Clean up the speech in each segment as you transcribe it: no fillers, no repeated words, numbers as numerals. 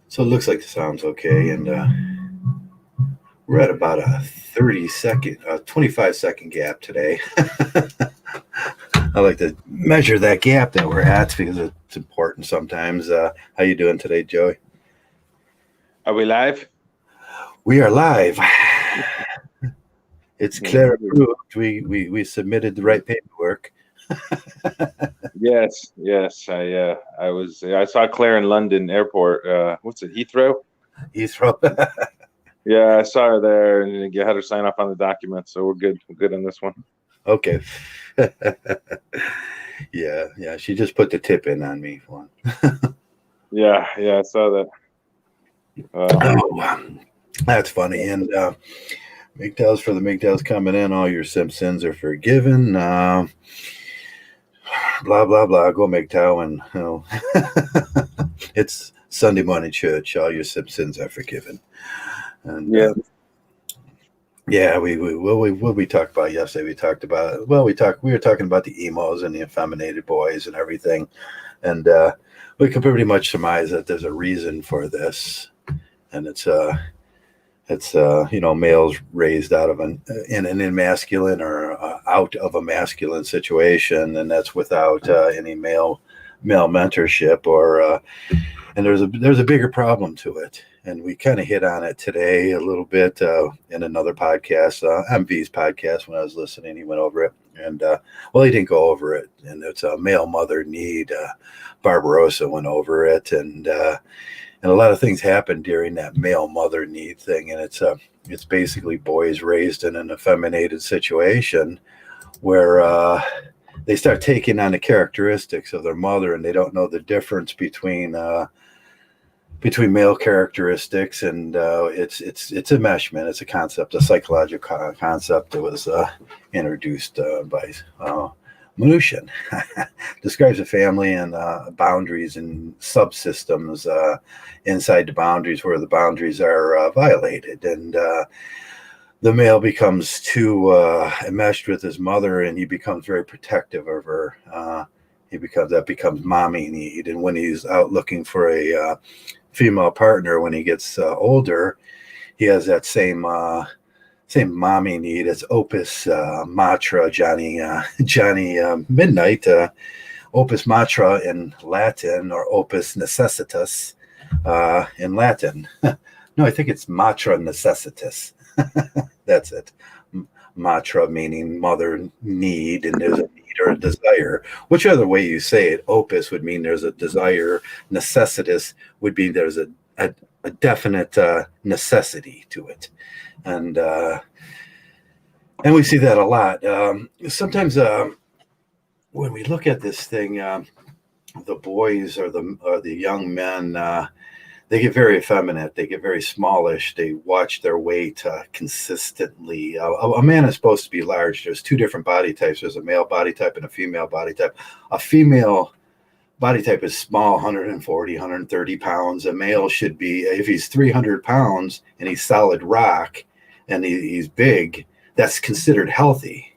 So it looks like the sound's okay, and we're at about a 25-second gap today. I like to measure that gap that we're at because it's important sometimes. How you doing today, Joey? Are we live? We are live. It's Claire Mhm. approved. We submitted the right paperwork. Yes, yes. I saw Claire in London airport. What's it, Heathrow? He's from. Yeah, I saw her there, and you had her sign off on the document. So we're good. We're good on this one. Okay. Yeah. She just put the tip in on me. Yeah, yeah. I saw that. Oh, that's funny. And Mgtow's for the Mgtows coming in. All your sins are forgiven. Blah blah blah. Go Mgtow, and it's Sunday morning church. All your sins are forgiven. And Yeah, yeah, what we talked about yesterday. We talked about we were talking about the emos and the effeminated boys and everything, and we could pretty much surmise that there's a reason for this, and it's males raised out of in an masculine or out of a masculine situation, and that's without any male mentorship or and there's a bigger problem to it, and we kind of hit on it today a little bit in another podcast, MV's podcast. When I was listening, he went over it, and well, he didn't go over it, and it's a male mother need. Barbarossa went over it, and a lot of things happen during that male mother need thing, and it's basically boys raised in an effeminated situation where they start taking on the characteristics of their mother, and they don't know the difference between male characteristics, and it's a meshment. It's a concept, a psychological concept that was introduced by Mnuchin. Describes a family and boundaries and subsystems inside the boundaries where the boundaries are violated, and the male becomes too enmeshed with his mother, and he becomes very protective of her. That becomes mommy need, and when he's out looking for a female partner, when he gets older, he has that same mommy need as opus matra, Johnny Midnight, opus matra in Latin, or opus necessitas in Latin. No, I think it's matra necessitas. That's it. Matra meaning mother need, and there's a need or a desire. Which other way you say it, opus would mean there's a desire. Necessitas would be there's a definite necessity to it, and we see that a lot. Sometimes when we look at this thing, the boys or the young men, they get very effeminate. They get very smallish. They watch their weight consistently. A man is supposed to be large. There's two different body types. There's a male body type and a female body type. A female body type is small, 140, 130 pounds. A male should be, if he's 300 pounds and he's solid rock and he's big, that's considered healthy.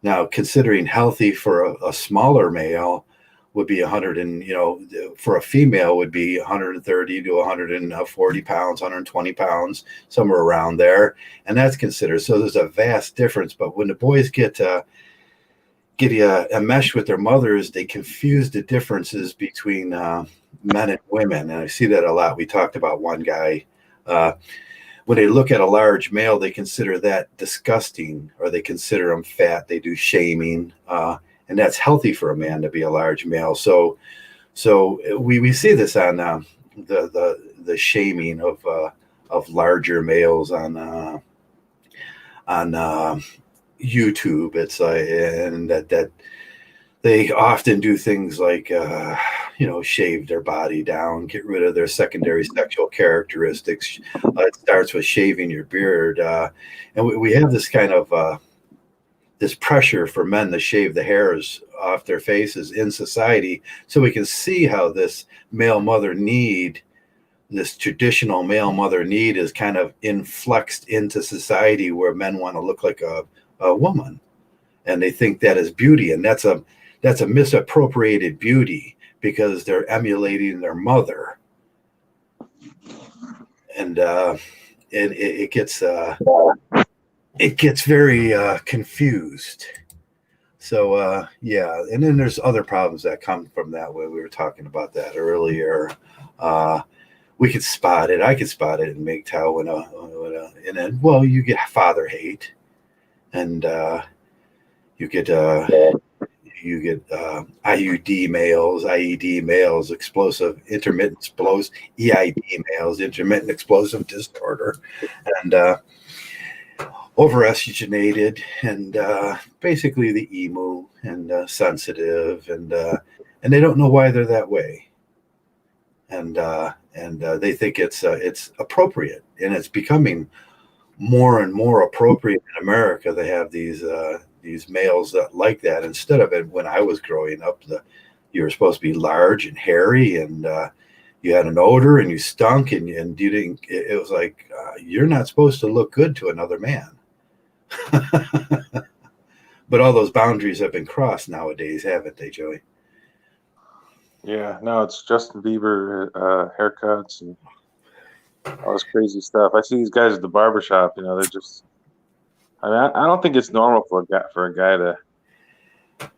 Now, considering healthy for a smaller male would be 100, and for a female would be 130 to 140 pounds, 120 pounds, somewhere around there, and that's considered. So there's a vast difference. But when the boys get enmeshed with their mothers, they confuse the differences between men and women, and I see that a lot. We talked about one guy. When they look at a large male, they consider that disgusting, or they consider him fat. They do shaming, and that's healthy for a man to be a large male. So we see this on the shaming of larger males on YouTube. It's like, and that they often do things like shave their body down, get rid of their secondary sexual characteristics. It starts with shaving your beard, and we have this kind of this pressure for men to shave the hairs off their faces in society, so we can see how this male mother need, this traditional male mother need, is kind of influxed into society, where men want to look like a woman, and they think that is beauty, and that's a misappropriated beauty, because they're emulating their mother. and it gets very confused. So yeah, and then there's other problems that come from that. When we were talking about that earlier, we could spot it. I could spot it in Mgtow and then well, you get father hate, and you get IED males, explosive intermittent explosive EID males, intermittent explosive disorder, and overestrogenated, and basically the emu and sensitive, and they don't know why they're that way, and they think it's appropriate, and it's becoming more and more appropriate in America. They have these males that like that, instead of it when I was growing up. You were supposed to be large and hairy, and you had an odor, and you stunk, and you didn't. It was like you're not supposed to look good to another man. But all those boundaries have been crossed nowadays, haven't they, Joey? Yeah, no, it's Justin Bieber haircuts and all this crazy stuff. I see these guys at the barbershop, they're just, I mean, I don't think it's normal for a guy to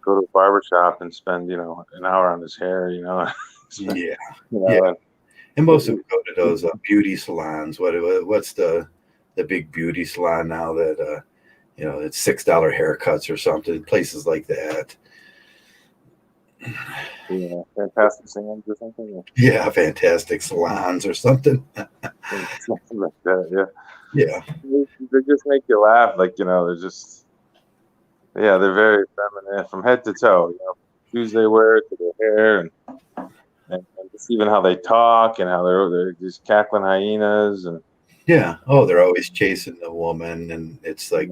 go to the barbershop and spend, an hour on his hair, Yeah. Yeah. And most of them go to those beauty salons. What's the big beauty salon now that it's $6 haircuts or something, places like that. Yeah, fantastic salons or something. Yeah, fantastic salons or something. Something like that. Yeah. They just make you laugh. Like, they're just, they're very feminine from head to toe. Shoes they wear to their hair, and just even how they talk, and how they're just cackling hyenas, and yeah. Oh, they're always chasing the woman, and it's like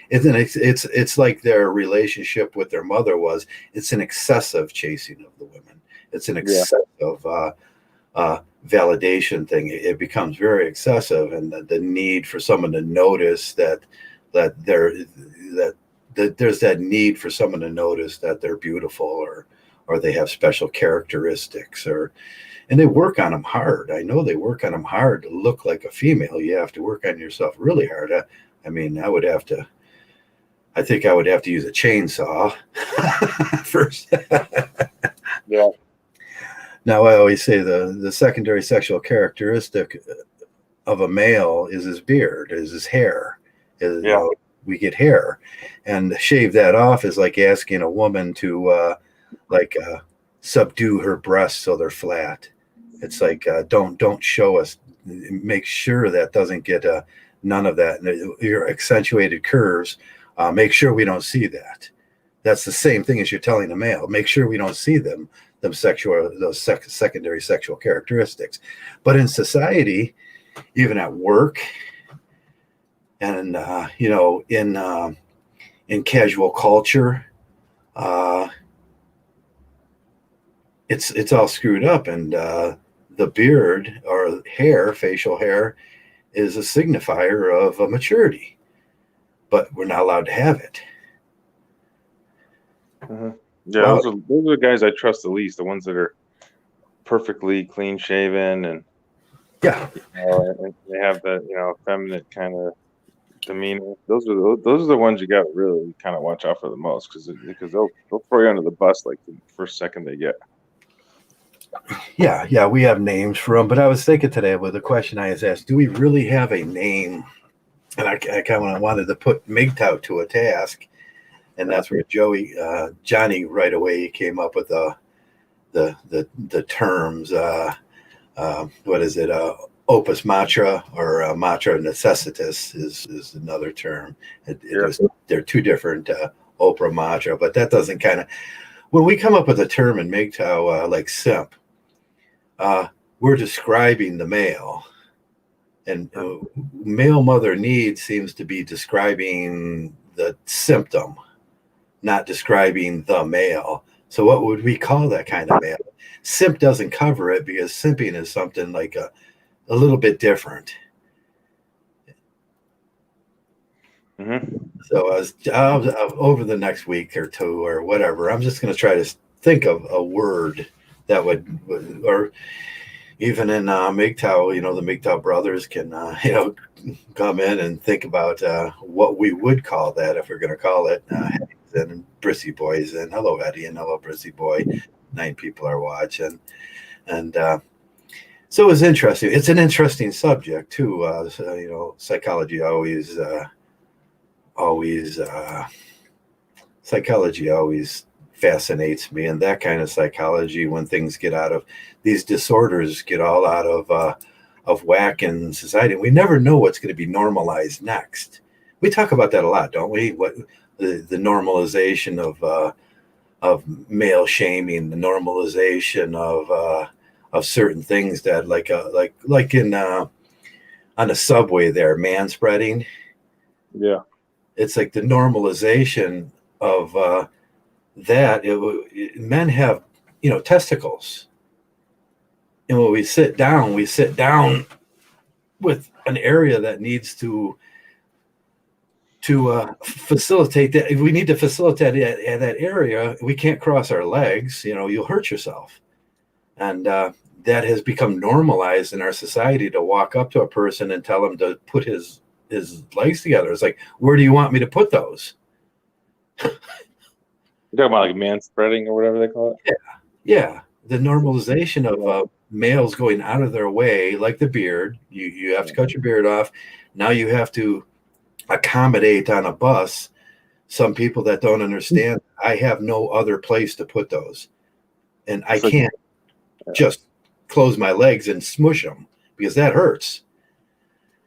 it's like their relationship with their mother was. It's an excessive chasing of the women. It's an excessive validation thing. It becomes very excessive, and the need for someone to notice that there's that need for someone to notice that they're beautiful, or they have special characteristics, and they work on them hard. I know they work on them hard to look like a female. You have to work on yourself really hard. I mean, I think I would have to use a chainsaw first. Yeah. Now, I always say the secondary sexual characteristic of a male is his beard, is his hair. We get hair, and shave that off is like asking a woman to subdue her breasts so they're flat. It's like don't show us. Make sure that doesn't get none of that. Your accentuated curves. Make sure we don't see that. That's the same thing as you're telling a male. Make sure we don't see those secondary sexual characteristics. But in society, even at work, and in casual culture, it's all screwed up, and the beard or hair, facial hair, is a signifier of a maturity, but we're not allowed to have it. Mm-hmm. Yeah, those are the guys I trust the least. The ones that are perfectly clean shaven, and and they have that feminine kind of demeanor. Those are the ones you got to really kind of watch out for the most, because they'll throw you under the bus like the first second they get. Yeah, we have names for them. But I was thinking today with the question I was asked: do we really have a name? And I kind of wanted to put Mgtow to a task, and that's where Johnny right away came up with the terms. What is it? Opus matra, or matra necessitas is another term. They're two different opera matra, but that doesn't kind of. When we come up with a term in Mgtow like simp, we're describing the male, and male mother need seems to be describing the symptom, not describing the male. So what would we call that kind of male? Simp doesn't cover it, because simping is something like a little bit different. Mm-hmm. So I was over the next week or two or whatever, I'm just going to try to think of a word that would, or even in Mgtow, the Mgtow brothers can, come in and think about what we would call that if we're going to call it and Brissy boys. And hello, Eddie, and hello, Brissy boy. 9 people are watching, and so it was interesting. It's an interesting subject too. So, psychology always fascinates me, and that kind of psychology, when things get out of these disorders, get all out of whack in society, we never know what's going to be normalized next. We talk about that a lot, don't we? What the normalization of male shaming, the normalization of certain things that like in on a subway there, man spreading. Yeah, it's like the normalization of that. Men have testicles, and when we sit down with an area that needs to facilitate that. If we need to facilitate that area, we can't cross our legs. You'll hurt yourself, and that has become normalized in our society, to walk up to a person and tell him to put his legs together. It's like, where do you want me to put those? You're talking about like man spreading or whatever they call it? Yeah. The normalization of males going out of their way, like the beard. You have to cut your beard off. Now you have to accommodate on a bus some people that don't understand. I have no other place to put those, and I can't just close my legs and smush them, because that hurts.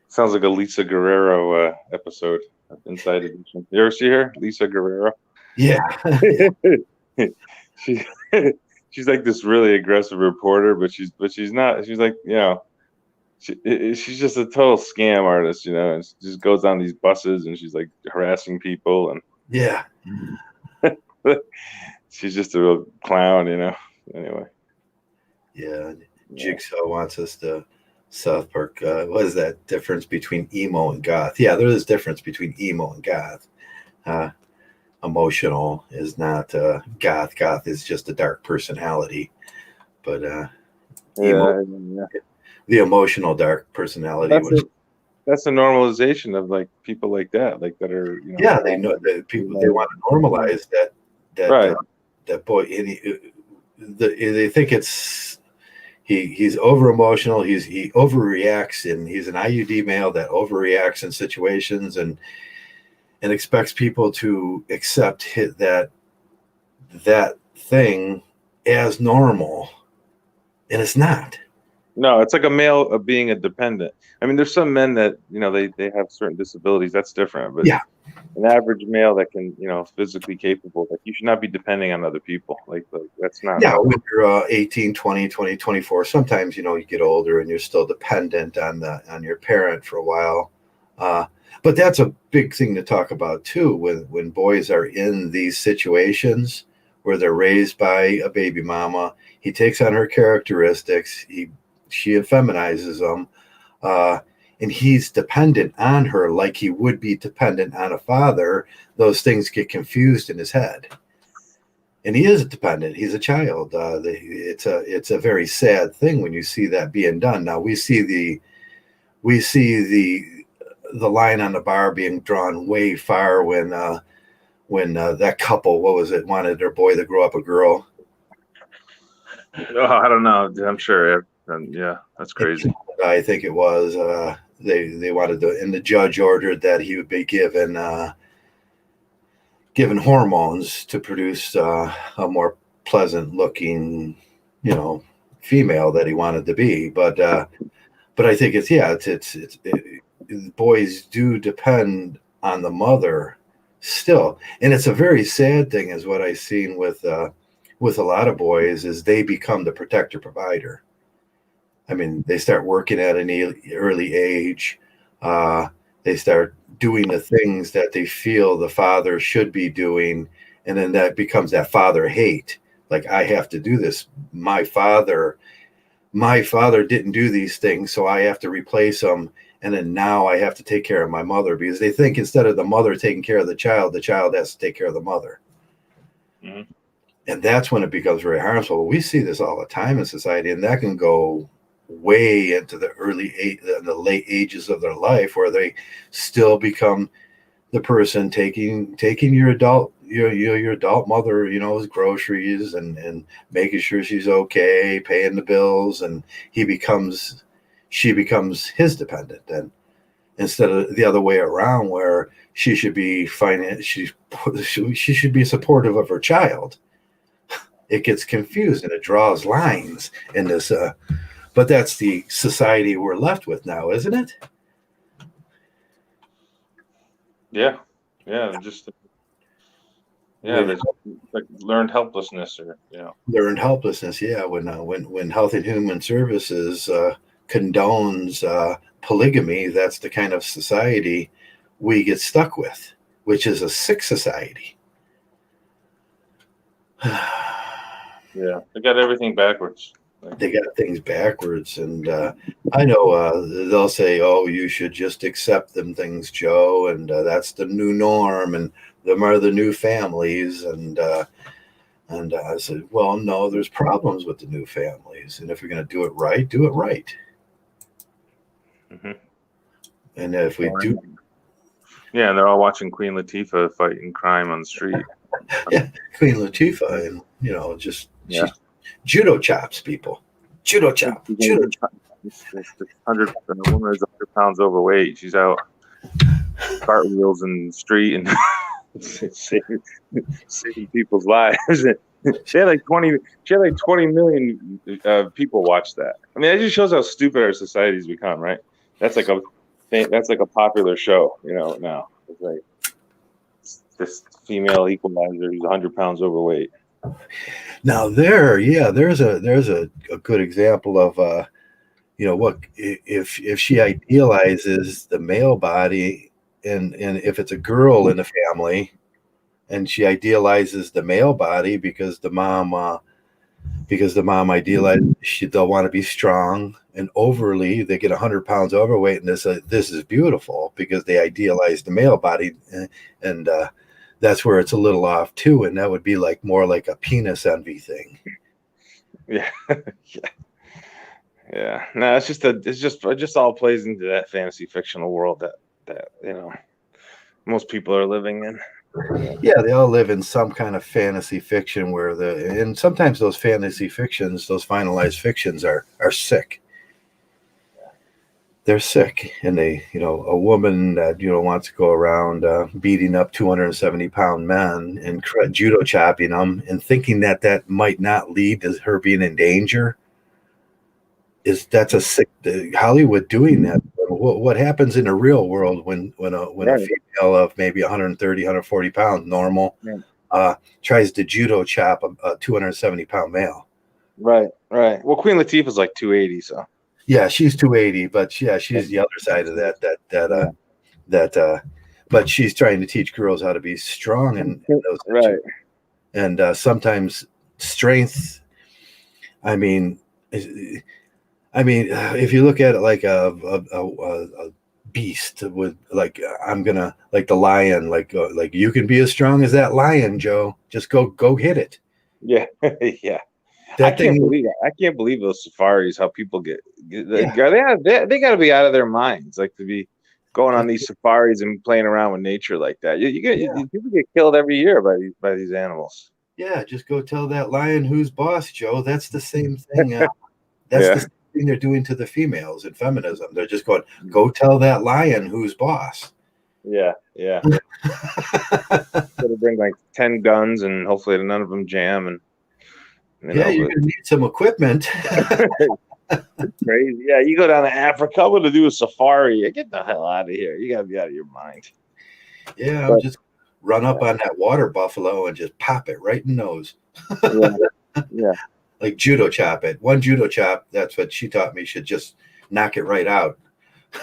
Sounds like a Lisa Guerrero episode of Inside Edition. You ever see her, Lisa Guerrero? Yeah. She's like this really aggressive reporter, but she's not. She's like, she's just a total scam artist, and she just goes on these buses and she's like harassing people, and yeah. She's just a real clown, Anyway. Yeah. Jigsaw wants us to South Park. What is that difference between emo and goth? Yeah, there is a difference between emo and goth. Emotional is not goth. Goth is just a dark personality, but emo, the emotional dark personality. That's the normalization of like people like that, like that are. They know that people, they want to normalize that right. That boy. They think it's he's over emotional. He overreacts, and he's an IUD male that overreacts in situations and expects people to accept that thing as normal, and it's not. No, it's like a male being a dependent. I mean, there's some men that they have certain disabilities. That's different, but an average male that can physically capable, like, you should not be depending on other people. Like that's not. Yeah, when you're 18, 20, 24, sometimes you get older and you're still dependent on your parent for a while. But that's a big thing to talk about too, when boys are in these situations where they're raised by a baby mama. He takes on her characteristics. She effeminizes them, and he's dependent on her like he would be dependent on a father. Those things get confused in his head, and he is dependent. He's a child. It's a very sad thing when you see that being done. Now we see the line on the bar being drawn way far when that couple, what was it, wanted their boy to grow up a girl. Oh, I don't know. I'm sure. Yeah, that's crazy. I think it was they wanted to, and the judge ordered that he would be given hormones to produce a more pleasant looking, female that he wanted to be. But I think it's boys do depend on the mother still, and it's a very sad thing, is what I've seen with a lot of boys, is they become the protector provider. I mean, they start working at an early age. They start doing the things that they feel the father should be doing, and then that becomes that father hate. Like, I have to do this. My father didn't do these things, so I have to replace them. And then now I have to take care of my mother, because they think instead of the mother taking care of the child has to take care of the mother. Mm-hmm. And that's when it becomes very harmful. We see this all the time in society, and that can go way into the late ages of their life, where they still become the person taking your adult mother, his groceries and making sure she's okay, paying the bills, and she becomes his dependent, and instead of the other way around, where she should be she should be supportive of her child. It gets confused and it draws lines in this, but that's the society we're left with now, isn't it? Yeah, just there's like learned helplessness, or learned helplessness. Yeah, when Health and Human Services condones polygamy, that's the kind of society we get stuck with, which is a sick society. Yeah, they got everything backwards. They got things backwards, and I know they'll say, "Oh, you should just accept them things, Joe," and that's the new norm, and them are the new families, and I said, "Well, no, there's problems with the new families, and if you're going to do it right, do it right." Mm-hmm. And if we do, and they're all watching Queen Latifah fighting crime on the street. Yeah, Queen Latifah, and she judo chops people. Judo chop. 100 woman is 100 pounds overweight. She's out cartwheels in the street and saving people's lives. She had like 20 million people watch that. I mean, that just shows how stupid our society's become, right? That's like a popular show, now. It's like this female equalizer who's 100 pounds overweight. Now there's a good example of what if she idealizes the male body, and if it's a girl in the family, and she idealizes the male body because the mom idealized they'll want to be strong, and overly they get 100 pounds overweight, and this is beautiful because they idealize the male body, and that's where it's a little off too, and that would be more like a penis envy thing. Yeah. No, it just all plays into that fantasy fictional world that most people are living in. Yeah, they all live in some kind of fantasy fiction and sometimes those fantasy fictions, those finalized fictions are sick. They're sick, and a woman that wants to go around beating up 270-pound men and judo chopping them, and thinking that might not lead to her being in danger. That's a sick Hollywood doing that. What happens in the real world when a female of maybe 130, 140 pounds, normal, tries to judo chop a 270-pound male? Right. Well, Queen Latifah's like 280, so. Yeah, she's 280, but she's the other side of that. But she's trying to teach girls how to be strong in those situations. Right. And sometimes strength. I mean, if you look at it like a beast with I'm gonna like the lion, like you can be as strong as that lion, Joe. Just go hit it. Yeah, yeah. I can't believe those safaris. How people they got to be out of their minds, like to be going on these safaris and playing around with nature like that. People get killed every year by these animals. Yeah, just go tell that lion who's boss, Joe. That's the same thing. That's the same thing they're doing to the females in feminism. They're just going, go tell that lion who's boss. Yeah. Gotta bring like 10 guns, and hopefully none of them jam. And you're gonna need some equipment. Crazy. Yeah, you go down to Africa. I'm gonna do a safari. Get the hell out of here. You gotta be out of your mind. Yeah, I'll just run up on that water buffalo and just pop it right in the nose. Yeah. Like judo chop it. One judo chop. That's what she taught me. Should just knock it right out.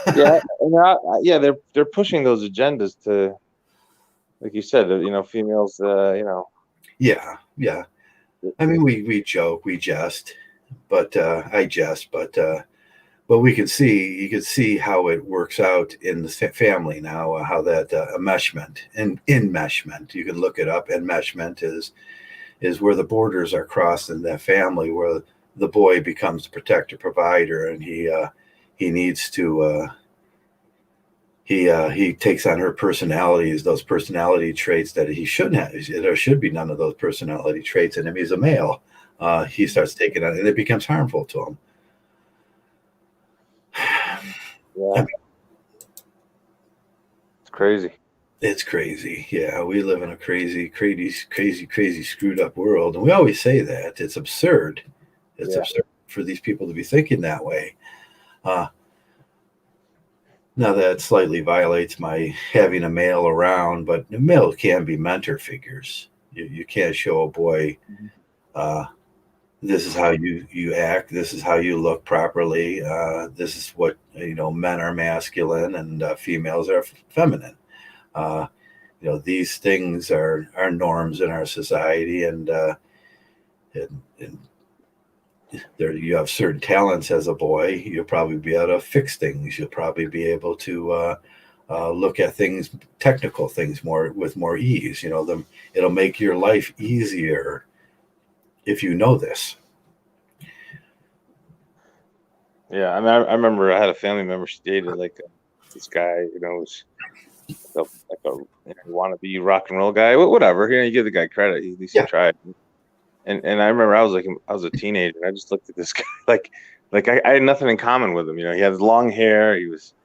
They're pushing those agendas to, like you said, females. Yeah. I mean, we joke, we jest, but I jest, but you can see how it works out in the family now. How that enmeshment and enmeshment. You can look it up. Enmeshment is where the borders are crossed in that family, where the boy becomes the protector, provider, and he needs to. He takes on her personalities, those personality traits that he shouldn't have. There should be none of those personality traits in him. He's a male. He starts taking on, and it becomes harmful to him. Yeah. I mean, it's crazy. It's crazy. Yeah, we live in a crazy, screwed up world. And we always say that. It's absurd. It's absurd for these people to be thinking that way. Now that slightly violates my having a male around, but male can be mentor figures. You can't show a boy, this is how you act, this is how you look properly, this is what, men are masculine and females are feminine. These things are norms in our society, and there you have certain talents as a boy. You'll probably be able to fix things. You'll probably be able to look at things, technical things, with more ease. It'll make your life easier if you know this. Yeah, I mean, I remember I had a family member. She dated this guy. Was like a wannabe rock and roll guy. Whatever. You give the guy credit. At least he tried. And I remember I was a teenager. And I just looked at this guy like I had nothing in common with him. He had long hair. He was,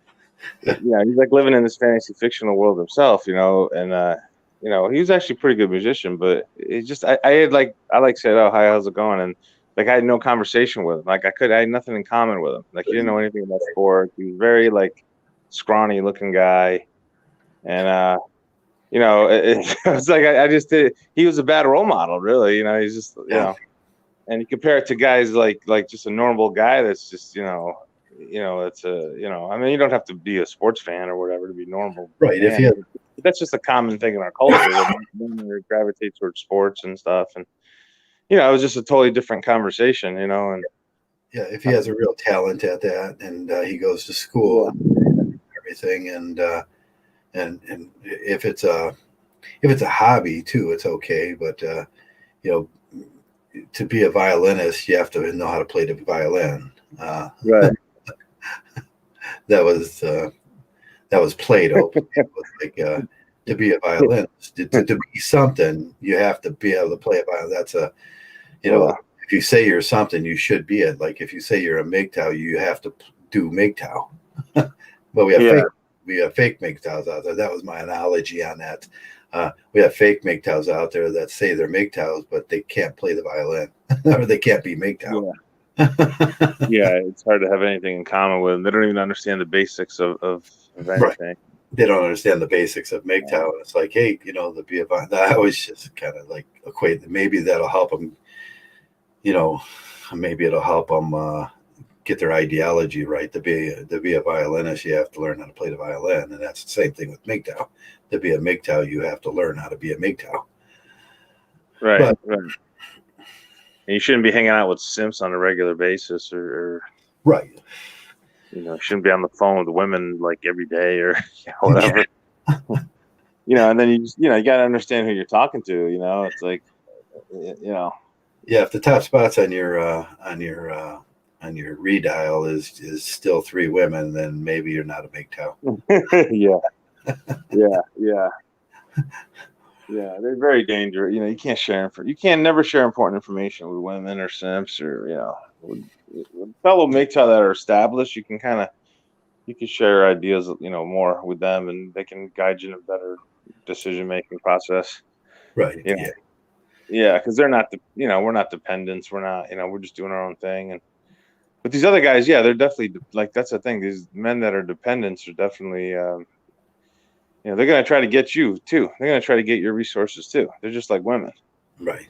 he's like living in this fantasy fictional world himself. And he was actually a pretty good musician. But it just I said, oh, hi, how's it going? And I had no conversation with him. I had nothing in common with him. He didn't know anything about sports. He was very scrawny looking guy, and it was I just did. He was a bad role model, really. He's just and you compare it to guys like just a normal guy that's just it's I mean, you don't have to be a sports fan or whatever to be normal, right? That's just a common thing in our culture. Men gravitate towards sports and stuff, and it was just a totally different conversation, and if he has a real talent at that, and he goes to school and everything, and if it's a hobby too, it's okay. But to be a violinist, you have to know how to play the violin. Right. that was Plato. It was to be a violinist, to be something, you have to be able to play a violin. That's if you say you're something, you should be it. Like if you say you're a Mgtow, you have to do Mgtow. But we have fake Mgtows out there. That was my analogy on that. We have fake Mgtows out there that say they're Mgtows, but they can't play the violin or they can't be Mgtow. It's hard to have anything in common with them. They don't even understand the basics of anything. Right. They don't understand the basics of Mgtow. And it's like, hey, the be a violin. I always just kind of equate. Maybe that'll help them. Maybe it'll help them get their ideology right. To be a violinist, you have to learn how to play the violin, and that's the same thing with Mgtow. To be a Mgtow, you have to learn how to be a Mgtow. Right. And you shouldn't be hanging out with simps on a regular basis, or right. Shouldn't be on the phone with women every day or whatever. And then you got to understand who you're talking to. It's like, Yeah, if the top spots on your redial is still 3 women, then maybe you're not a Mgtow. Yeah, they're very dangerous. You can't never share important information with women or simps or with fellow Mgtow that are established. You can share ideas more with them, and they can guide you in a better decision making process. Right. Yeah, because they're not we're not dependents. We're not we're just doing our own thing. But these other guys, they're definitely that's the thing. These men that are dependents are definitely they're going to try to get you too. They're going to try to get your resources too. They're just like women. Right.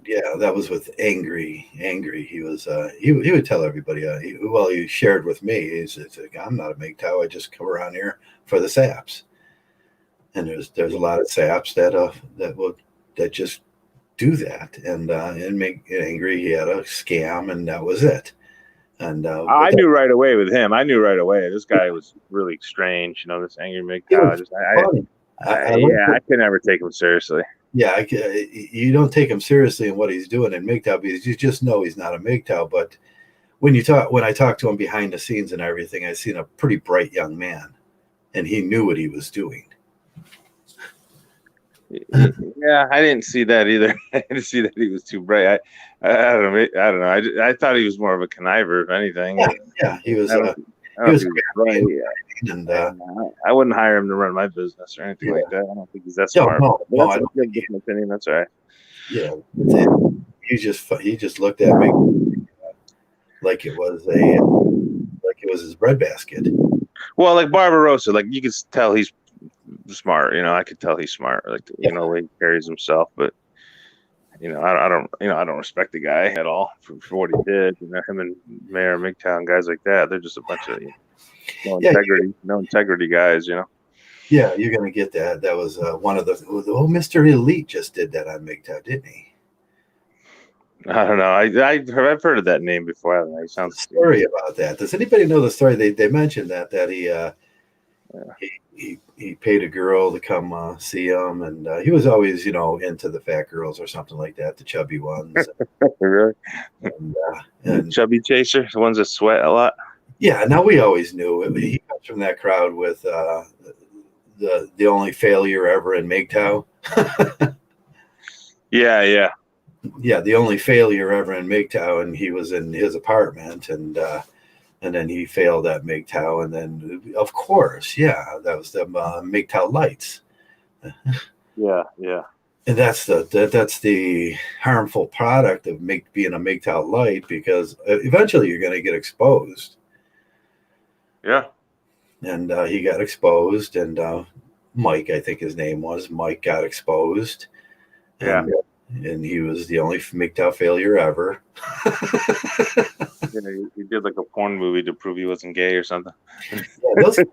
Yeah, that was with Angry. He was he would tell everybody. He shared with me. He's like, I'm not a Mgtow. I just come around here for the saps. And there's a lot of saps that just do that and make Angry. He had a scam, and that was it. And I knew right away with him. I knew right away this guy was really strange. This Angry Mgtow. I could never take him seriously. Yeah, you don't take him seriously in what he's doing in Mgtow because you just know he's not a Mgtow. But when I talked to him behind the scenes and everything, I seen a pretty bright young man, and he knew what he was doing. Yeah, I didn't see that either. I didn't see that he was too bright. I don't know. I thought he was more of a conniver, if anything. Yeah, he was. He was bright. And I wouldn't hire him to run my business or anything like that. I don't think he's that smart. No, that's a different opinion. That's all right. Yeah, he just looked at me like it was his breadbasket. Well, like Barbarossa, like you could tell he's smart. I could tell he's smart. Like the way he carries himself, but I don't respect the guy at all for what he did. Him and Mayor Mgtow and guys like that, they're just a bunch of no integrity guys. Yeah, you're gonna get that. That was one of the Mr. Elite just did that on Mgtow, didn't he? I don't know. I've heard of that name before. I don't know. He sounds story about that. Does anybody know the story? They mentioned that he paid a girl to come see him, and he was always into the fat girls or something like that, the chubby ones. Really? And chubby chaser, the ones that sweat a lot. Yeah. Now we always knew it. He comes from that crowd with the only failure ever in Mgtow. Yeah. Yeah, the only failure ever in Mgtow, and he was in his apartment, and then he failed at Mgtow, and then of course, that was the Mgtow lights. Yeah. And that's the harmful product of being a Mgtow light, because eventually you're going to get exposed. Yeah. And he got exposed, and Mike, I think his name was Mike, got exposed. And he was the only Mgtow failure ever. He did like a porn movie to prove he wasn't gay or something. I'm doing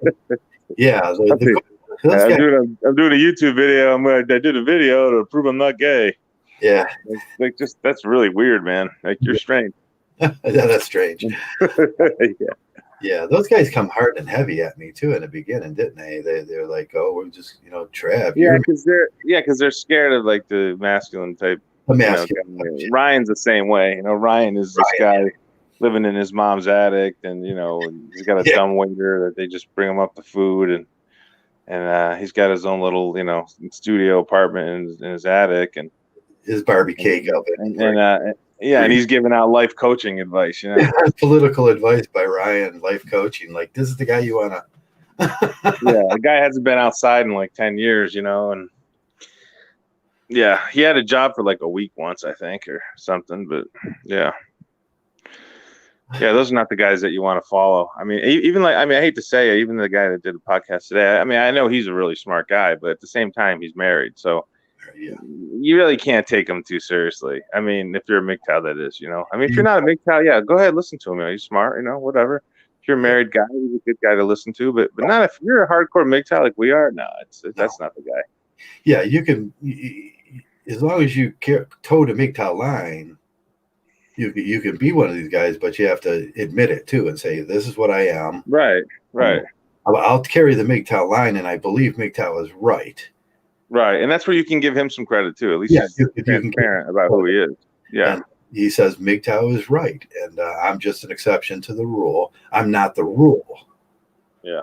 a YouTube video. I did a video to prove I'm not gay. Yeah. That's really weird, man. Like, you're strange. Yeah, that's strange. Yeah, those guys come hard and heavy at me too in the beginning, didn't they? They're like, "Oh, we're just, Trav." Yeah, because they're scared of like the masculine type. Ryan's the same way. Ryan is this guy living in his mom's attic, and he's got a dumb waiter that they just bring him up the food, and he's got his own little studio apartment in his attic, and his Barbie cake oven, and he's giving out life coaching advice. Political advice by Ryan, life coaching. Like, this is the guy you wanna. The guy hasn't been outside in like 10 years, and he had a job for like a week once, I think, or something. But those are not the guys that you want to follow. I mean, I hate to say it, even the guy that did the podcast today. I mean, I know he's a really smart guy, but at the same time, he's married, so you really can't take him too seriously. I mean, if you're a Mgtow, that is, I mean, if you're not a Mgtow, go ahead, listen to him. He's smart, whatever. If you're a married guy, he's a good guy to listen to, but not if you're a hardcore Mgtow like we are. No, that's not the guy. Yeah, you can, as long as you toe the Mgtow line, you can be one of these guys, but you have to admit it too and say, "This is what I am." Right. I'll carry the Mgtow line, and I believe Mgtow is right. Right, and that's where you can give him some credit too. At least he's transparent about who he is. Yeah. And he says Mgtow is right, and I'm just an exception to the rule. I'm not the rule. Yeah.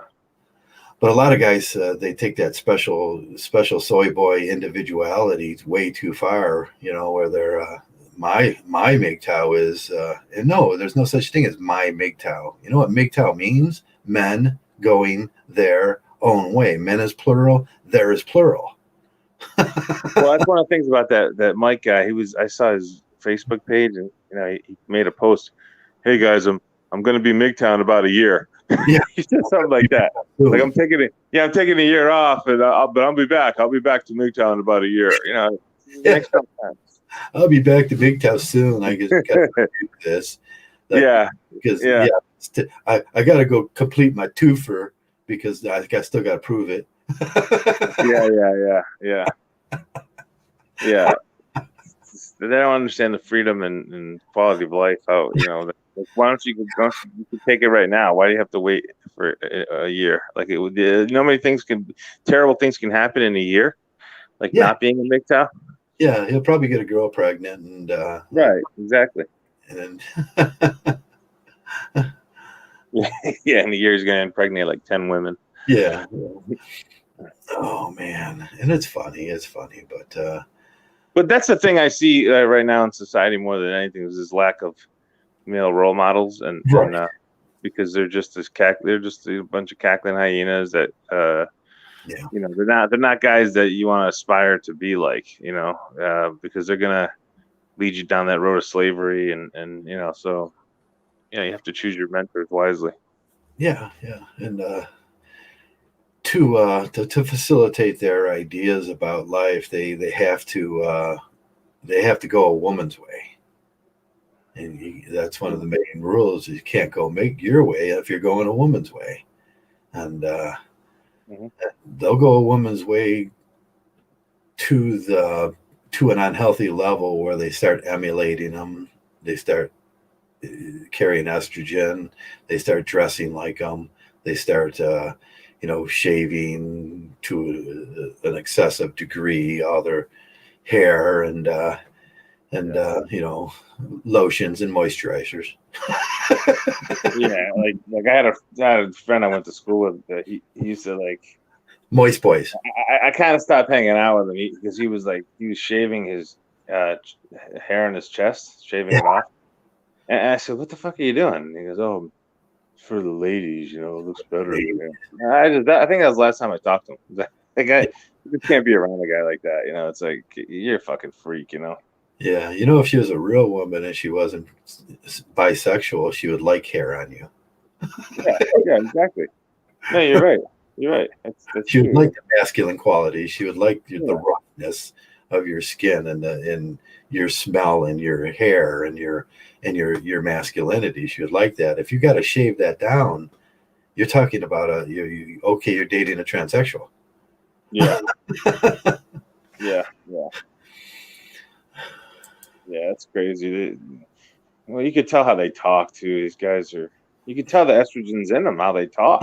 But a lot of guys, they take that special soy boy individuality way too far. Where they're my Mgtow is, and no, there's no such thing as my Mgtow. You know what Mgtow means? Men going their own way. Men is plural. There is plural. Well, that's one of the things about that Mike guy. I saw his Facebook page, and he made a post. "Hey guys, I'm going to be Mgtow in about a year." Yeah, he said something like that. Like, I'm taking a year off, but I'll be back. I'll be back to Mgtow in about a year. Next time. I'll be back to Mgtow soon. I just got to do this. Because I got to go complete my twofer because I still got to prove it. Yeah. They don't understand the freedom and quality of life. How why don't you take it right now? Why do you have to wait for a year? Like, many terrible things can happen in a year. like not being a Mgtow. Yeah, he'll probably get a girl pregnant, and right, exactly. And yeah, in a year he's gonna impregnate like 10 women. Yeah. Oh man, and it's funny, but that's the thing I see right now in society more than anything is this lack of male role models, and because they're just they're just a bunch of cackling hyenas that you know, they're not guys that you want to aspire to be like, you know, because they're gonna lead you down that road of slavery, and you know, so yeah, you have to choose your mentors wisely. Yeah, and to facilitate their ideas about life, they have to go a woman's way, and that's one of the main rules. You can't go make your way if you're going a woman's way, and they'll go a woman's way to an unhealthy level where they start emulating them. They start carrying estrogen. They start dressing like them. They start, shaving to an excessive degree, all their hair and lotions and moisturizers. Yeah, like I had a friend I went to school with. He used to like moist boys. I kind of stopped hanging out with him because he was shaving his hair on his chest, shaving it off. And I said, "What the fuck are you doing?" And he goes, "Oh, it's for the ladies, you know, it looks better." I think that was the last time I talked to him. That guy, you can't be around a guy like that, you know. It's like you're a fucking freak, you know. Yeah, you know, if she was a real woman and she wasn't bisexual, she would like hair on you. yeah, exactly. No, you're right. You're right. That's she would like the masculine quality. She would like the roughness of your skin and your smell and your hair and your masculinity. She would like that. If you got to shave that down, you're talking about you're dating a transsexual. Yeah. yeah. Yeah, that's crazy. Well, you could tell how they talk too. These guys are. You can tell the estrogen's in them how they talk.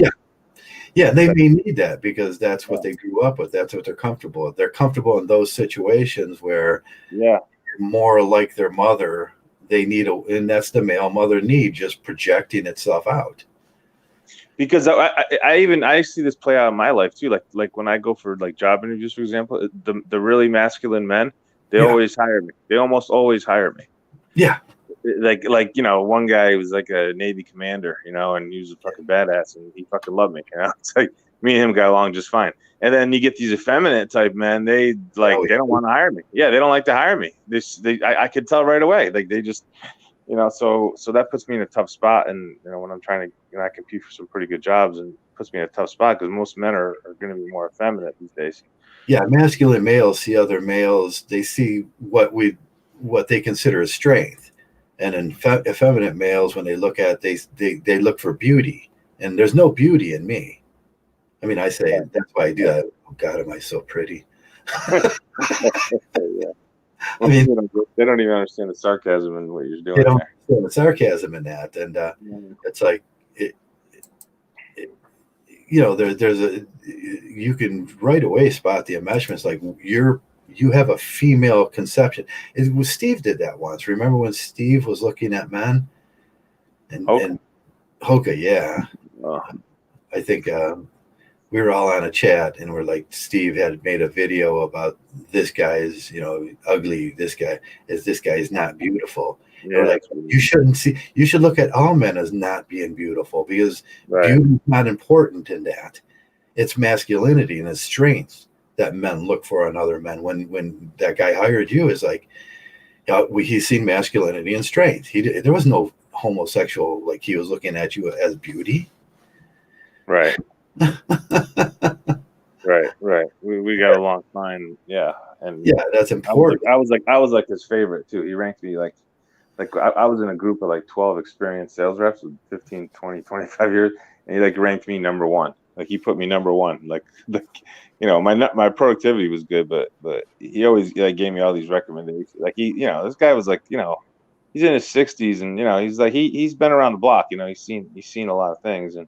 Yeah, they may need that because that's what they grew up with. That's what they're comfortable with. They're comfortable in those situations where you're more like their mother. They need and that's the male mother need, just projecting itself out. Because I see this play out in my life too. Like when I go for like job interviews, for example, the really masculine men, they always hire me. They almost always hire me. Yeah. Like you know, one guy was like a Navy commander, you know, and he was a fucking badass, and he fucking loved me. You know, it's like me and him got along just fine. And then you get these effeminate type men, they don't want to hire me. Yeah, they don't like to hire me. I could tell right away. Like they just, you know, so that puts me in a tough spot. And you know, when I'm trying to, you know, I compete for some pretty good jobs, and puts me in a tough spot because most men are going to be more effeminate these days. Yeah, masculine males see other males. They see what they consider as strength. And in effeminate males, when they look at they look for beauty, and there's no beauty in me. I mean, I say that's why I do that. Oh God, am I so pretty? I mean, they don't even understand the sarcasm in what you're doing. They don't understand the sarcasm in that, and it's like you know, you can right away spot the enmeshments. Like you have a female conception. It was Steve did that once. Remember when Steve was looking at men? And Hoka, yeah. I think we were all on a chat, and we're like, Steve had made a video about this guy is, you know, ugly. This guy is not beautiful. Yeah, like, you should look at all men as not being beautiful because beauty is not important in that. It's masculinity and it's strength that men look for in other men. When that guy hired you, is like, he's seen masculinity and strength. There was no homosexual, like he was looking at you as beauty. Right. Right. We got along fine. Yeah. And yeah, that's important. I was like his favorite too. He ranked me like I was in a group of like 12 experienced sales reps with 15, 20, 25 years. And he like ranked me number one. Like he put me number one. Like you know, my productivity was good, but he always gave me all these recommendations. Like this guy was like, you know, he's in his 60s, and you know, he's like he's been around the block. You know, he's seen a lot of things, and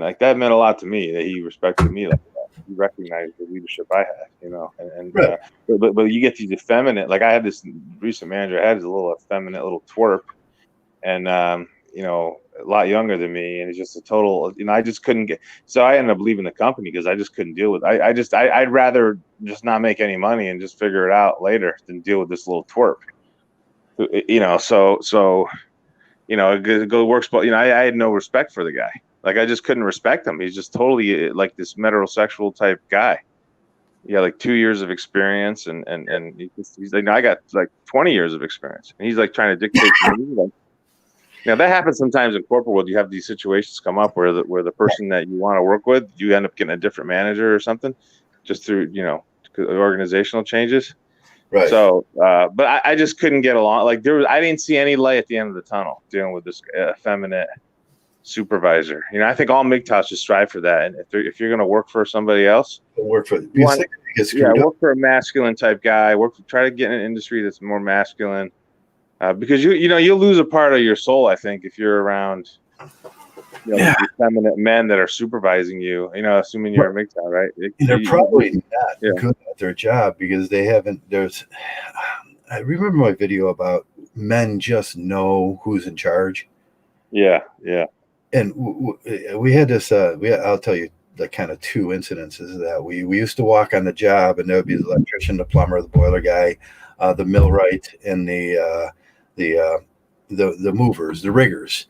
like that meant a lot to me that he respected me like that. recognize the leadership I had, you know, and Right. but you get these effeminate, like I had this recent manager, I had this little effeminate little twerp, and you know, a lot younger than me, and it's just a total, you know, I just couldn't get, so I ended up leaving the company because I just couldn't deal with it. I'd rather just not make any money and just figure it out later than deal with this little twerp, you know. So you know, it go works, but you know, I had no respect for the guy. Like I just couldn't respect him. He's just totally like this metrosexual type guy. Yeah, like 2 years of experience, and he's like, no, I got like 20 years of experience, and he's like trying to dictate to me. Like, now that happens sometimes in corporate world. You have these situations come up where the person that you want to work with, you end up getting a different manager or something, just through, you know, organizational changes. Right. So, but I just couldn't get along. Like I didn't see any light at the end of the tunnel dealing with this effeminate supervisor. You know, I think all Mgtows just strive for that. And if you're going to work for somebody else, Work for work for a masculine type guy. Try to get in an industry that's more masculine, because you know, you'll lose a part of your soul, I think, if you're around, you know, feminine men that are supervising you. You know, assuming you're a Mgtow, right? They're probably not good at their job because they haven't. I remember my video about men just know who's in charge. Yeah. And we had this. I'll tell you the kind of two incidences that we used to walk on the job, and there would be the electrician, the plumber, the boiler guy, the millwright, and the movers, the riggers.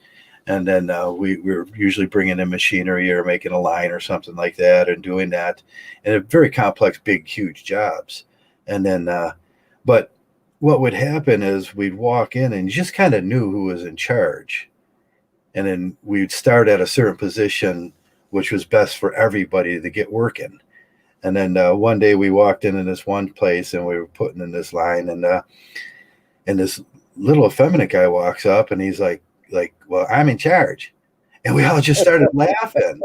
And then we were usually bringing in machinery or making a line or something like that, and doing that, and very complex, big, huge jobs. And then, but what would happen is we'd walk in, and you just kind of knew who was in charge. And then we'd start at a certain position, which was best for everybody to get working. And then one day we walked in this one place, and we were putting in this line, and this little effeminate guy walks up, and he's like, well, I'm in charge. And we all just started laughing.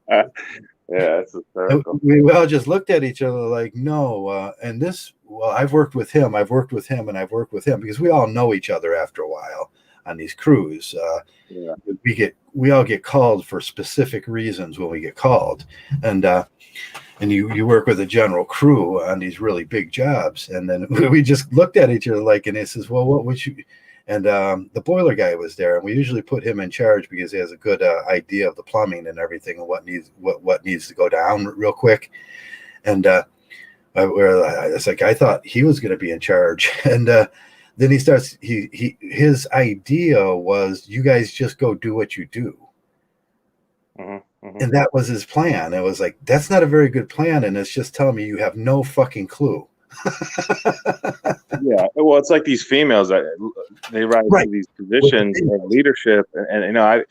Yeah, that's hysterical. We all just looked at each other like, no. And this, well, I've worked with him, and I've worked with him, because we all know each other after a while on these crews. We all get called for specific reasons when we get called. And you work with a general crew on these really big jobs. And then we just looked at each other like, and he says, well, what would you? And the boiler guy was there, and we usually put him in charge because he has a good idea of the plumbing and everything, and what needs to go down real quick. And it's like, I thought he was going to be in charge. And then he starts. His idea was, you guys just go do what you do. And that was his plan. It was like, that's not a very good plan, and it's just telling me you have no fucking clue. Yeah, well, it's like these females that they rise to these positions of leadership, and you know,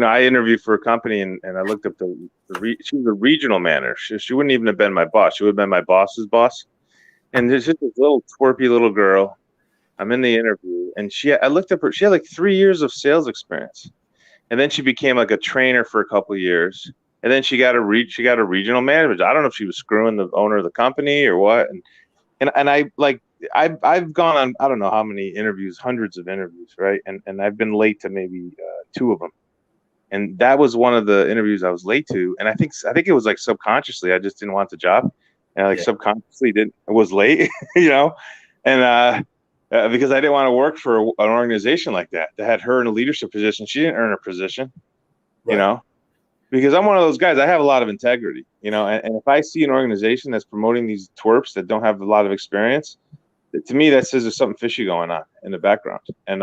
I interviewed for a company, and I looked up she was a regional manager. She wouldn't even have been my boss. She would have been my boss's boss. And there's just this little twerpy little girl. I'm in the interview, and I looked up her. She had like 3 years of sales experience, and then she became like a trainer for a couple of years, and then she got a regional manager. I don't know if she was screwing the owner of the company or what. And I've gone on, I don't know how many interviews, hundreds of interviews, right? And I've been late to maybe 2 of them. And that was one of the interviews I was late to. And I think it was like subconsciously, I just didn't want the job. And I subconsciously was late, you know? And because I didn't want to work for an organization like that had her in a leadership position. She didn't earn her position, you know? Because I'm one of those guys, I have a lot of integrity, you know, and if I see an organization that's promoting these twerps that don't have a lot of experience, to me, that says there's something fishy going on in the background. And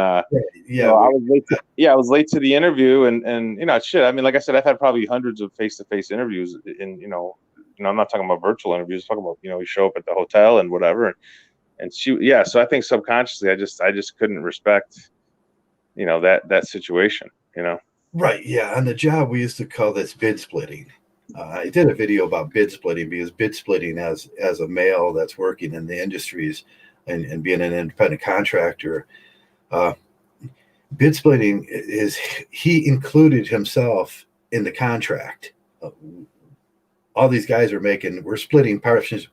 you know, I was late to the interview, and you know, shit. I mean, like I said, I've had probably hundreds of face-to-face interviews, and you know, I'm not talking about virtual interviews. I'm talking about, you know, you show up at the hotel and whatever, and so I think subconsciously, I just couldn't respect, you know, that situation, you know. Right. Yeah. On the job, we used to call this bid splitting. I did a video about bid splitting, because bid splitting as a male that's working in the industries and being an independent contractor, bid splitting is, he included himself in the contract. All these guys we're splitting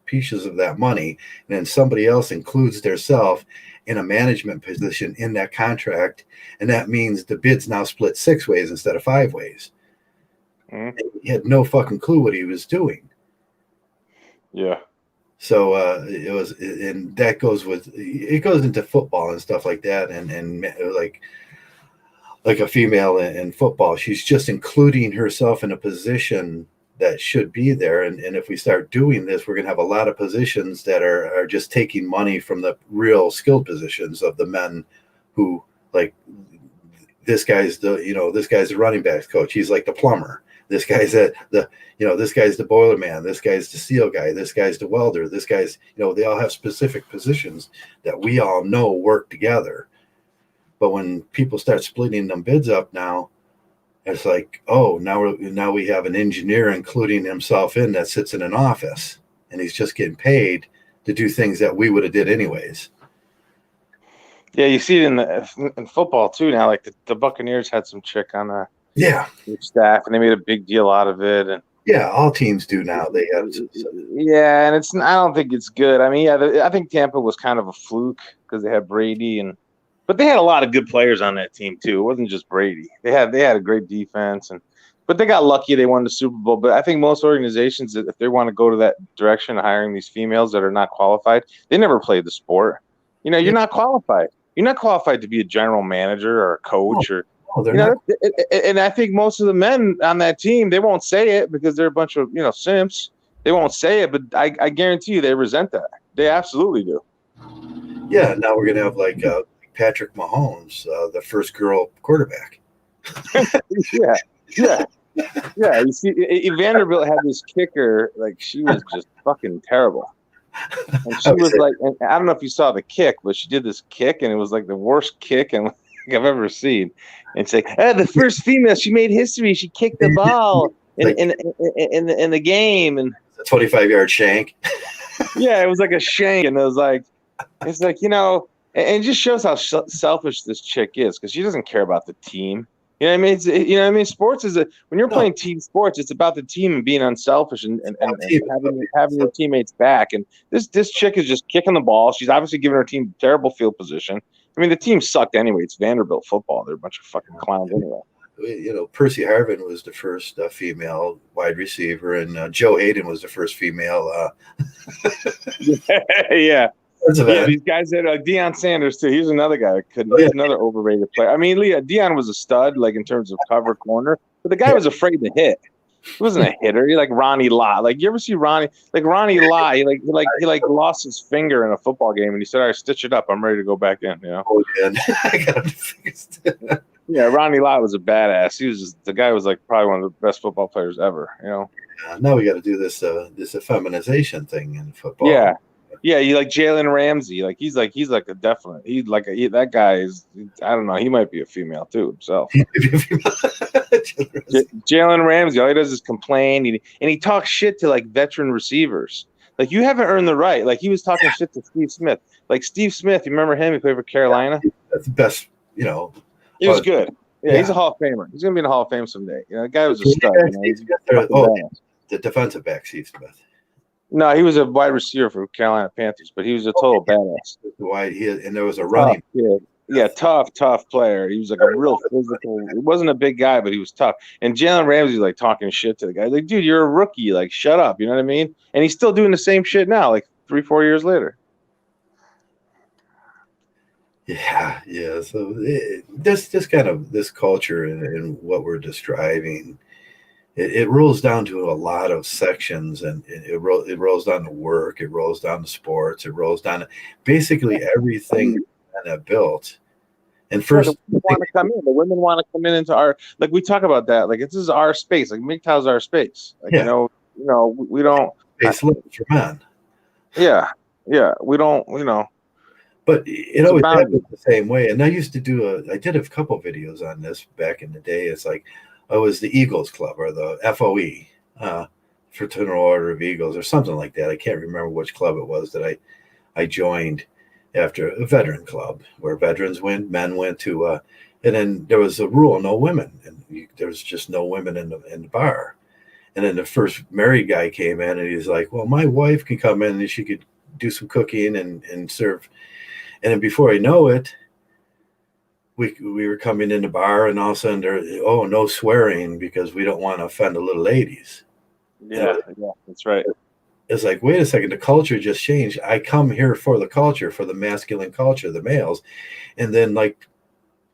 pieces of that money, and then somebody else includes their self in a management position in that contract, and that means the bid's now split 6 ways instead of 5 ways. He had no fucking clue what he was doing. Yeah. So and that goes into football and stuff like that, and like a female in football, she's just including herself in a position that should be there. And if we start doing this, we're going to have a lot of positions that are just taking money from the real skilled positions of the men who, like, this guy's the running backs coach. He's like the plumber. This guy's this guy's the boiler man. This guy's the steel guy. This guy's the welder. This guy's, they all have specific positions that we all know work together. But when people start splitting them bids up now, it's like, oh, now we have an engineer including himself in that sits in an office, and he's just getting paid to do things that we would have did anyways. Yeah, you see it in football too now. Like the Buccaneers had some chick on their staff, and they made a big deal out of it. And yeah, all teams do now. They have. Yeah, and I don't think it's good. I mean, I think Tampa was kind of a fluke because they had Brady but they had a lot of good players on that team too. It wasn't just Brady. They had a great defense, but they got lucky. They won the Super Bowl. But I think most organizations, if they want to go to that direction, hiring these females that are not qualified, they never played the sport. You're not qualified. You're not qualified to be a general manager or a coach and I think most of the men on that team, they won't say it because they're a bunch of simps. They won't say it, but I guarantee you they resent that. They absolutely do. Yeah, now we're gonna have like Patrick Mahomes, the first girl quarterback. Yeah. You see, Vanderbilt had this kicker, like she was just fucking terrible. And she was like, and I don't know if you saw the kick, but she did this kick, and it was like the worst kick I've ever seen. And it's like, the first female, she made history. She kicked the ball in the game, and a 25-yard shank. Yeah, it was like a shank, and it's like, and it just shows how selfish this chick is because she doesn't care about the team. You know what I mean? Sports is when you're playing team sports, it's about the team and being unselfish and having your teammates back. And this chick is just kicking the ball. She's obviously giving her team terrible field position. I mean, the team sucked anyway. It's Vanderbilt football. They're a bunch of fucking clowns anyway. Percy Harvin was the first female wide receiver, and Joe Hayden was the first female. Yeah. Yeah, these guys had Deion Sanders too. He's another guy that couldn't. He's another overrated player. I mean, Deion was a stud, like in terms of cover corner, but the guy was afraid to hit. He wasn't a hitter. He like Ronnie Lott. Like you ever see Ronnie? Like Ronnie Lott. He lost his finger in a football game, and he said, "All right, stitch it up. I'm ready to go back in." Oh, yeah. Yeah, Ronnie Lott was a badass. The guy was like probably one of the best football players ever. Now we got to do this effeminization thing in football. Yeah. Yeah, you like Jalen Ramsey. Like he's like a definite. That guy is. I don't know. He might be a female too himself. Jalen Ramsey. All he does is complain, and he talks shit to like veteran receivers. Like you haven't earned the right. Like he was talking shit to Steve Smith. Like Steve Smith, you remember him? He played for Carolina. That's the best. He was good. Yeah, he's a Hall of Famer. He's gonna be in the Hall of Fame someday. The guy was a stud. The defensive back, Steve Smith. No, he was a wide receiver for Carolina Panthers, but he was a total badass. And there was a running. Yeah, tough player. He was like a real physical. He wasn't a big guy, but he was tough. And Jalen Ramsey like talking shit to the guy. Like, dude, you're a rookie. Like, shut up. You know what I mean? And he's still doing the same shit now, like 3-4 years later. Yeah. So this culture and what we're describing. It rolls down to a lot of sections, and it rolls down to work. It rolls down to sports. It rolls down to basically everything that built. And first, the women want to come in into our, like we talk about that. Like this is our space. Like Mgtow's our space. Like we don't. Space limit for men. Yeah, we don't. But it always happens the same way. And I used to I did a couple videos on this back in the day. It's like. It was the Eagles Club or the FOE, Fraternal Order of Eagles, or something like that. I can't remember which club it was that I joined after a veteran club where veterans men went to, and then there was a rule: no women, and there was just no women in the bar. And then the first married guy came in, and he's like, "Well, my wife can come in and she could do some cooking and serve." And then before I know it. We were coming in the bar, and all of a sudden no swearing because we don't want to offend the little ladies. Yeah, that's right. it's like, wait a second, the culture just changed. I come here for the culture, for the masculine culture, the males. And then like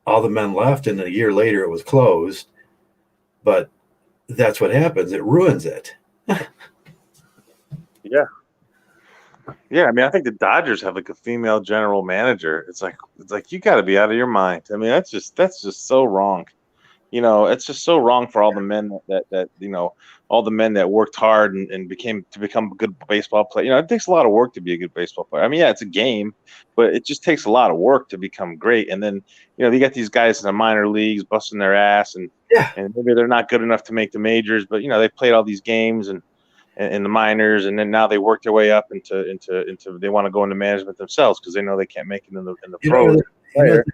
all the men left, and a year later it was closed. But that's what happens. It ruins it. Yeah. Yeah, I mean, I think the Dodgers have like a female general manager. It's like you got to be out of your mind. I mean, that's just so wrong. It's just so wrong for all the men that all the men that worked hard and become a good baseball player. It takes a lot of work to be a good baseball player. I mean, yeah, it's a game, but it just takes a lot of work to become great. And then, you got these guys in the minor leagues busting their ass, and Yeah. and maybe they're not good enough to make the majors, but they played all these games and in the minors, and then now they work their way up into they want to go into management themselves because they know they can't make it in the You know, pros you know, player,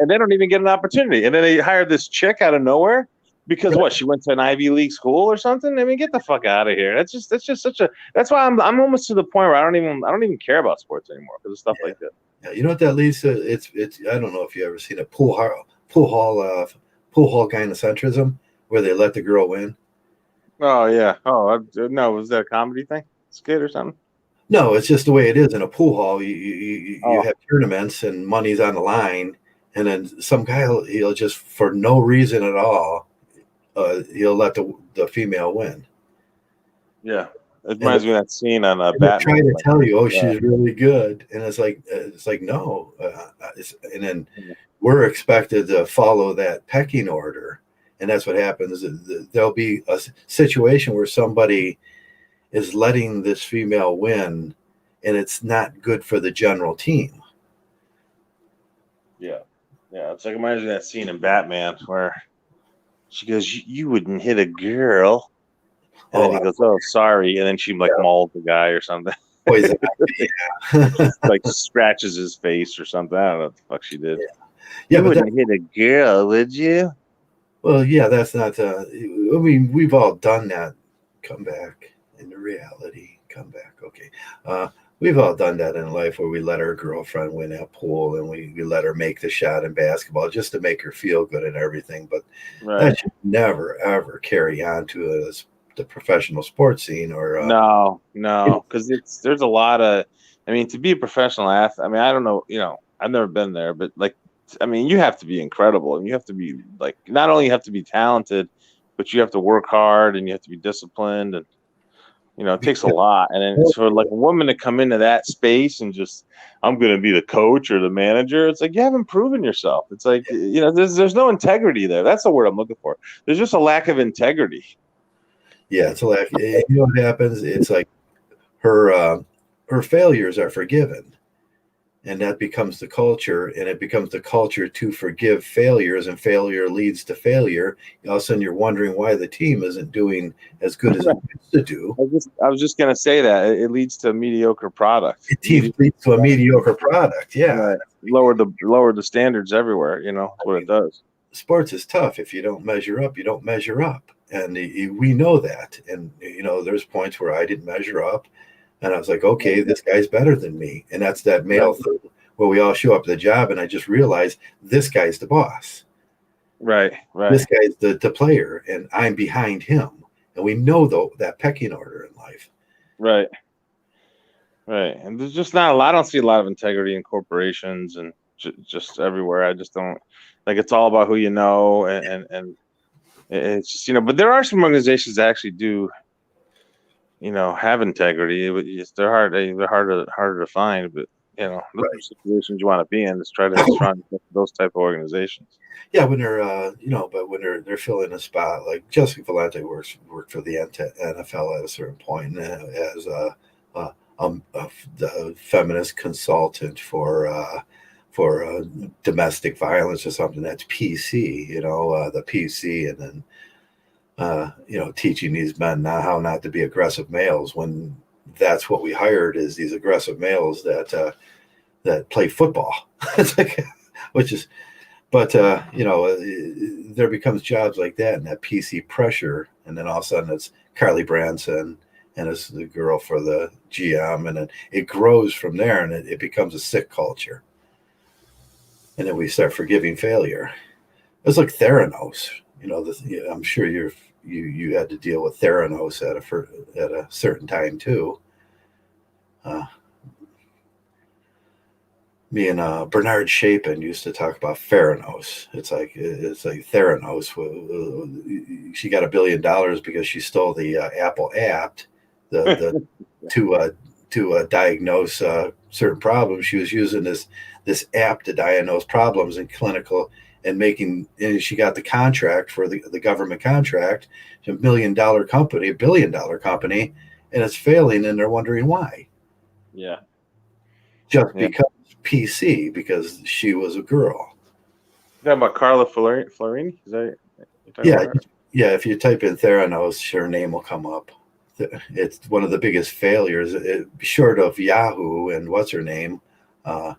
and they don't even get an opportunity. And then they hired this chick out of nowhere because what, she went to an Ivy League school or something. I mean, get the fuck out of here. That's just such a that's why I'm almost to the point where I don't even care about sports anymore because of stuff like that. yeah, you know what that leads to? It's I don't know if you ever seen a pool hall gynocentrism where they let the girl win. Oh yeah. No, was that a comedy thing, skit or something? No, it's just the way it is in a pool hall. You Oh have tournaments and money's on the line, and then some guy he'll just for no reason at all, he'll let the female win. yeah. It And reminds me of that scene on they try Batman. to tell you, oh, Yeah. she's really good, and it's like no, and then we're expected to follow that pecking order, and that's what happens. There'll be a situation where somebody is letting this female win, and it's not good for the general team. Yeah. Yeah. It's like reminds me of that scene in Batman where she goes, you wouldn't hit a girl. And then Oh, he goes, oh, sorry. And then she like mauled the guy or something. poison ivy, Like scratches his face or something. I don't know what the fuck she did. yeah, You but wouldn't hit a girl, would you? well, yeah, that's not. I mean, we've all done that. Come back into reality. Come back. Okay. We've all done that in life where we let our girlfriend win at pool and we let her make the shot in basketball just to make her feel good and everything. But Right. that should never, ever carry on to the professional sports scene or. No, because there's a lot of, I mean, to be a professional athlete, I mean, I don't know, I've never been there, but like, I mean, you have to be incredible, and you have to be like, not only you have to be talented, but you have to work hard and you have to be disciplined, and it takes a lot. And then it's for like a woman to come into that space and just, I'm going to be the coach or the manager. It's like you haven't proven yourself. It's like there's no integrity there. That's the word I'm looking for. There's just a lack of integrity. Yeah, it's like you know what happens. It's like her failures are forgiven, and that becomes the culture, and it becomes the culture to forgive failures, and failure leads to failure. All of a sudden, you're wondering why the team isn't doing as good as it used to do. I was just gonna say that it leads to a mediocre product. The team leads to a mediocre product. Yeah, right. Lower the standards everywhere. What it does. Sports is tough. If you don't measure up, you don't measure up, and we know that. And there's points where I didn't measure up. And I was like, okay, this guy's better than me. And that's that male thing where we all show up at the job and I just realized this guy's the boss. Right. This guy's the player and I'm behind him. And we know that pecking order in life. Right. And there's just not a lot. I don't see a lot of integrity in corporations and just everywhere. I just don't like, it's all about who you know. And it's just, but there are some organizations that actually do, have integrity. They're harder to find, but those are situations you want to be in. Is try to those type of organizations. Yeah, when they're but when they're filling a spot, like Jessica Valente worked for the NFL at a certain point as the feminist consultant for domestic violence or something. That's PC, the PC, and then teaching these men how not to be aggressive males when that's what we hired is these aggressive males that play football. It's like, which is, but there becomes jobs like that and that PC pressure, and then all of a sudden it's Carly Branson and it's the girl for the GM, and then it grows from there, and it becomes a sick culture, and then we start forgiving failure. It's like Theranos. I'm sure you had to deal with Theranos at a certain time too. Uh, Me and Bernard Chapin used to talk about Theranos. It's like Theranos. She got $1 billion because she stole the Apple app, the to diagnose certain problems. She was using this app to diagnose problems in clinical and making. And she got the contract for the government contract. It's $1 million company, $1 billion company, and it's failing, and they're wondering why. Yeah. Just because PC, because she was a girl. You talking about Carla Florini? Is that yeah. If you type in Theranos, her name will come up. It's one of the biggest failures, short of Yahoo and what's her name. Oh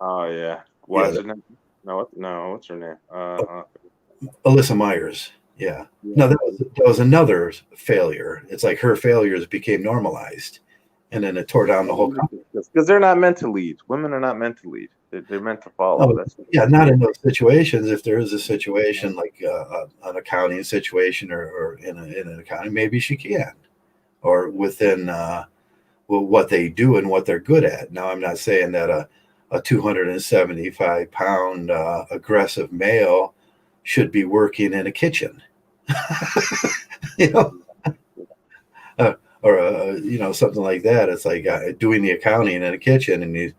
yeah, what's her name? No, what's her name? Alyssa Myers. Yeah. No, that was another failure. It's like her failures became normalized. And then it tore down the whole company. Because they're not meant to lead. Women are not meant to lead. They're meant to follow. Not in those situations. If there is a situation like an accounting situation or in an accounting, maybe she can. Or within what they do and what they're good at. Now, I'm not saying that a 275-pound aggressive male should be working in a kitchen. Or something like that. It's like doing the accounting in a kitchen, and he's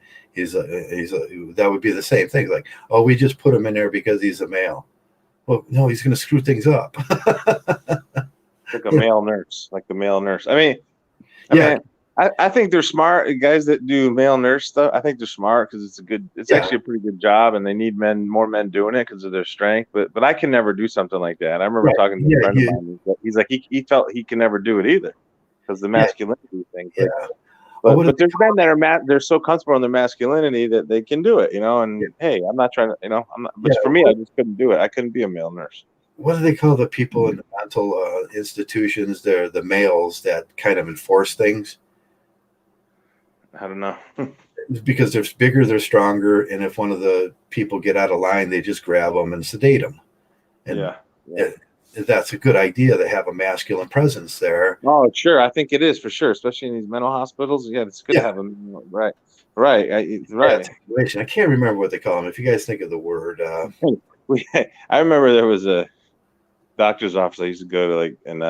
that would be the same thing. Like, oh, we just put him in there because he's a male. Well, no, he's going to screw things up. Like a male nurse, like the male nurse. I mean, I think they're smart guys that do male nurse stuff. I think they're smart because it's actually a pretty good job, and they need more men doing it because of their strength. But I can never do something like that. I remember talking to a friend of mine. He's like he felt he can never do it either. Because the masculinity thing, but there's men that they're so comfortable in their masculinity that they can do it, And hey, I'm not trying to, But for me, I just couldn't do it. I couldn't be a male nurse. What do they call the people in the mental institutions? They're the males that kind of enforce things. I don't know. Because they're bigger, they're stronger, and if one of the people get out of line, they just grab them and sedate them. And that's a good idea to have a masculine presence there. Oh, sure. I think it is for sure, especially in these mental hospitals. Yeah, it's good to have them. Right. I can't remember what they call them. If you guys think of the word. I remember there was a doctor's office I used to go to, and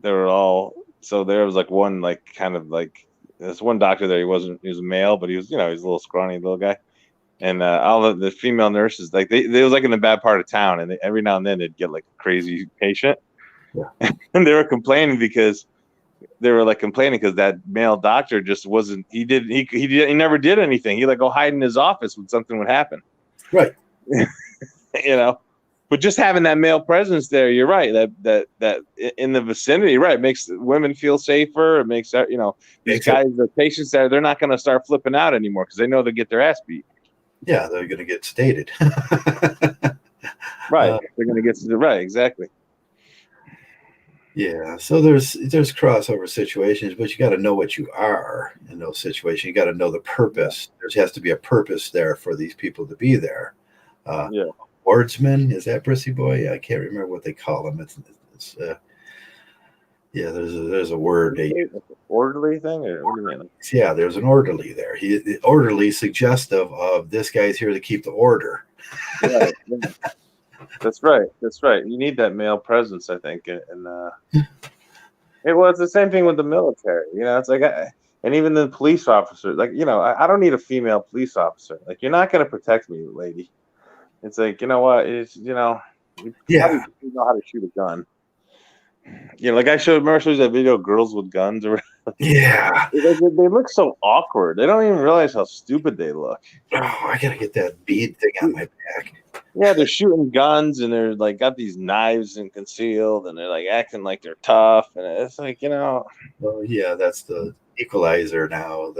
they were all, so there was one, this one doctor there. He was a male, but he was, he was a little scrawny little guy. And all the female nurses, they was in a bad part of town, and every now and then they'd get a crazy patient, and they were complaining because that male doctor just wasn't. He never did anything. He'd go hide in his office when something would happen. Right. But just having that male presence there, you're right. That in the vicinity, right, makes women feel safer. It makes these guys, the patients there, they're not going to start flipping out anymore because they know they get their ass beat. Yeah, they're going to get stated. Right. They're going to get right. Exactly. Yeah. So there's crossover situations, but you got to know what you are in those situations. You got to know the purpose. There has to be a purpose there for these people to be there. Wardsman, is that Brissy Boy? I can't remember what they call them. It's there's a word. Orderly thing, or what do you mean? Yeah, there's an orderly there. Orderly suggestive of this guy's here to keep the order. Right. That's right. You need that male presence, I think, and it's the same thing with the military. It's and even the police officers. I don't need a female police officer. You're not going to protect me, lady. It's what? It's you know how to shoot a gun. I showed that video, girls with guns, or yeah, they look so awkward. They don't even realize how stupid they look. Oh, I gotta get that bead thing on my back. Yeah, they're shooting guns and they're got these knives and concealed, and they're acting like they're tough, and it's Well, yeah, that's the equalizer now.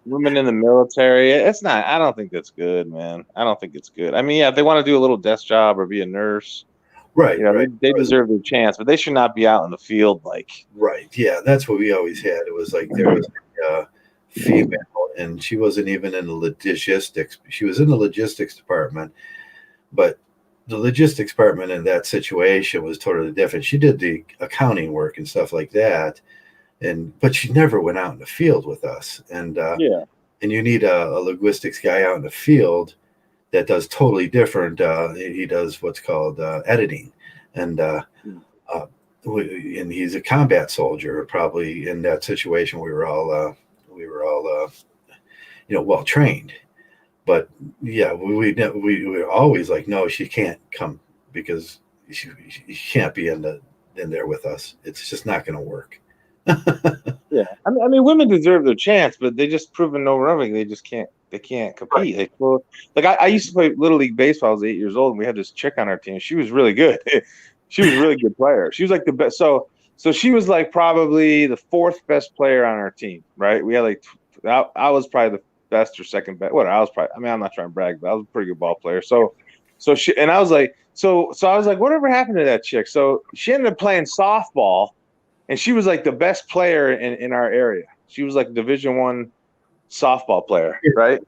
Women in the military. It's not. I don't think that's good, man. I don't think it's good. I mean, if they want to do a little desk job or be a nurse. Right, they deserve their chance, but they should not be out in the field Right, yeah, that's what we always had. It was there was a female, and she wasn't even in the logistics. She was in the logistics department, but the logistics department in that situation was totally different. She did the accounting work and stuff like that, but she never went out in the field with us. And you need a linguistics guy out in the field that does totally different. He does what's called editing, and and he's a combat soldier. Probably in that situation, we were all well trained. But yeah, we were always like, no, she can't come because she can't be in there with us. It's just not going to work. Yeah, I mean, women deserve their chance, but they just proven no running. They just can't. They can't compete. Right. Like I used to play Little League baseball. I was 8 years old, and we had this chick on our team. She was really good. She was a really good player. She was like the best. So she was like probably the fourth best player on our team. Right? We had like I was probably the best or second best. What I was probably. I mean, I'm not trying to brag, but I was a pretty good ball player. So she and I was like, so I was like, whatever happened to that chick? So she ended up playing softball. And she was like the best player in our area. She was like a Division I softball player, right?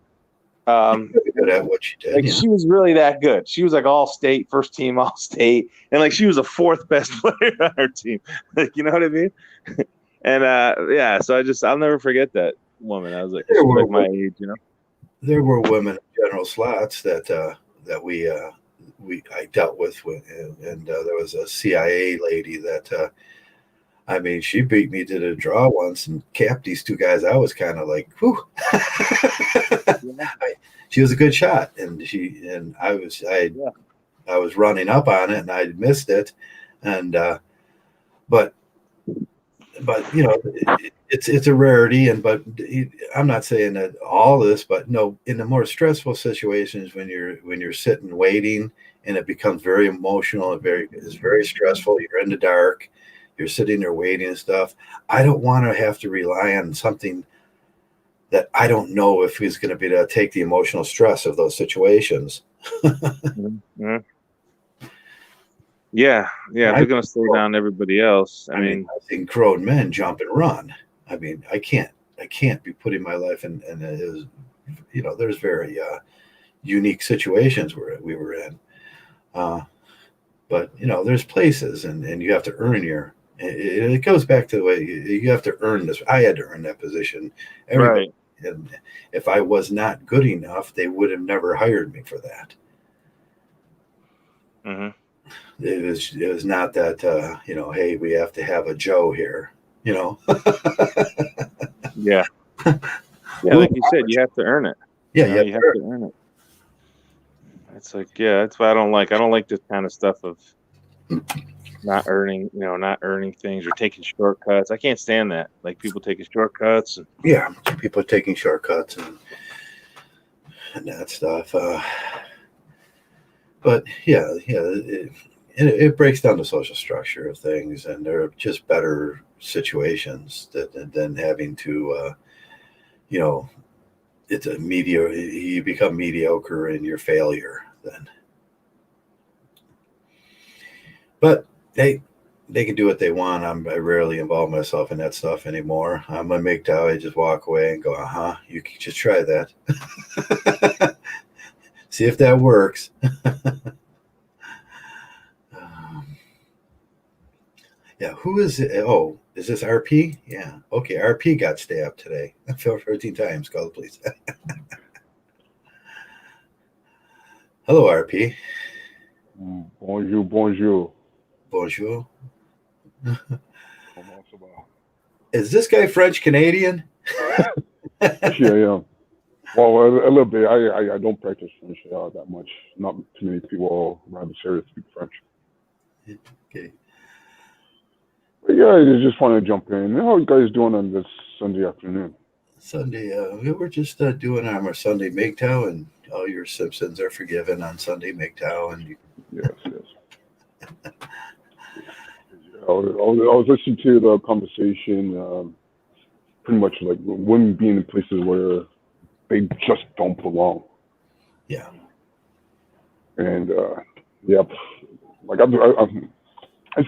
Good at what she did. Like she was really that good. She was like all state, first team all state, and like she was the fourth best player on our team. Like, you know what I mean? And so I'll never forget that woman. I was like, she was like my age, you know. There were women in general slots that I dealt with, and there was a CIA lady that. I mean, she beat me to the draw once and capped these two guys. I was kind of like, whew. She was a good shot, and I was running up on it, and I missed it, and but it's a rarity, I'm not saying that all this, but no, in the more stressful situations when you're sitting waiting, and it becomes very emotional, it's very stressful. You're in the dark. You're sitting there waiting and stuff. I don't want to have to rely on something that I don't know if he's going to be able to take the emotional stress of those situations. Mm-hmm. Yeah. They're going to slow down everybody else. I mean, I think grown men jump and run. I mean, I can't be putting my life in there's very unique situations where we were in. But there's places, and you have to earn it goes back to the way you have to earn this. I had to earn that position. Everybody, right. And if I was not good enough, they would have never hired me for that. Mm-hmm. It was not that, hey, we have to have a Joe here, Yeah. Yeah, like you said, you have to earn it. Yeah, you have to earn it. It's like, that's why I don't like this kind of stuff of not earning things or taking shortcuts. I can't stand that. Like people taking shortcuts. People taking shortcuts and that stuff. But it breaks down the social structure of things, and there are just better situations than having to, it's a you become mediocre in your failure then. But they can do what they want. I rarely involve myself in that stuff anymore. I'm a Mgtow. I just walk away and go, you can just try that. See if that works. Who is it? Oh, is this RP? Yeah. Okay, RP got stabbed today. I fell 13 times. Call the police. Hello, RP. Bonjour. Bonjour. Is this guy French Canadian? Yeah. Well, a little bit. I don't practice French that much. Not too many people around this area speak French. Okay. But yeah, I just want to jump in. How are you guys doing on this Sunday afternoon? Sunday, we were just doing our Sunday Mgtow, and all your Simpsons are forgiven on Sunday Mgtow. And yes. I was listening to the conversation. Pretty much like women being in places where they just don't belong. Yeah. And like I've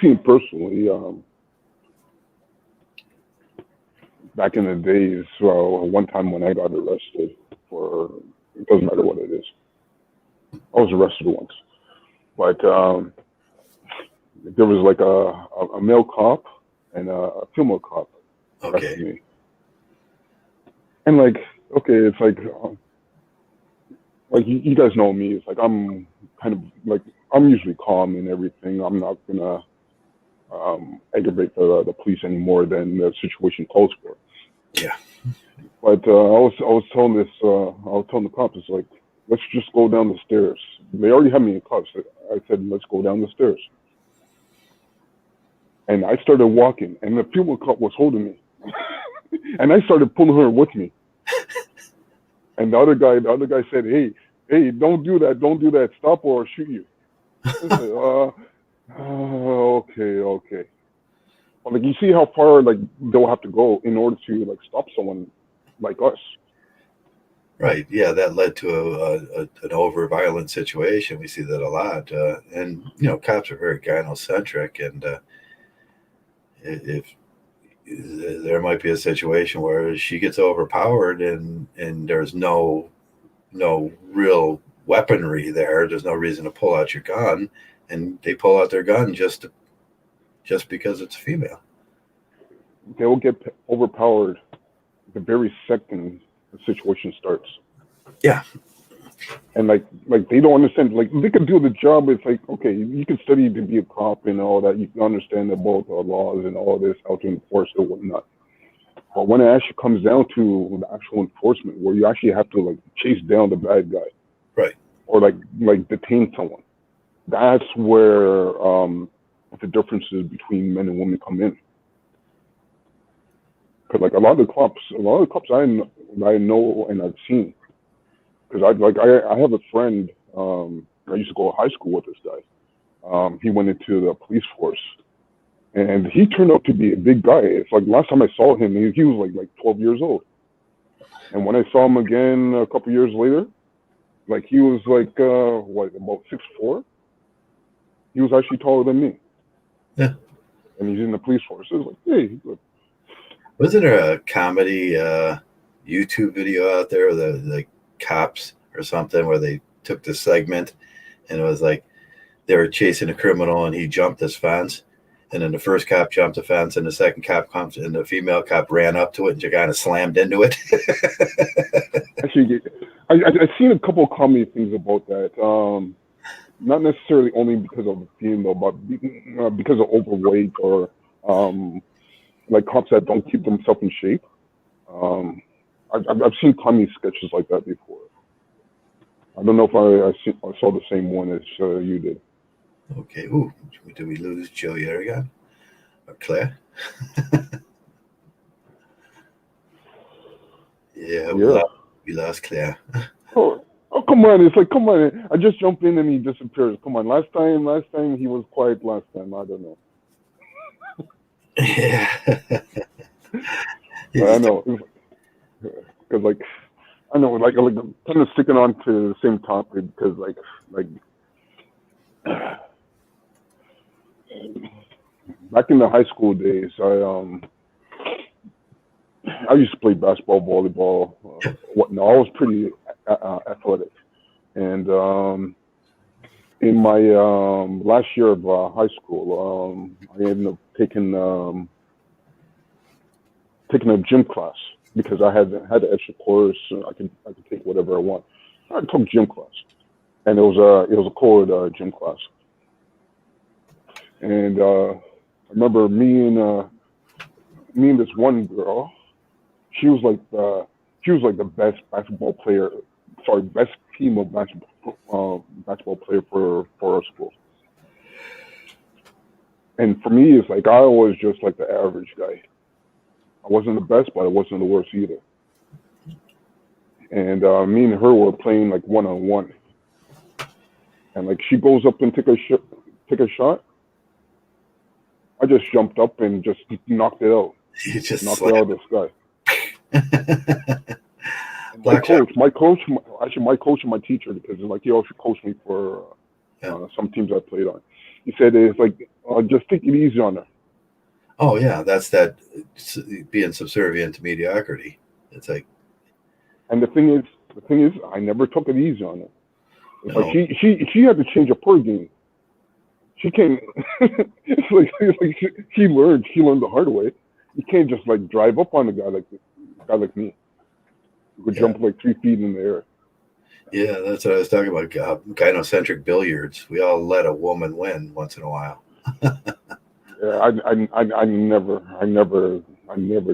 seen it personally. Back in the days, one time when I got arrested for, it doesn't matter what it is. I was arrested once, but there was like a male cop and a female cop. Okay. That's me. And like, okay, it's like you guys know me. It's like I'm kind of like I'm usually calm and everything. I'm not gonna aggravate the police any more than the situation calls for. Yeah. But I was telling the cops, it's like, let's just go down the stairs. They already had me in cuffs. I said, let's go down the stairs. And I started walking, and the female cop was holding me, and I started pulling her with me. And the other guy said, hey, don't do that, stop or I'll shoot you. I said, okay. But like, you see how far like they'll have to go in order to like stop someone like us. Right. Yeah, that led to an over violent situation. We see that a lot, and cops are very gynocentric, and if there might be a situation where she gets overpowered and there's no real weaponry there. There's no reason to pull out your gun, and they pull out their gun just because it's a female. They will get overpowered the very second the situation starts. Yeah. And like they don't understand. Like they could do the job. It's like, okay, you can study to be a cop and all that. You can understand about the laws and all this, how to enforce it, whatnot. But when it actually comes down to the actual enforcement, where you actually have to like chase down the bad guy, right, or like detain someone, that's where the differences between men and women come in. Because like a lot of the cops I know and I've seen. Because I have a friend. I used to go to high school with this guy. He went into the police force, and he turned out to be a big guy. It's like last time I saw him, he was like 12 years old. And when I saw him again a couple years later, like he was like about 6'4". He was actually taller than me. Yeah. And he's in the police force. It was like, hey. Wasn't there a comedy YouTube video out there, the cops or something, where they took this segment, and it was like they were chasing a criminal and he jumped this fence, and then the first cop jumped the fence and the second cop comes and the female cop ran up to it and she kind of slammed into it. Actually, I've seen a couple of comedy things about that. Not necessarily only because of the female, but because of overweight or like cops that don't keep themselves in shape. I've seen comedy sketches like that before. I don't know if I saw the same one as you did. Okay. Ooh, did we lose Joe yet again? Or Claire? Yeah. We lost Claire. Oh, come on. It's like, come on. I just jump in and he disappears. Come on. Last time he was quiet last time. I don't know. Yeah. I know. Because like, I know, like kind of sticking on to the same topic because like back in the high school days, I used to play basketball, volleyball, whatnot. I was pretty athletic, and in my last year of high school, I ended up taking a gym class because I had an extra course. I could take whatever I want. I took gym class, and it was a co-ed gym class. And I remember me and this one girl. She was like the best basketball player. Sorry, best female basketball player for our school. And for me, it's like I was just like the average guy. I wasn't the best, but I wasn't the worst either. And me and her were playing like one-on-one. And like she goes up and take a shot. I just jumped up and just knocked it out. You just knocked it out of the sky. my coach and my teacher, because like he also coached me for some teams I played on. He said it's like just take it easy on her. Oh yeah, that's that being subservient to mediocrity. It's like, and the thing is, I never took it easy on her. It's like she had to change up her game. She came. It's like she learned the hard way. you can't just like drive up on a guy like me. You could jump like 3 feet in the air. Yeah, that's what I was talking about. Gynocentric billiards. We all let a woman win once in a while. Yeah, I never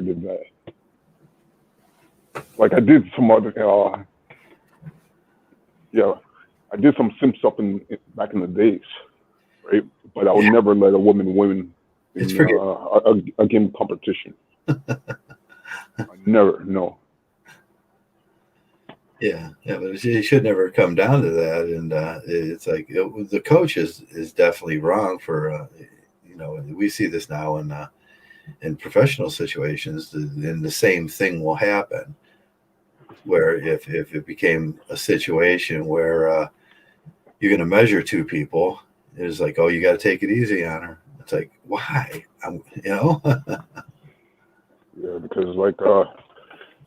did that. Like I did some other, I did some sim stuff back in the days, right? But I would never let a woman win in a game competition. I never, no. Yeah, but it should never come down to that, and it's like the coach is definitely wrong for we see this now in professional situations, and the same thing will happen, where if it became a situation where you're going to measure two people, it's like, oh, you got to take it easy on her. It's like, why? Yeah, because like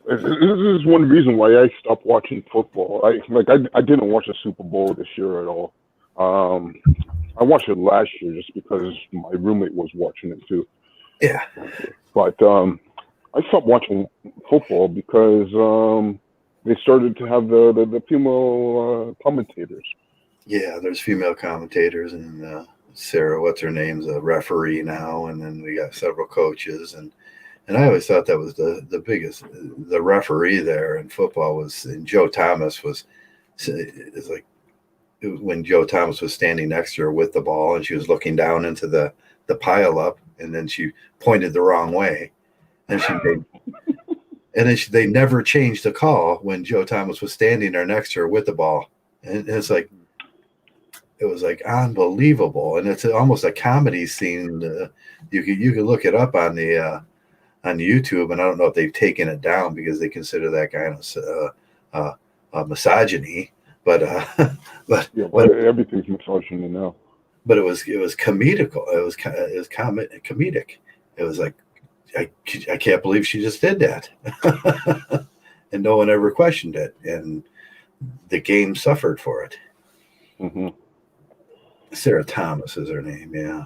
this is one reason why I stopped watching football. I didn't watch the Super Bowl this year at all. I watched it last year just because my roommate was watching it too. Yeah. But I stopped watching football because they started to have the female commentators. Yeah, there's female commentators, and Sarah, what's her name's a referee now, and then we got several coaches, and I always thought that was the biggest. The referee there in football and Joe Thomas is like when Joe Thomas was standing next to her with the ball, and she was looking down into the pile up, and then she pointed the wrong way, and they never changed the call when Joe Thomas was standing there next to her with the ball, and it's like. It was like unbelievable, and it's almost a comedy scene. You could look it up on the YouTube, and I don't know if they've taken it down because they consider that kind of misogyny. But everything's misogyny now. But it was comedical. It was comedic. It was like I can't believe she just did that, and no one ever questioned it, and the game suffered for it. Mm-hmm. Sarah Thomas is her name, yeah.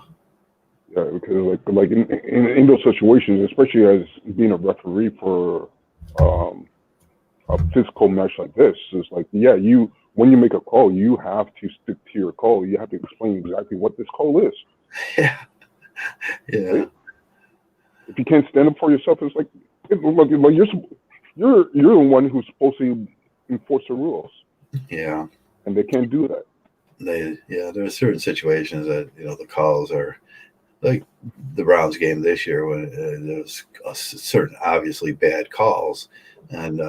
Yeah, because like in those situations, especially as being a referee for a physical match like this, it's like when you make a call, you have to stick to your call. You have to explain exactly what this call is. Yeah. Right? If you can't stand up for yourself, it's like you're the one who's supposed to enforce the rules. Yeah. And they can't do that. There are certain situations that the calls are like the Browns game this year when there was certain obviously bad calls, and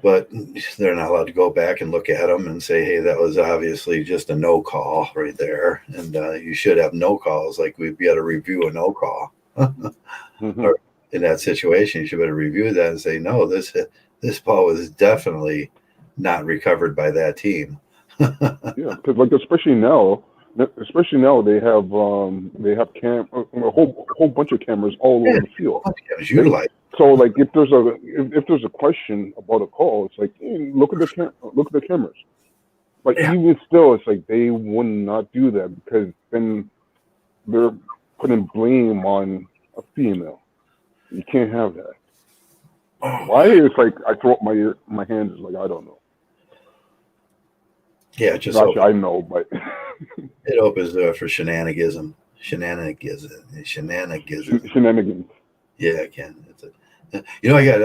but they're not allowed to go back and look at them and say, hey, that was obviously just a no call right there, and you should have no calls. Like we'd be able to review a no call. Mm-hmm. Or in that situation, you should better review that and say, no, this ball was definitely not recovered by that team. Yeah, because like especially now they have a whole bunch of cameras all over the field. Right? So like if there's a question about a call, it's like look at the cameras. But even still, it's like they would not do that because then they're putting blame on a female. You can't have that. Why? It's like I throw up my hands. It's like I don't know. Yeah, just actually, I know, but it opens for shenanigans. Yeah, it can. I got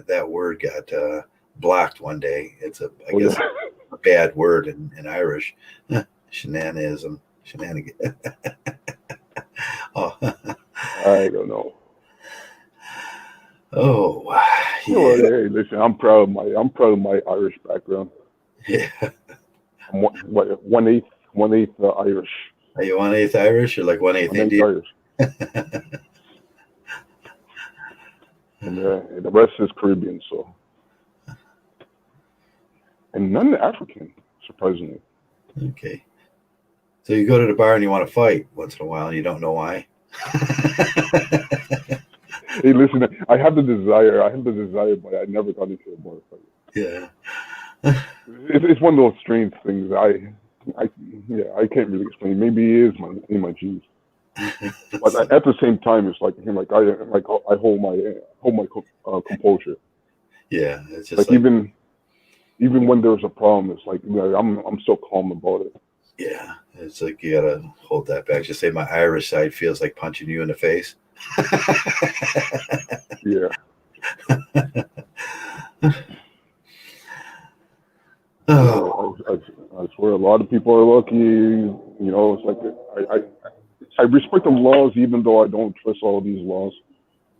that word got blocked one day. It's a bad word in Irish. Shenanigans. Oh. I don't know. Oh, yeah. Well, hey, listen, I'm proud of my Irish background. Yeah. I'm one-eighth Irish. Are you 1/8 Irish or like 1/8 Indian? Irish. And the rest is Caribbean, so. And none African, surprisingly. Okay. So you go to the bar and you want to fight once in a while and you don't know why. Hey, listen, I have the desire, but I never got into a bar fight. Yeah. It's one of those strange things. I can't really explain. Maybe it is in my genes. But at the same time, it's like him. I hold my composure. Yeah, it's just Like even when there's a problem, it's like I'm so calm about it. yeah, it's like you gotta hold that back. Just say my Irish side feels like punching you in the face. Yeah. Oh, I swear, a lot of people are lucky. It's like I respect the laws, even though I don't trust all of these laws.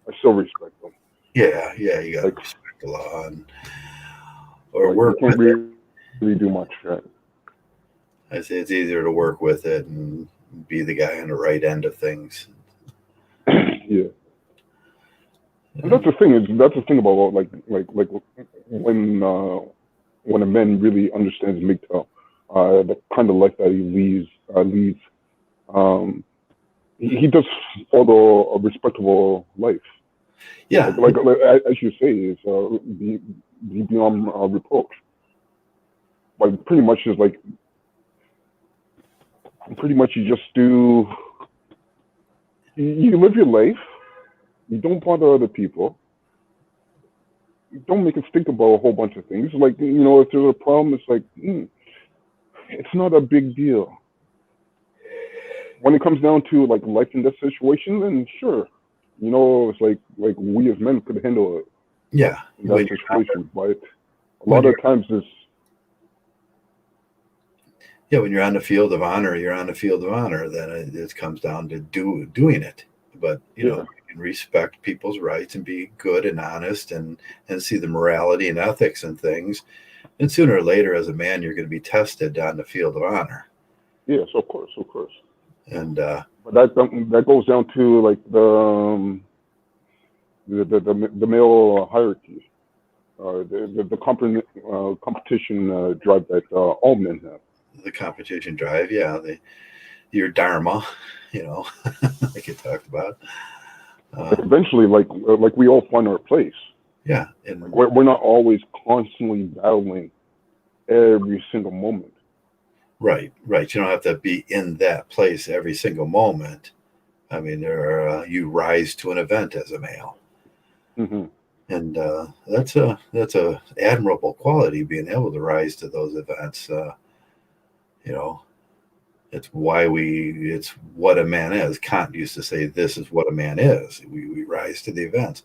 I still respect them. yeah, you gotta Like, respect the law or like you work can't with it. really do much. Right? I say it's easier to work with it and be the guy on the right end of things. Yeah. And that's the thing. That's the thing about when a man really understands Mgtow, the kind of life that he leads. Um, he does follow a respectable life. Yeah, Like as you say, is be beyond reproach. Like pretty much you just do. You live your life. You don't bother other people. You don't make us think about a whole bunch of things. Like if there's a problem, it's like it's not a big deal. When it comes down to like life and death situation, then sure, it's like we as men could handle it yeah. in that situation. But a When lot you're of times it's when you're on the field of honor, you're on the field of honor. Then it comes down to doing it. But yeah, you can respect people's rights and be good and honest and see the morality and ethics and things. And sooner or later, as a man, you're going to be tested on the field of honor. yes, of course. And But that goes down to like the male hierarchy, the competition drive that all men have. the competition drive, yeah, your dharma, like you talked about. But eventually, like we all find our place. Yeah, and Like we're not always constantly battling every single moment. right. You don't have to be in that place every single moment. I mean, you rise to an event as a male, Mm-hmm. and that's a admirable quality, being able to rise to those events. You know, it's what a man is. Kant used to say, "This is what a man is." We rise to the events.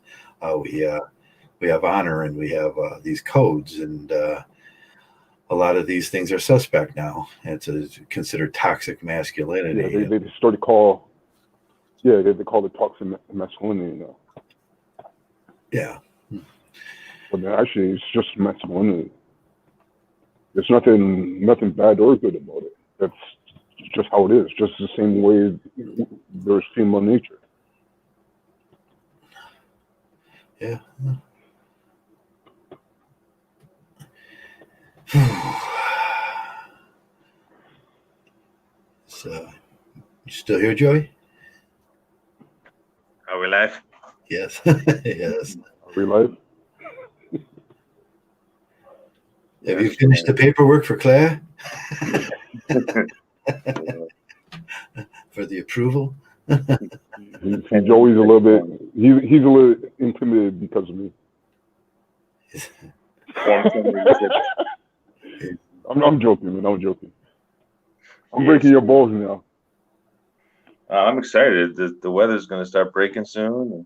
We have honor and we have these codes, and a lot of these things are suspect now. It's considered toxic Yeah, masculinity. they started call they call it toxic masculinity now. Yeah, But actually, it's just masculinity. There's nothing bad or good about it. That's just how it is. Just the same way there's female nature. yeah. So, you still here, Joey? Are we live? Yes, yes. Are we live? Have you finished the paperwork for Claire for the approval? Joey's a little bit. He's a little intimidated because of me. I'm joking, man. I'm joking. I'm breaking your balls now. I'm excited. The weather's going to start breaking soon.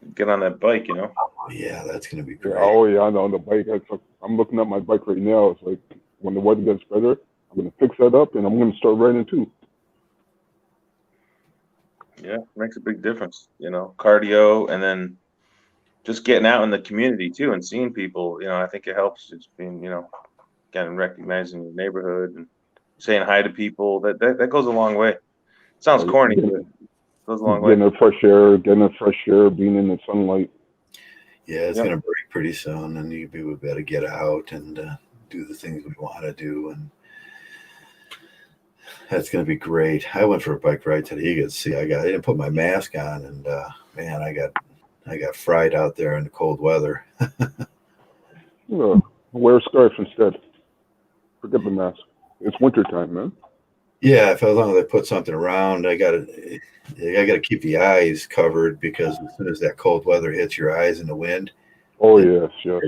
And get on that bike, Oh, yeah, that's going to be great. Oh, yeah, I know. On the bike, I'm looking at my bike right now. It's like when the weather gets better, I'm going to fix that up and I'm going to start riding too. Yeah, makes a big difference. Cardio and then just getting out in the community too and seeing people. I think it helps. Just being, getting recognized in your neighborhood and saying hi to people. That goes a long way. Sounds corny, but it goes a long way. Getting the fresh air, being in the sunlight. Yeah, it's going to break pretty soon, and we better get out and do the things we want to do, and that's going to be great. I went for a bike ride today. You could see I didn't put my mask on, and man, I got fried out there in the cold weather. Wear a scarf instead. Forget the mask. It's winter time, man. Yeah, if as long as I put something around, I gotta keep the eyes covered because as soon as that cold weather hits your eyes in the wind, Oh it, yes, yes.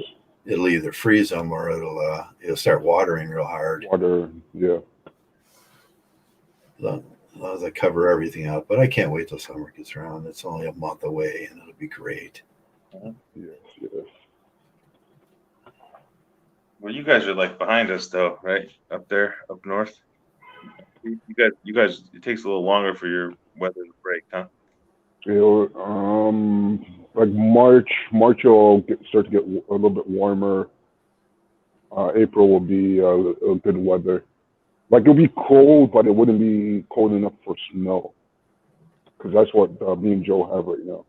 it'll either freeze them or it'll start watering real hard. Water, yeah. As long as I cover everything up, but I can't wait till summer gets around. It's only a month away, and it'll be great. Yes, yes. Well, you guys are like behind us though, right? Up there, up north. You guys. It takes a little longer for your weather to break, huh? Like March will start to get a little bit warmer. April will be a good weather. Like it'll be cold, but it wouldn't be cold enough for snow. Because that's what me and Joe have right now.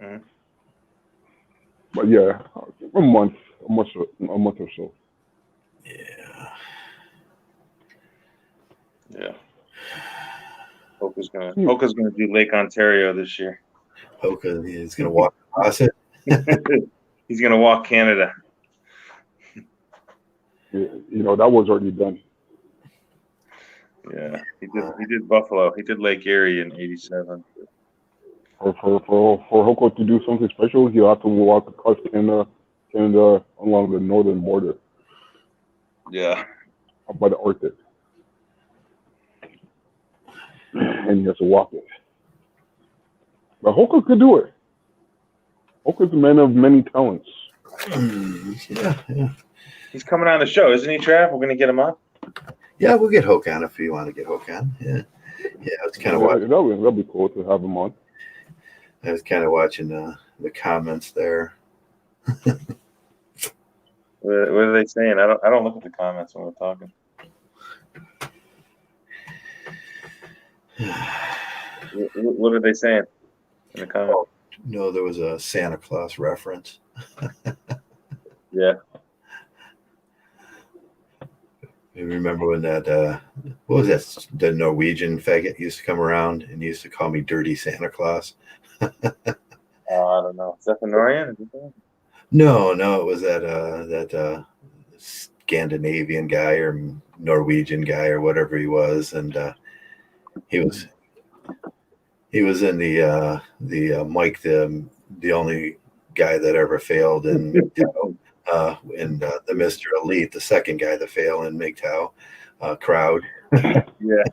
Mm-hmm. But yeah, a month, a month or so. Yeah. Yeah. Hoka's gonna do Lake Ontario this year. Hoka is gonna walk across it. He's gonna walk Canada. Yeah, that was already done. Yeah, he did Buffalo. He did Lake Erie in '87. For Hoko to do something special, he'll have to walk across Canada along the northern border. Yeah. Up by the Arctic. And he has to walk it. But Hoko could do it. Hoka's a man of many talents. Yeah. He's coming on the show, isn't he, Trav? We're gonna get him on. Yeah, we'll get Hoka on if you want to get Hoka on. Yeah. It's kind of watching. That'll be cool to have him on. I was kind of watching the comments there. What are they saying? I don't look at the comments when we're talking. What are they saying in the comments? Oh, no, there was a Santa Claus reference. Yeah. You remember when that what was that, the Norwegian faggot used to come around and used to call me Dirty Santa Claus? I don't know. Is that the Norian? No, it was that Scandinavian guy or Norwegian guy or whatever he was, and he was in the Mike, the only guy that ever failed in Mgtow, and the Mr. Elite, the second guy that failed in Mgtow crowd.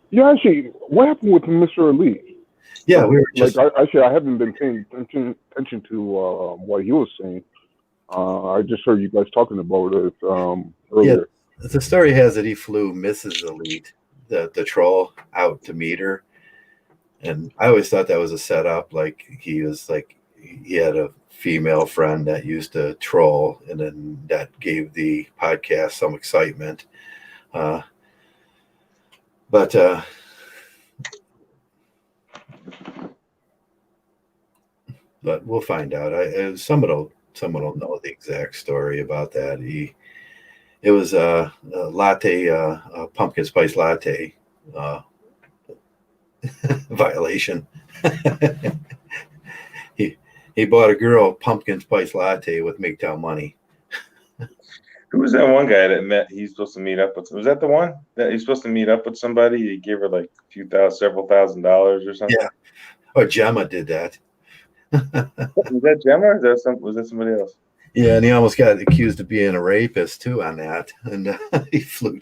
Yeah, actually, what happened with Mr. Elite? Yeah, we were just I haven't been paying attention to what he was saying. I just heard you guys talking about it earlier. Yeah, the story has that he flew Mrs. Elite, the troll, out to meet her, and I always thought that was a setup. Like he had a female friend that used to troll, and then that gave the podcast some excitement. But we'll find out. Someone will know the exact story about that. It was a latte, pumpkin spice latte violation. He bought a girl pumpkin spice latte with Mgtow money. Who was that one guy that he's supposed to meet up with? Was that the one that he's supposed to meet up with somebody? He gave her like several $1,000s or something. Yeah. Oh, Gemma did that. Was that Gemma or was that somebody else? Yeah, and he almost got accused of being a rapist too on that. And he flew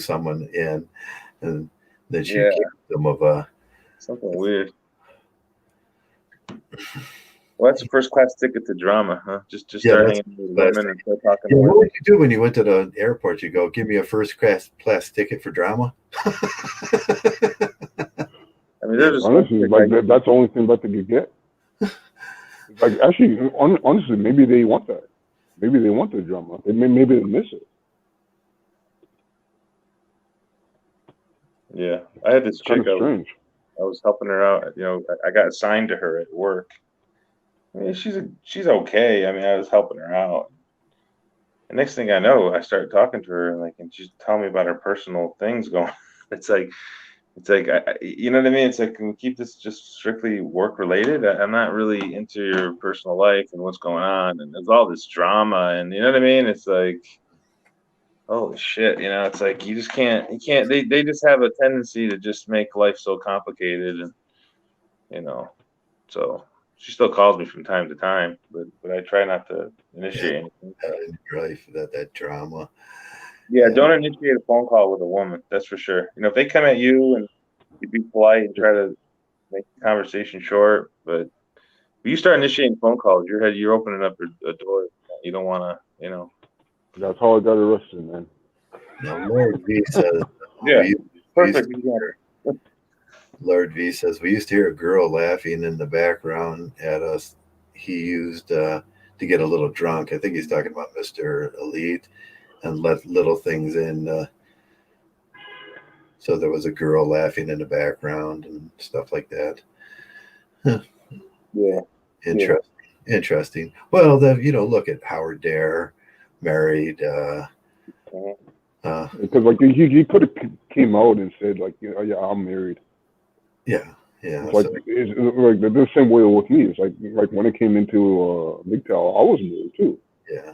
someone in, and then she accused him of something weird. Well, that's a first class ticket to drama, huh? Just start hanging with women and start talking. What would you do when you went to the airport? You go, give me a first class ticket for drama. I mean, honestly, that's the only thing that they could get. Like, actually, honestly, maybe they want that. Maybe they want the drama. Maybe they miss it. Yeah, I had this chick. Strange. I was helping her out. I got assigned to her at work. I mean, she's okay. I mean, I was helping her out. The next thing I know, I started talking to her, and she's telling me about her personal things going. It's like, you know what I mean? It's like, can we keep this just strictly work related? I'm not really into your personal life and what's going on, and there's all this drama, and you know what I mean? It's like, holy shit, it's like you can't. They just have a tendency to just make life so complicated, and so she still calls me from time to time, but I try not to initiate anything. Right, that drama. Yeah, don't initiate a phone call with a woman. That's for sure. If they come at you and you be polite and try to make the conversation short, but when you start initiating phone calls, you're opening up a door you don't want to. That's how I got arrested, man. Now, Lord V says, Yeah, perfect. Lord V says, we used to hear a girl laughing in the background at us. He used to get a little drunk. I think he's talking about Mr. Elite, and let little things in. So there was a girl laughing in the background and stuff like that. Huh. Yeah. Interesting. Well, look at Howard Dare, married. Because like he could have came out and said like, yeah, I'm married. Yeah. It's like it's like the same way with me. It's like when it came into Mgtow, I was married too. Yeah.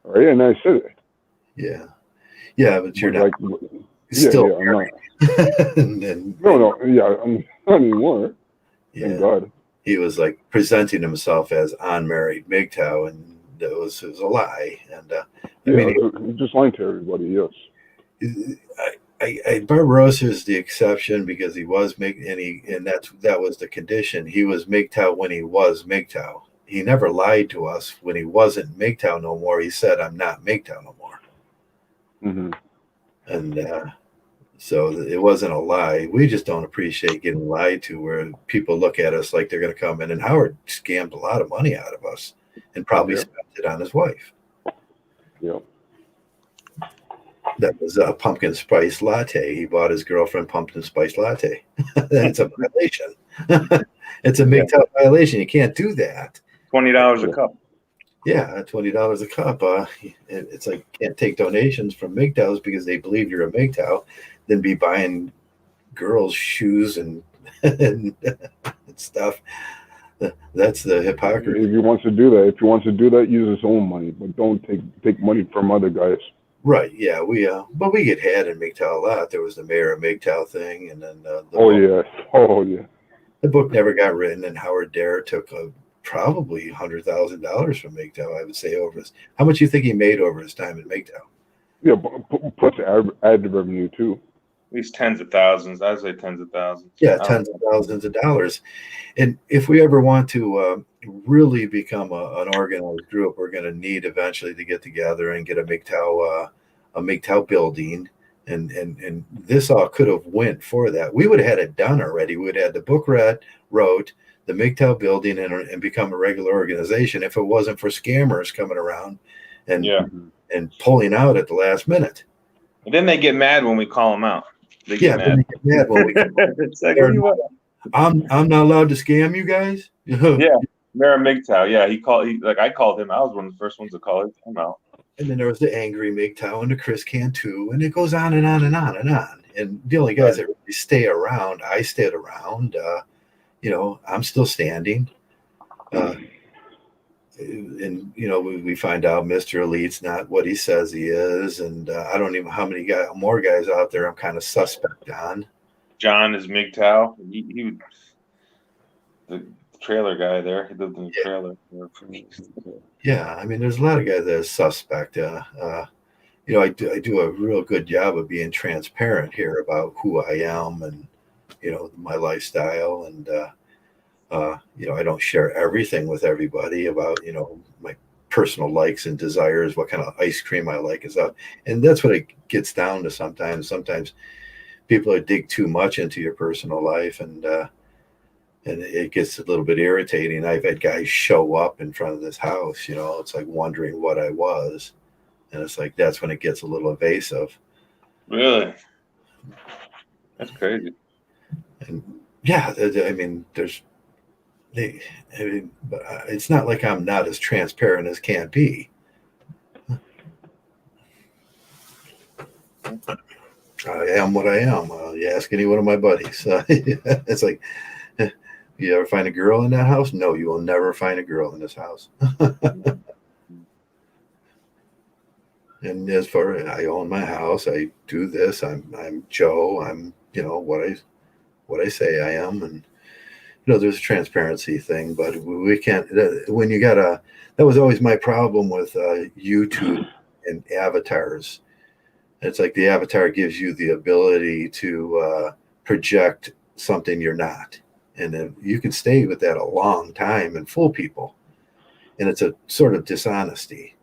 Right, and I said it. Yeah, but you're not. Like, still I'm not. and, No, I'm not anymore. Yeah. Thank God. He was like presenting himself as unmarried Mgtow, and it was a lie. And I mean, he's just lying to everybody. Yes. Barbarossa is the exception because he was and that was the condition. He was Mgtow when he was Mgtow. He never lied to us when he wasn't Mgtow no more. He said, "I'm not Mgtow no more." Mm-hmm. And so it wasn't a lie. We just don't appreciate getting lied to, where people look at us like they're going to come in. And Howard scammed a lot of money out of us and probably spent it on his wife. Yeah. That was a pumpkin spice latte. He bought his girlfriend pumpkin spice latte. It's a violation. It's a Mgtow violation. You can't do that. $20 a cup. Yeah, $20 a cup. It's like you can't take donations from Mgtows because they believe you're a Mgtow, then be buying girls' shoes and stuff. That's the hypocrisy. If he wants to do that, use his own money, but don't take money from other guys. Right? Yeah, but we get had in Mgtow a lot. There was the Mayor of Mgtow thing, and then the book never got written, and Howard Dare took probably $100,000 from Mgtow. I would say how much you think he made over his time at Mgtow? Yeah, plus ad revenue too. At least tens of thousands. I'd say tens of thousands. Yeah, tens of thousands of dollars. And if we ever want to really become an organized group, we're going to need eventually to get together and get a Mgtow building. And this all could have went for that. We would have had it done already. We would have had the book wrote, the Mgtow building, and become a regular organization if it wasn't for scammers coming around and pulling out at the last minute. And then they get mad when we call them out. They get mad when we it's like, I'm not allowed to scam you guys. Yeah, Mayor Mgtow. Yeah, I called him. I was one of the first ones to call him out. And then there was the angry Mgtow and the Chris Cantu, and it goes on and on and on and on. And the only guys that really stay around, I stayed around. I'm still standing. And we find out Mr. Elite's not what he says he is, and I don't even know how many more guys out there I'm kind of suspect on. John is Mgtow. He the trailer guy there. He lived in the trailer. Yeah, I mean, there's a lot of guys that are suspect. I do a real good job of being transparent here about who I am and my lifestyle, and I don't share everything with everybody about, my personal likes and desires, what kind of ice cream I like and stuff. And that's what it gets down to sometimes. Sometimes people dig too much into your personal life, and it gets a little bit irritating. I've had guys show up in front of this house, it's like wondering what I was. And it's like, that's when it gets a little evasive. Really? That's crazy. And yeah, I mean, but it's not like I'm not as transparent as can be. I am what I am. You ask any one of my buddies. It's like, you ever find a girl in that house? No, you will never find a girl in this house. And as far as I own my house, I do this. I'm Joe. I'm what I say I am, and there's a transparency thing, but we can't. When you got a that was always my problem with YouTube and avatars. It's like the avatar gives you the ability to project something you're not, and then you can stay with that a long time and fool people, and it's a sort of dishonesty.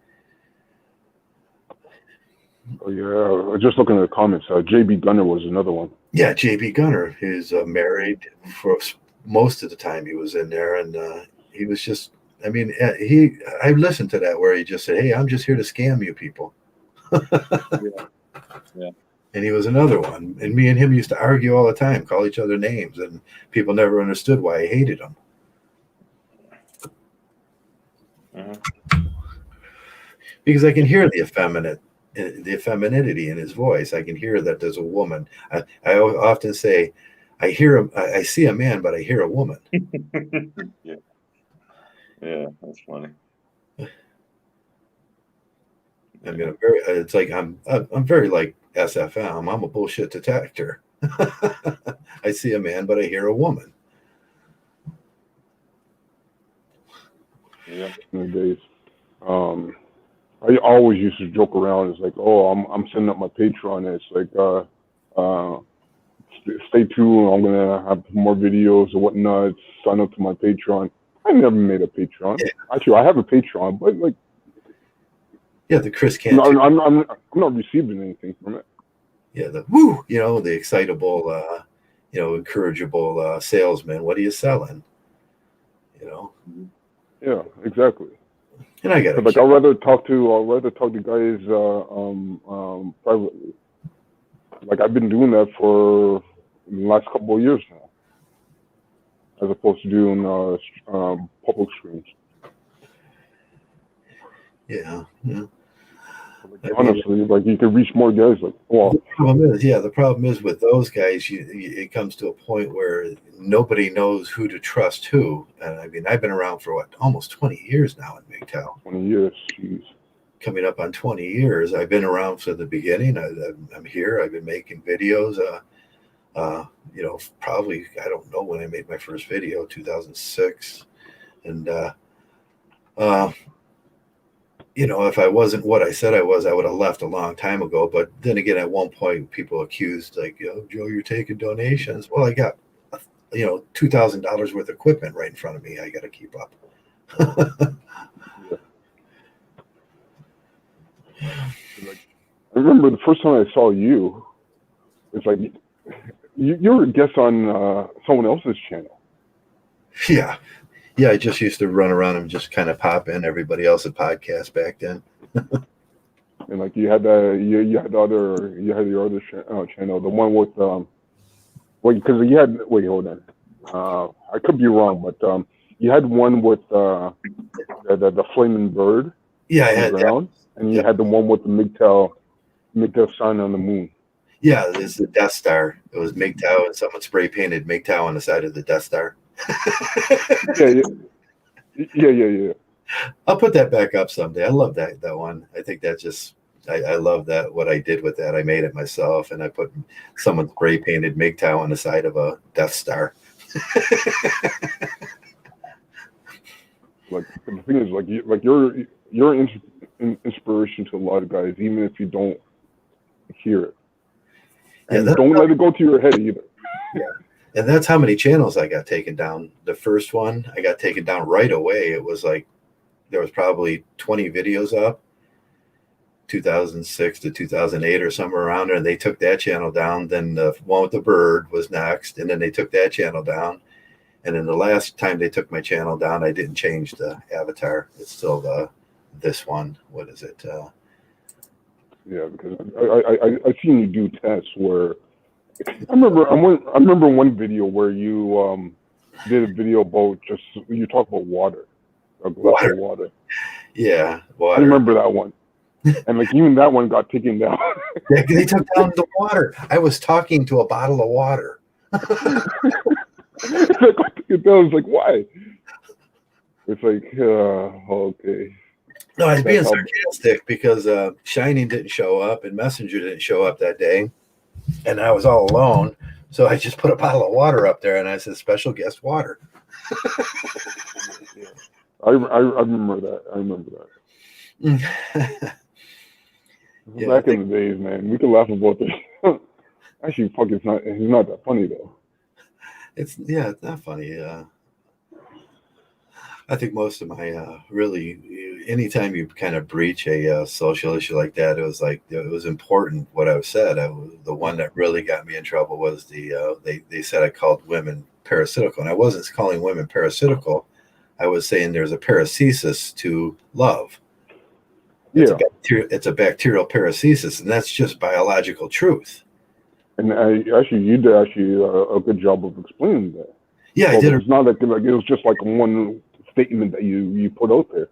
Oh yeah, just looking at the comments. JB Gunner was another one. Yeah, JB Gunner, who's married for most of the time he was in there, and he was just. I mean, I listened to that where he just said, "Hey, I'm just here to scam you people." Yeah. And he was another one. And me and him used to argue all the time, call each other names, and people never understood why I hated him. Because I can hear the femininity in his voice. I can hear that there's a woman. I often say, I see a man, but I hear a woman. Yeah, that's funny. I mean, I'm very like SFM. I'm a bullshit detector. I see a man, but I hear a woman. Yeah. In the days, I always used to joke around. It's like, oh, I'm setting up my Patreon. And it's like, stay tuned. I'm gonna have more videos or whatnot. Sign up to my Patreon. I never made a Patreon. Yeah. Actually, I have a Patreon, but like, yeah, the Chris can't. I'm not receiving anything from it. Yeah, the woo, the excitable, encourageable salesman. What are you selling? Yeah, exactly. And I got like I'd rather talk to guys privately. Like I've been doing that for the last couple of years now, as opposed to doing public streams. Yeah. Like, honestly, like you could reach more guys. Like, well, the problem is with those guys, it comes to a point where nobody knows who to trust who. And I mean, I've been around for almost 20 years now in Mgtow. 20 years, jeez. Coming up on 20 years. I've been around from the beginning. I'm here. I've been making videos. Probably I don't know when I made my first video, 2006, and if I wasn't what I said I was, I would have left a long time ago. But then again, at one point, people accused like, Joe, you're taking donations. Well, I got, $2,000 worth of equipment right in front of me. I got to keep up. I remember the first time I saw you, it's like you were a guest on someone else's channel. Yeah. Yeah, I just used to run around and just kind of pop in everybody else's podcast back then. And like you had your other channel, the one with because you had hold on, I could be wrong, but you had one with the flaming bird. Yeah, I had that. And you had the one with the Mgtow sign on the moon. Yeah, it's the Death Star. It was Mgtow, and someone spray painted Mgtow on the side of the Death Star. Yeah. I'll put that back up someday. I love that one. I think that I love that what I did with that. I made it myself, and I put someone spray painted Mgtow on the side of a Death Star. Like the thing is, you're an inspiration to a lot of guys, even if you don't hear it. And don't let it go to your head either. Yeah. And that's how many channels I got taken down. The first one, I got taken down right away. It was like, there was probably 20 videos up, 2006 to 2008 or somewhere around there. And they took that channel down. Then the one with the bird was next. And then they took that channel down. And then the last time they took my channel down, I didn't change the avatar. It's still this one. What is it? Yeah, because I seen you do tests where I remember one video where you did a video about you talk about water, a glass of water. Yeah, water. I remember that one, and like even that one got taken down. Yeah, they took down the water. I was talking to a bottle of water. It was like, why? It's like, okay. No, I was being That's how. sarcastic because Shining didn't show up and Messenger didn't show up that day, and I was all alone. So I just put a bottle of water up there, and I said, "Special guest water." Yeah. I remember that. I remember that. Yeah, I Back think in the days, man, we can laugh about this. Actually, fuck, it's not. It's not that funny though. it's not funny. I think most of my really, anytime you kind of breach a social issue like that, it was like it was important what I said. The one that really got me in trouble was they said I called women parasitical, and I wasn't calling women parasitical. I was saying there's a paracesis to love. Yeah, It's a bacterial paracesis, and that's just biological truth. and you did actually a good job of explaining that. Yeah, I So did. it's not like it was just like one statement that you put out there.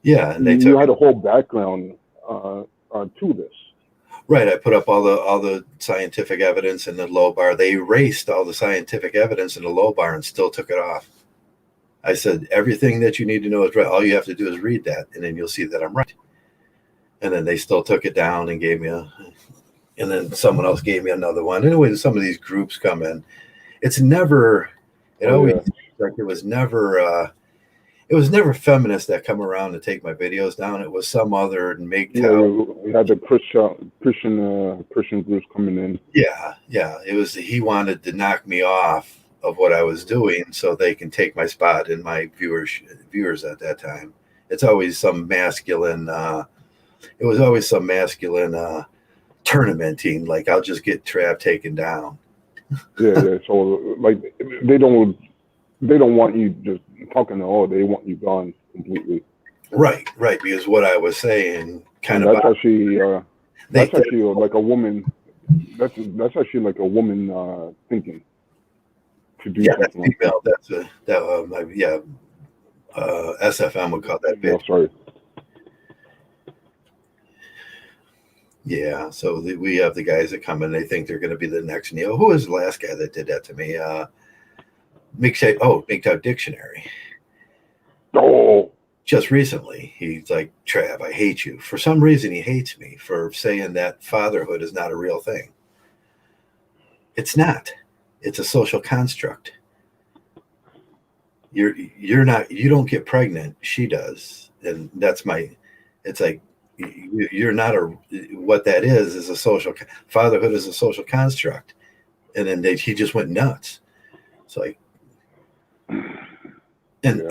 Yeah, and they You had a whole background to this. right. I put up all the scientific evidence in the low bar. They erased all the scientific evidence in the low bar and still took it off. I said everything that you need to know is right. All you have to do is read that, and then you'll see that I'm right. And then they still took it down and gave me and then someone else gave me another one. Anyway, some of these groups come in. It's never. It always Yeah. like it was never feminists that come around to take my videos down. It was some other Yeah, Mgtow. you had the Christian groups coming in. Yeah. It was he wanted to knock me off of what I was doing so they can take my spot in my viewers at that time. It's always some masculine. It was always some masculine tournamenting. Like I'll just get Trav taken down. Yeah. So like they don't want you just talking at all. They want you gone completely. Right. Because what I was saying kind And of that's actually like a woman. That's actually like a woman thinking to do that's something like female. that. SFM would call that Yeah, bitch. sorry. Yeah, so we have the guys that come in. They think they're going to be the next Neo. Who was the last guy that did that to me? Mgtow Dictionary. Oh, Just recently, he's like, Trav, I hate you. For some reason, he hates me for saying that fatherhood is not a real thing. It's not. It's a social construct. You're not. You don't get pregnant. She does, and that's my. It's like you're not a. What that is a social fatherhood is a social construct, and then he just went nuts. It's like, and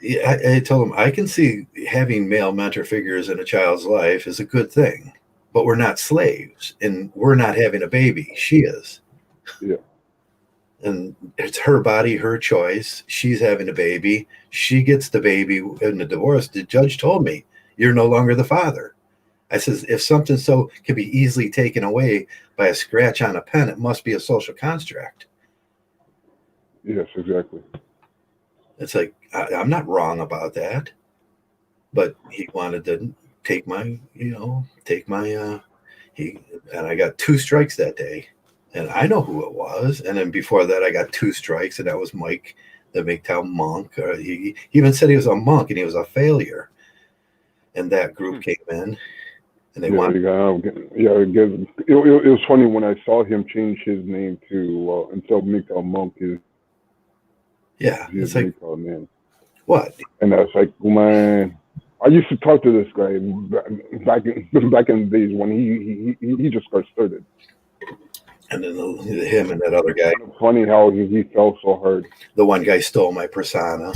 yeah. I told him I can see having male mentor figures in a child's life is a good thing, but we're not slaves, and we're not having a baby. She is. Yeah. And it's her body, her choice. She's having a baby. She gets the baby in the divorce. The judge told me, you're no longer the father. I says, if something so can be easily taken away by a scratch on a pen, it must be a social construct. Yes, exactly. It's like, I'm not wrong about that. But he wanted to take my, and I got 2 strikes that day. And I know who it was. And then before that, I got 2 strikes, and that was Mike, the Mgtow monk. He even said he was a monk and he was a failure. And that group came in, and they wanted. It was funny when I saw him change his name to instead of Mgtow monk is It's like Mgtow man. what? And I was like, man, I used to talk to this guy back in the days when he just got started. And then him and that other guy. It's funny how he fell so hard. The one guy stole my persona.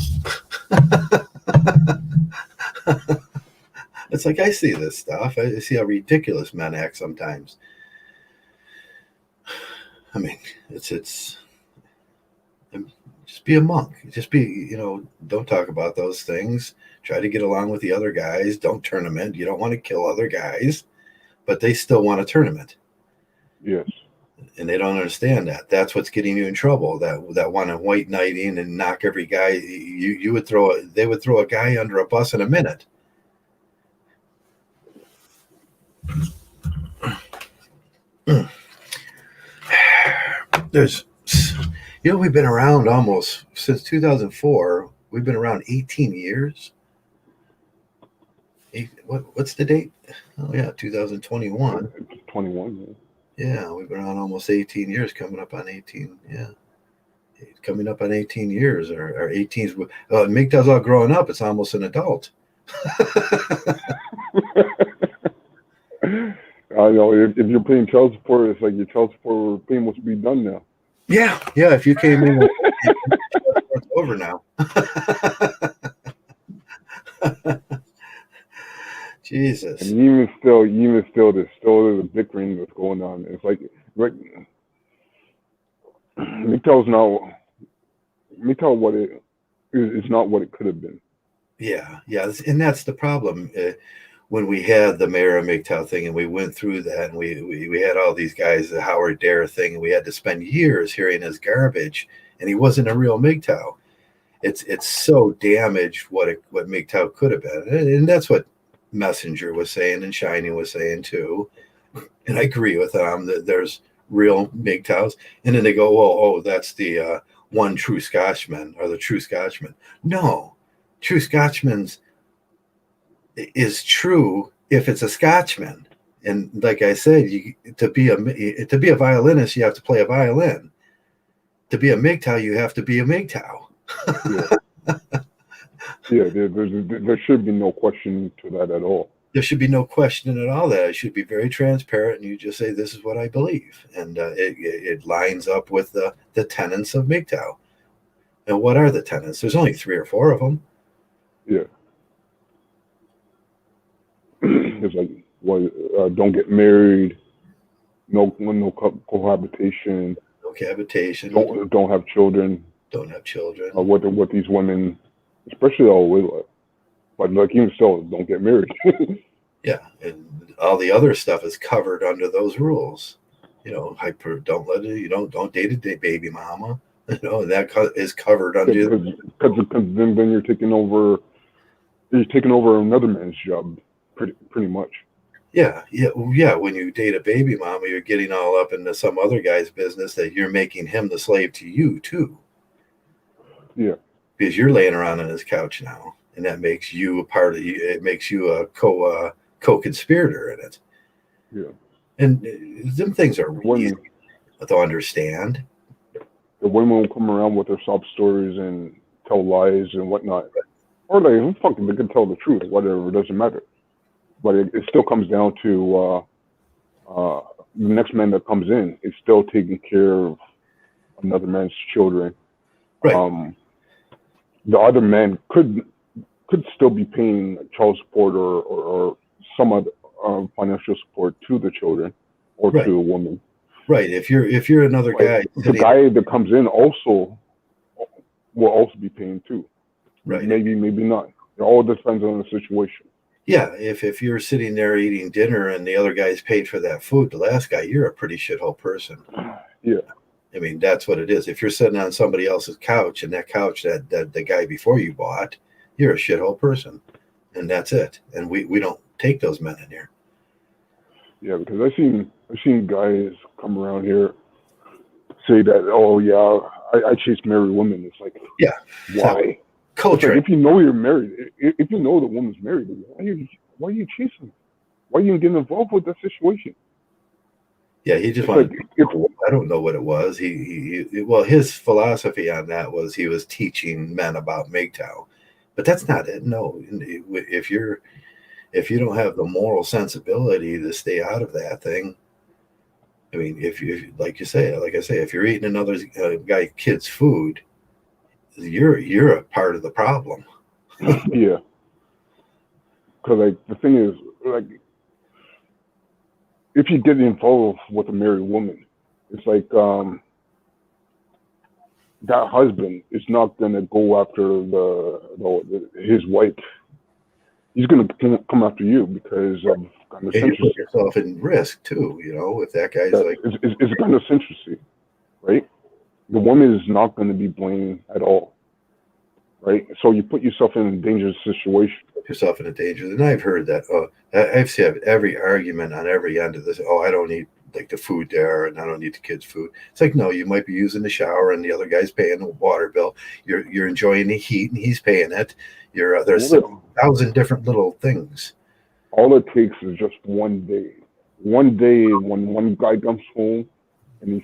It's like I see this stuff. I see how ridiculous men act sometimes. I mean, it's just be a monk. Just be, don't talk about those things. Try to get along with the other guys. Don't tournament. You don't want to kill other guys, but they still want a tournament. Yes. And they don't understand that. That's what's getting you in trouble. That want to white knighting and knock every guy. They would throw a guy under a bus in a minute. We've been around almost since 2004. We've been around 18 years. What's the date? Oh yeah, 2021. 21. Yeah, we've been on almost 18 years, coming up on 18. Yeah, coming up on 18 years, or 18. Mgtow's all growing up. It's almost an adult. I know if you're paying child support, it's like your child support payment must be done now. Yeah. If you came in, it's over now. Jesus. And even still, there's still a bickering that's going on. It's like Mgtow what it is not what it could have been. Yeah, and that's the problem. When we had the Mayor of Mgtow thing, and we went through that, and we had all these guys, the Howard Dare thing, and we had to spend years hearing his garbage, and he wasn't a real Mgtow. It's so damaged what Mgtow could have been, and that's what Messenger was saying, and Shining was saying too, and I agree with them that there's real Mgtows, and then they go, oh, that's the one true Scotchman, or the true Scotchman. No, true Scotchman's is true if it's a Scotchman, and like I said, to be a violinist, you have to play a violin. To be a Mgtow, you have to be a Mgtow. Yeah, there should be no question to that at all. There should be no question at all. That it should be very transparent, and you just say, "This is what I believe," and it lines up with the tenets of Mgtow. And what are the tenets? There's only 3 or 4 of them. Yeah. It's like, don't get married, no cohabitation, No cohabitation. Don't have children. Don't have children. What these women, especially but like even still, don't get married. Yeah, and all the other stuff is covered under those rules. Don't date a baby mama. That is covered under. Because then you're taking over another man's job, pretty much. Yeah. When you date a baby mama, you're getting all up into some other guy's business that you're making him the slave to you too. Yeah. Because you're laying around on his couch now, and that makes you a part of you. It makes you a co-conspirator in it. Yeah. And them things are easy to understand. The women will come around with their sob stories and tell lies and whatnot, or they can tell the truth. Whatever, it doesn't matter. But it still comes down to the next man that comes in is still taking care of another man's children. Right. The other man could still be paying child support or some other financial support to the children or to the woman. Right. If you're another guy, the guy that comes in will also be paying too. Right. Maybe not. It all depends on the situation. Yeah. If you're sitting there eating dinner and the other guy's paid for that food, the last guy, you're a pretty shithole person. Yeah. I mean, that's what it is. If you're sitting on somebody else's couch, and that couch that the guy before you bought, you're a shithole person, and that's it. And we don't take those men in here. Yeah, because I've seen guys come around here say that, oh yeah, I chase married women. It's like, yeah, why? Culture. Like, if you know you're married, if you know the woman's married, why are you chasing? Why are you getting involved with that situation? Yeah, he just wanted. I don't know what it was. His philosophy on that was he was teaching men about Mgtow, but that's not it. No, if you don't have the moral sensibility to stay out of that thing, I mean, if you like I say, if you're eating another kid's food, you're a part of the problem. Yeah, because the thing is, if you get involved with a married woman, it's like that husband is not gonna go after his wife. He's gonna come after you because of kind of you put yourself in risk too. If that guy's it's kind of sympathy, right? The woman is not going to be blamed at all, right? So you put yourself in a dangerous situation. Put yourself in a danger. And I've heard that. I've seen every argument on every end of this. Oh, I don't need the food there, and I don't need the kids' food. It's like, no, you might be using the shower, and the other guy's paying the water bill. You're enjoying the heat, and he's paying it. There's 1,000 different little things. all it takes is just one day. One day when one guy comes home and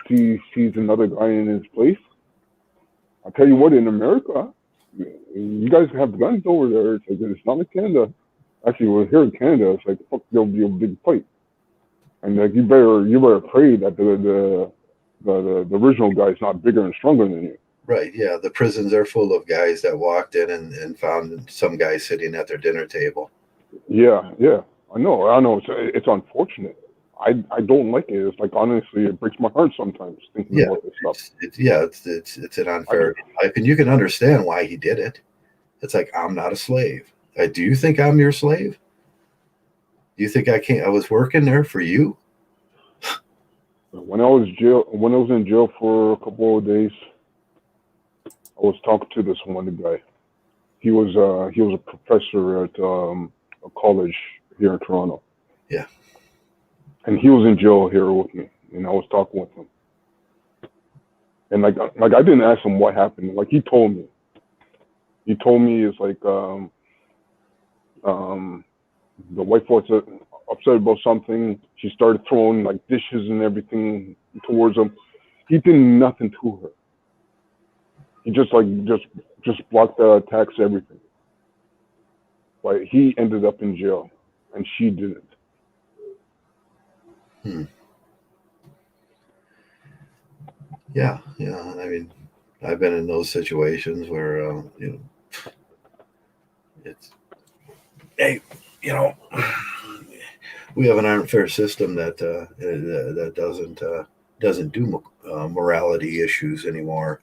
he sees another guy in his place. I'll tell you what, in America, you guys have guns over there. It's like it's not like Canada. Actually, we're here in Canada. It's like fuck, there'll be a big fight, and like you better pray that the original guy's not bigger and stronger than you. Right. Yeah. The prisons are full of guys that walked in and found some guy sitting at their dinner table. Yeah. I know. It's unfortunate. I don't like it. It's like honestly, it breaks my heart sometimes thinking about this stuff. It's an unfair life, and you can understand why he did it. It's like, I'm not a slave. Do you think I'm your slave? Do you think I was working there for you? When I was in jail for a couple of days, I was talking to this one guy. He was a professor at a college here in Toronto. Yeah. And he was in jail here with me, and I was talking with him. And like I didn't ask him what happened. Like he told me. He told me it's like the wife was upset about something. She started throwing like dishes and everything towards him. He did nothing to her. He just blocked the attacks, everything. But he ended up in jail, and she didn't. Yeah. I mean, I've been in those situations where it's we have an unfair system that doesn't do morality issues anymore.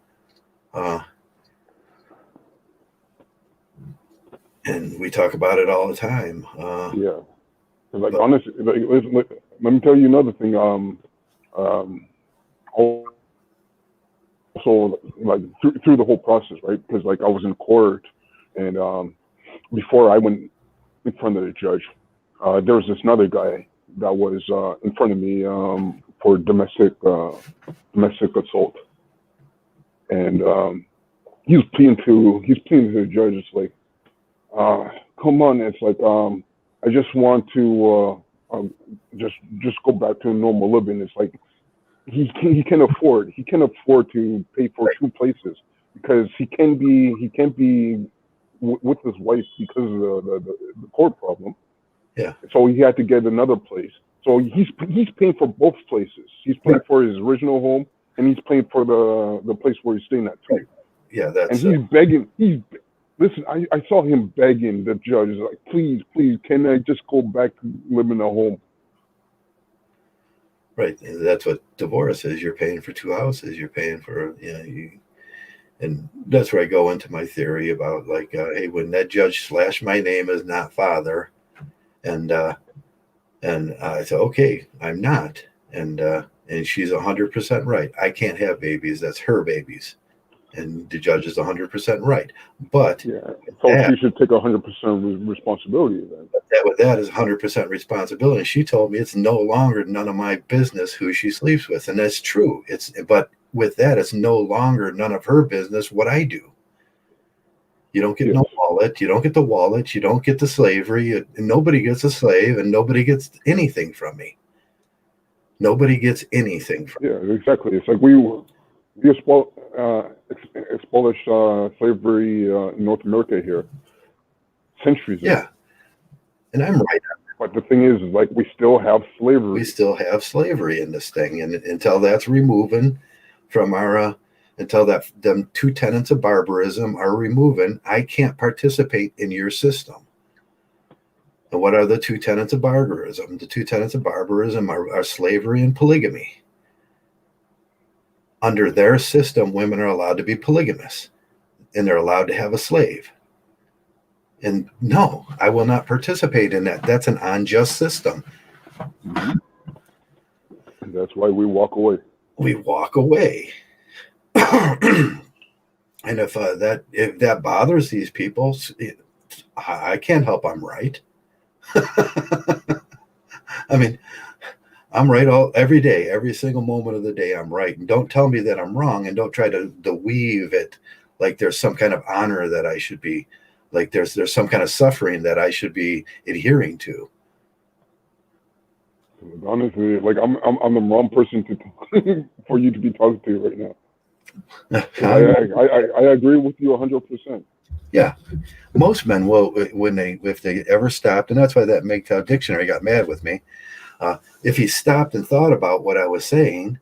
And we talk about it all the time. Yeah. Like honestly, let me tell you another thing. Also, like through the whole process, right? Because like I was in court, and before I went in front of the judge, there was this another guy that was in front of me for domestic assault, and he's pleading to the judge. It's like, come on, it's like I just want to just go back to normal living. It's like he can afford to pay for two places because he can't be with his wife because of the court problem. Yeah. So he had to get another place. So he's paying for both places. He's paying for his original home, and he's paying for the place where he's staying at too. Right. Yeah, that's. And he's begging. Listen. I saw him begging the judge, like, please, can I just go back to living at home? Right. That's what divorce is. You're paying for two houses. You're paying for and that's where I go into my theory about like, hey, when that judge slashed my name as not father, and I said, okay, I'm not, and she's 100% right. I can't have babies. That's her babies, and the judge is 100% right. But yeah, so she should take 100% responsibility then. That is 100% responsibility. She told me it's no longer none of my business who she sleeps with, and that's true. But with that, it's no longer none of her business what I do. You don't get no wallet. You don't get the wallet. You don't get the slavery. Nobody gets a slave, and nobody gets anything from me. Nobody gets anything from me. Yeah, exactly. It's like we abolished slavery in North America here centuries ago. Yeah, and I'm right. But the thing is, like, we still have slavery. We still have slavery in this thing, and until that's removing from our until them two tenets of barbarism are removing, I can't participate in your system. And what are the two tenets of barbarism? The two tenets of barbarism are slavery and polygamy. Under their system, women are allowed to be polygamous, and they're allowed to have a slave. And no, I will not participate in that. That's an unjust system. Mm-hmm. And that's why we walk away. We walk away. And if that bothers these people, I can't help I'm right. I mean, I'm right every day, every single moment of the day. I'm right, and don't tell me that I'm wrong, and don't try to weave it like there's some kind of honor that I should be Like there's some kind of suffering that I should be adhering to. Honestly, like I'm the wrong person to for you to be talking to right now. I agree with you 100%. Yeah, most men will if they ever stopped, and that's why that Mgtow dictionary got mad with me. If he stopped and thought about what I was saying,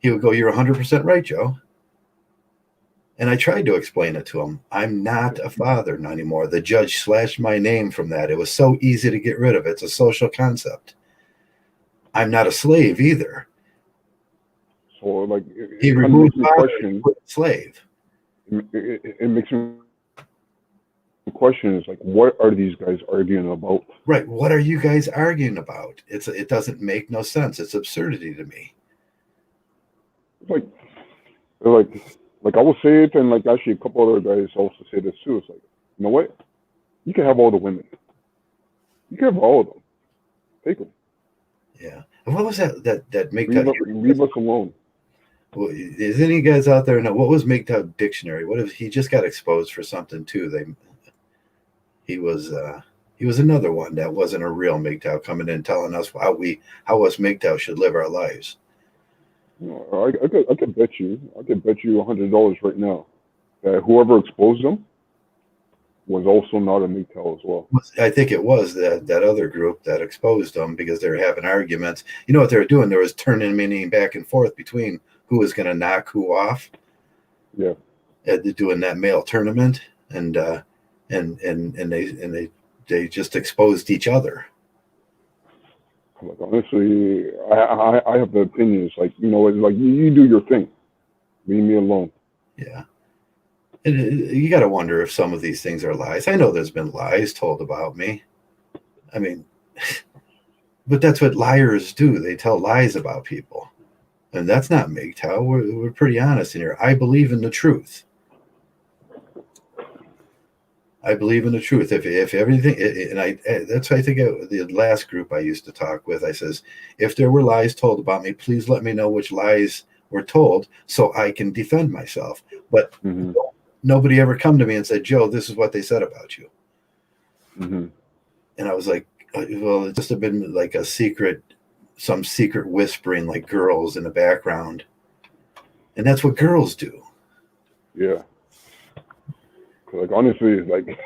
he would go, "You're 100% right, Joe." And I tried to explain it to him. I'm not a father anymore. The judge slashed my name from that. It was so easy to get rid of. It's a social concept. I'm not a slave either. So like he removed my question. Slave. It makes me question is like, what are these guys arguing about? Right. What are you guys arguing about? It doesn't make no sense. It's absurdity to me. Like I will say it, and like actually a couple other guys also say this too. It's like, you know what? You can have all the women. You can have all of them. Take them. Yeah. And what was that Mgtow? Leave us alone. Well, is any guys out there know what was Mgtow dictionary? What if he just got exposed for something too? He was another one that wasn't a real Mgtow coming in telling us how us Mgtow should live our lives. I could bet you $100 right now that whoever exposed them was also not a Mgtow as well. I think it was that other group that exposed them because they were having arguments. You know what they were doing? There was turning back and forth between who was going to knock who off. Yeah, doing that male tournament, and they just exposed each other. Like honestly, I have the opinions. Like, you know, it's like you do your thing, leave me alone. Yeah, and you got to wonder if some of these things are lies. I know there's been lies told about me. I mean, but that's what liars do. They tell lies about people, and that's not Mgtow. We're pretty honest in here. I believe in the truth. I believe in the truth. If everything, and that's I think the last group I used to talk with. I says, if there were lies told about me, please let me know which lies were told so I can defend myself. But nobody ever come to me and said, Joe, this is what they said about you. And I was like, well, it just have been like some secret whispering, like girls in the background, and that's what girls do. Yeah. Like honestly, like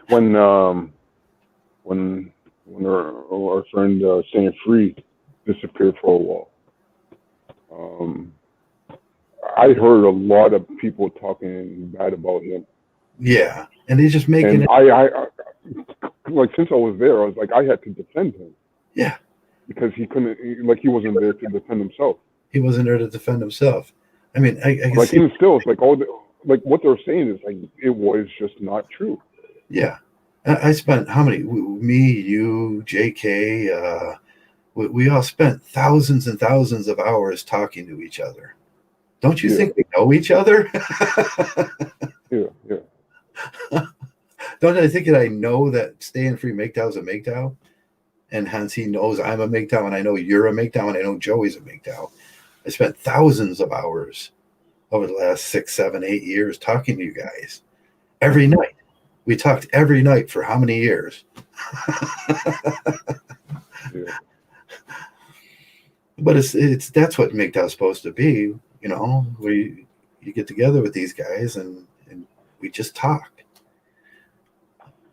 when our friend Staying Free disappeared for a while, I heard a lot of people talking bad about him. Yeah, and he's just making. And I like since I was there, I was like I had to defend him. Yeah, because he couldn't, like he wasn't there to defend himself. He wasn't there to defend himself. I mean, I like even still, it's like like what they're saying is like it was just not true. Yeah, I spent how many? Me, you, JK, we all spent thousands and thousands of hours talking to each other. Don't you think we know each other? Yeah. Don't I think that I know that Staying Free Mgtow is a Mgtow, and hence he knows I'm a Mgtow, and I know you're a Mgtow, and I know Joey's a Mgtow. I spent thousands of hours over the last 6, 7, 8 years talking to you guys every night. We talked every night for how many years? But it's that's what Mgtow's supposed to be, you know. You get together with these guys and we just talk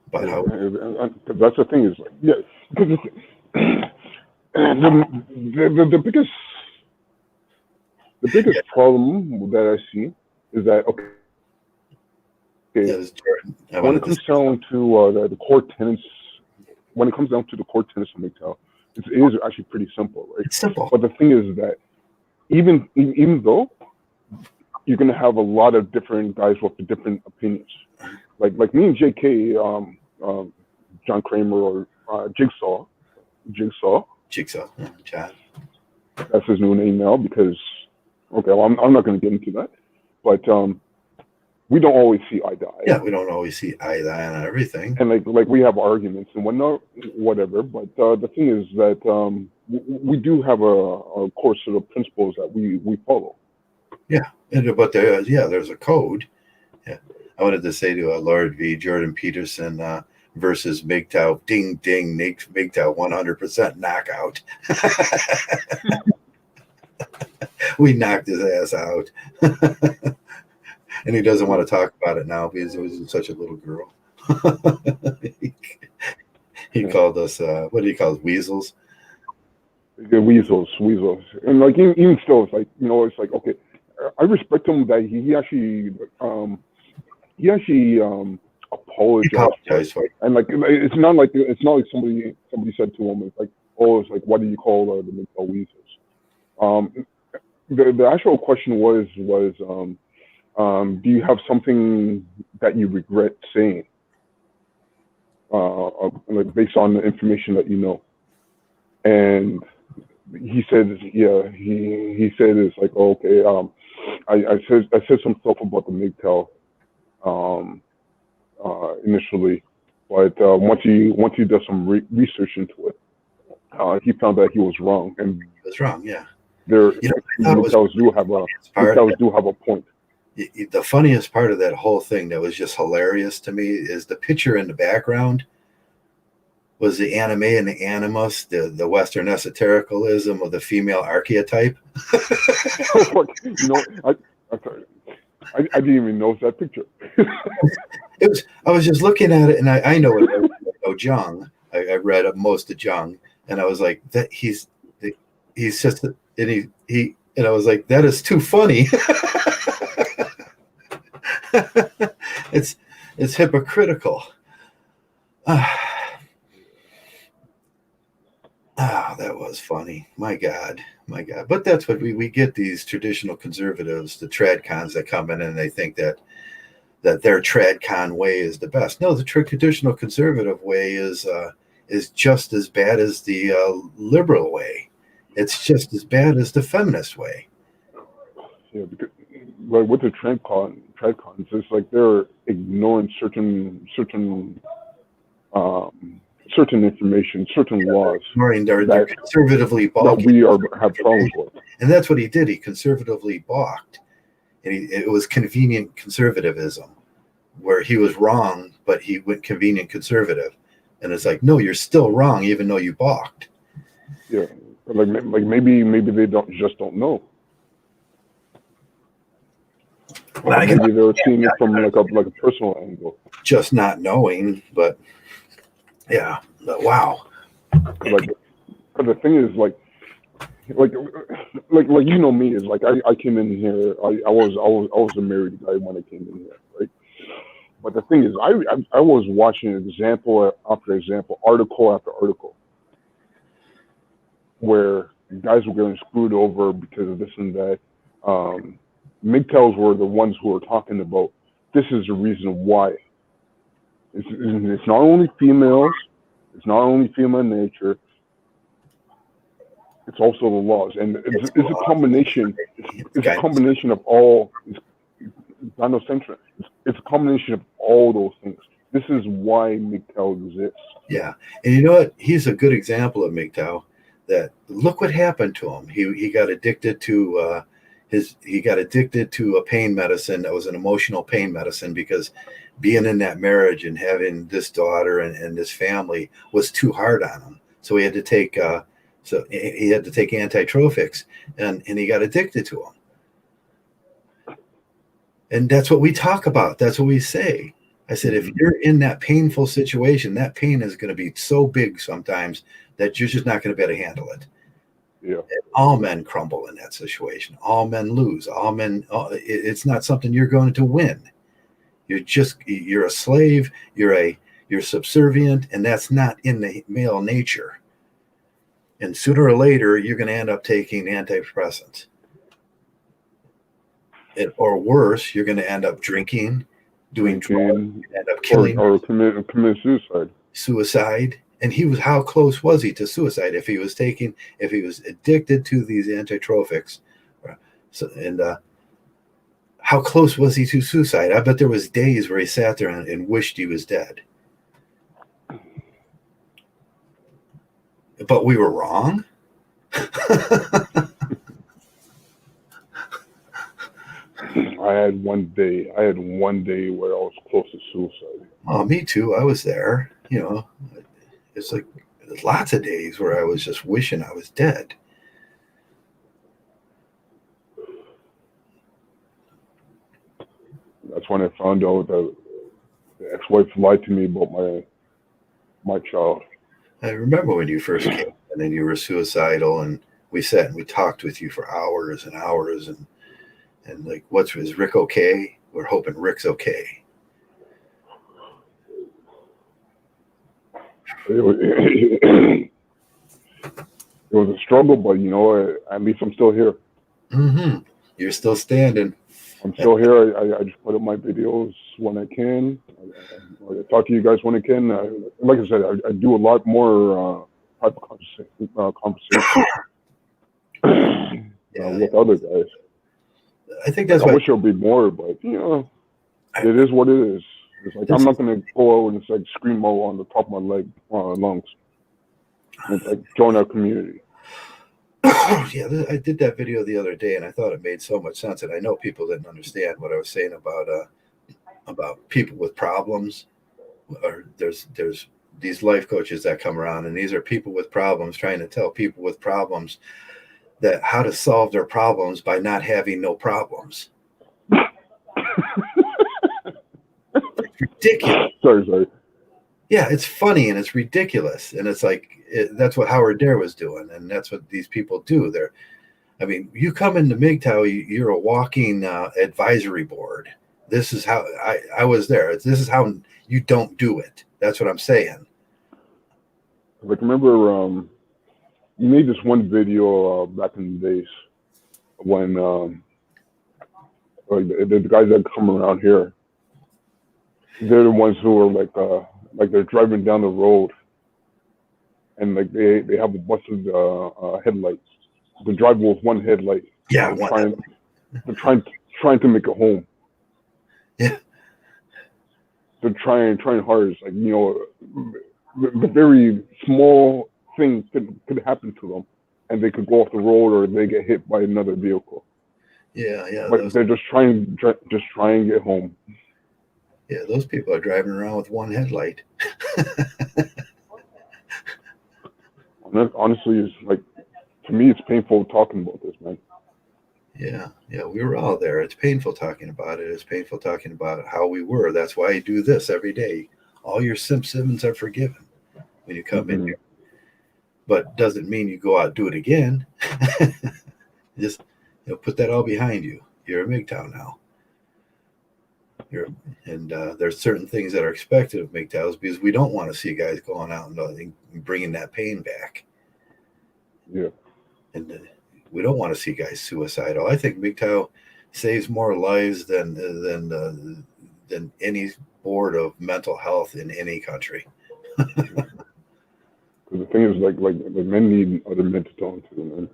about how. That's the thing is like because the biggest problem that I see is that when it comes down to the core tenets, when it comes down to the core tenets of Mgtow, it is actually pretty simple, right? It's simple. But the thing is that even though you're gonna have a lot of different guys with different opinions, like me and JK, John Kramer or Jigsaw, Chad. That's his new name now because well, I'm not going to get into that, but we don't always see eye to eye. Yeah, we don't always see eye to eye on everything, and like we have arguments and whatnot, whatever. But the thing is that we do have a core set of principles that we follow. Yeah, but there's a code, Yeah. I wanted to say to Lord V. Jordan Peterson versus Mgtow. Ding, ding, Mgtow 100% knockout. We knocked his ass out. And he doesn't want to talk about it now because it was such a little girl. He called us, what do you call us, weasels? The weasels. And like, even still, it's like, it's like, okay, I respect him that he actually apologized for it. And like, it's not like somebody said to him, it's like, oh, it's like, what do you call the Mgtow weasels? The actual question was do you have something that you regret saying, like based on the information that you know? And he said, yeah, he said it's like, oh, okay, I said some stuff about the Mgtow initially, but once he does some research into it, he found that he was wrong, and That's wrong, yeah. Mgtows do have a point. The funniest part of that whole thing that was just hilarious to me is the picture in the background was the anime and the animus, the Western esotericalism of the female archetype. I didn't even know that picture. I was just looking at it, and I know it. I know Jung. I read most of Jung, and I was like, that he's just, and and I was like, that is too funny. It's hypocritical. That was funny. My God. But that's what we get, these traditional conservatives, the tradcons that come in and they think that their tradcon way is the best. No, the traditional conservative way is just as bad as the liberal way. It's just as bad as the feminist way. Yeah, because like with the tradcons, it's like they're ignoring certain information, certain laws. They're conservatively balking. That we have problems with. And that's what he did. He conservatively balked. And it was convenient conservatism, where he was wrong, but he went convenient conservative. And it's like, no, you're still wrong, even though you balked. Yeah, like maybe they don't know. Maybe they were seeing it from like a personal angle. Just not knowing, but yeah, wow. Like, but the thing is, like me, is like I came in here. I was a married guy when I came in here, right? But the thing is, I was watching example after example, article after article, where guys were getting screwed over because of this and that. Mgtows were the ones who were talking about this is the reason why. It's not only females, it's not only female nature, it's also the laws, and it's a combination. It's a combination of all. It's gynocentric. It's a combination of all those things. This is why Mgtow exists. Yeah, and you know what? He's a good example of Mgtow. That look what happened to him. He got addicted to a pain medicine that was an emotional pain medicine, because being in that marriage and having this daughter and this family was too hard on him. So he had to take antitrophics, and he got addicted to them. And that's what we talk about. That's what we say. I said, if you're in that painful situation, that pain is going to be so big sometimes that you're just not going to be able to handle it. Yeah. All men crumble in that situation. All men lose. It's not something you're going to win. You're a slave. You're subservient, and that's not in the male nature. And sooner or later, you're going to end up taking antidepressants. Or worse, you're going to end up drinking, doing drugs, end up killing, or commit suicide. Suicide. And how close was he to suicide if he was addicted to these antitropics? How close was he to suicide? I bet there was days where he sat there and wished he was dead. But we were wrong. I had one day. I had one day where I was close to suicide. Oh, me too. I was there. You know, it's like there's lots of days where I was just wishing I was dead. That's when I found out that the ex-wife lied to me about my child. I remember when you first came and then you were suicidal, and we sat and we talked with you for hours and hours, and like, is Rick okay? We're hoping Rick's okay. It was a struggle, but you know, at least I'm still here. Mm-hmm. You're still standing. I'm still here. I just put up my videos when I can. I talk to you guys when I can. Like I said, I do a lot more private conversation with other guys. I think that's. I wish there would be more, but you know, it is what it is. It's like I'm not going to go out and like scream out on the top of my lungs. It's like join our community. Yeah, I did that video the other day, and I thought it made so much sense. And I know people didn't understand what I was saying about people with problems. Or there's these life coaches that come around, and these are people with problems trying to tell people with problems that how to solve their problems by not having no problems. It's ridiculous. Sorry. Yeah, it's funny and it's ridiculous, and it's like that's what Howard Dare was doing, and that's what these people do. I mean, you come into Mgtow, you're a walking advisory board. This is how I was there. This is how you don't do it. That's what I'm saying. Like, remember, you made this one video back in the days when like the guys that come around here, they're the ones who are like they're driving down the road, and like they have a bunch of headlights. They're driving with one headlight. Yeah, they're trying to make it home. Yeah, they're trying hard. It's like, you know, the very small thing could happen to them, and they could go off the road or they get hit by another vehicle. Yeah. But they're just trying and get home. Yeah, those people are driving around with one headlight. Honestly, it's like, to me, it's painful talking about this, man. Yeah, we were all there. It's painful talking about it. It's painful talking about how we were. That's why I do this every day. All your symptoms are forgiven when you come in here. But doesn't mean you go out and do it again. Just put that all behind you. You're a Mgtow now. There's certain things that are expected of Mgtows because we don't want to see guys going out and bringing that pain back. Yeah. And we don't want to see guys suicidal. I think Mgtow saves more lives than any board of mental health in any country. Because the thing is, like men need other men to talk to, man.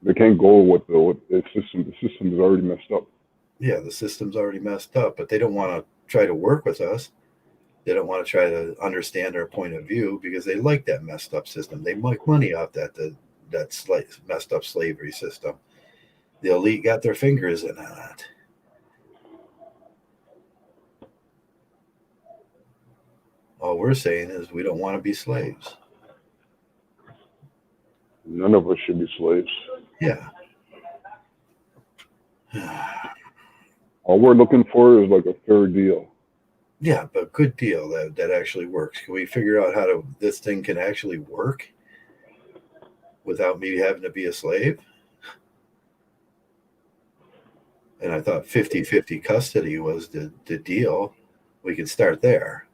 They can't go with the system. The system is already messed up. Yeah, the system's already messed up, but they don't want to try to work with us. They don't want to try to understand our point of view because they like that messed up system. They make money off that messed up slavery system. The elite got their fingers in that. All we're saying is we don't want to be slaves. None of us should be slaves. Yeah. All we're looking for is like a fair deal. Yeah, but good deal that actually works. Can we figure out how this thing can actually work without me having to be a slave? And I thought 50-50 custody was the deal. We can start there.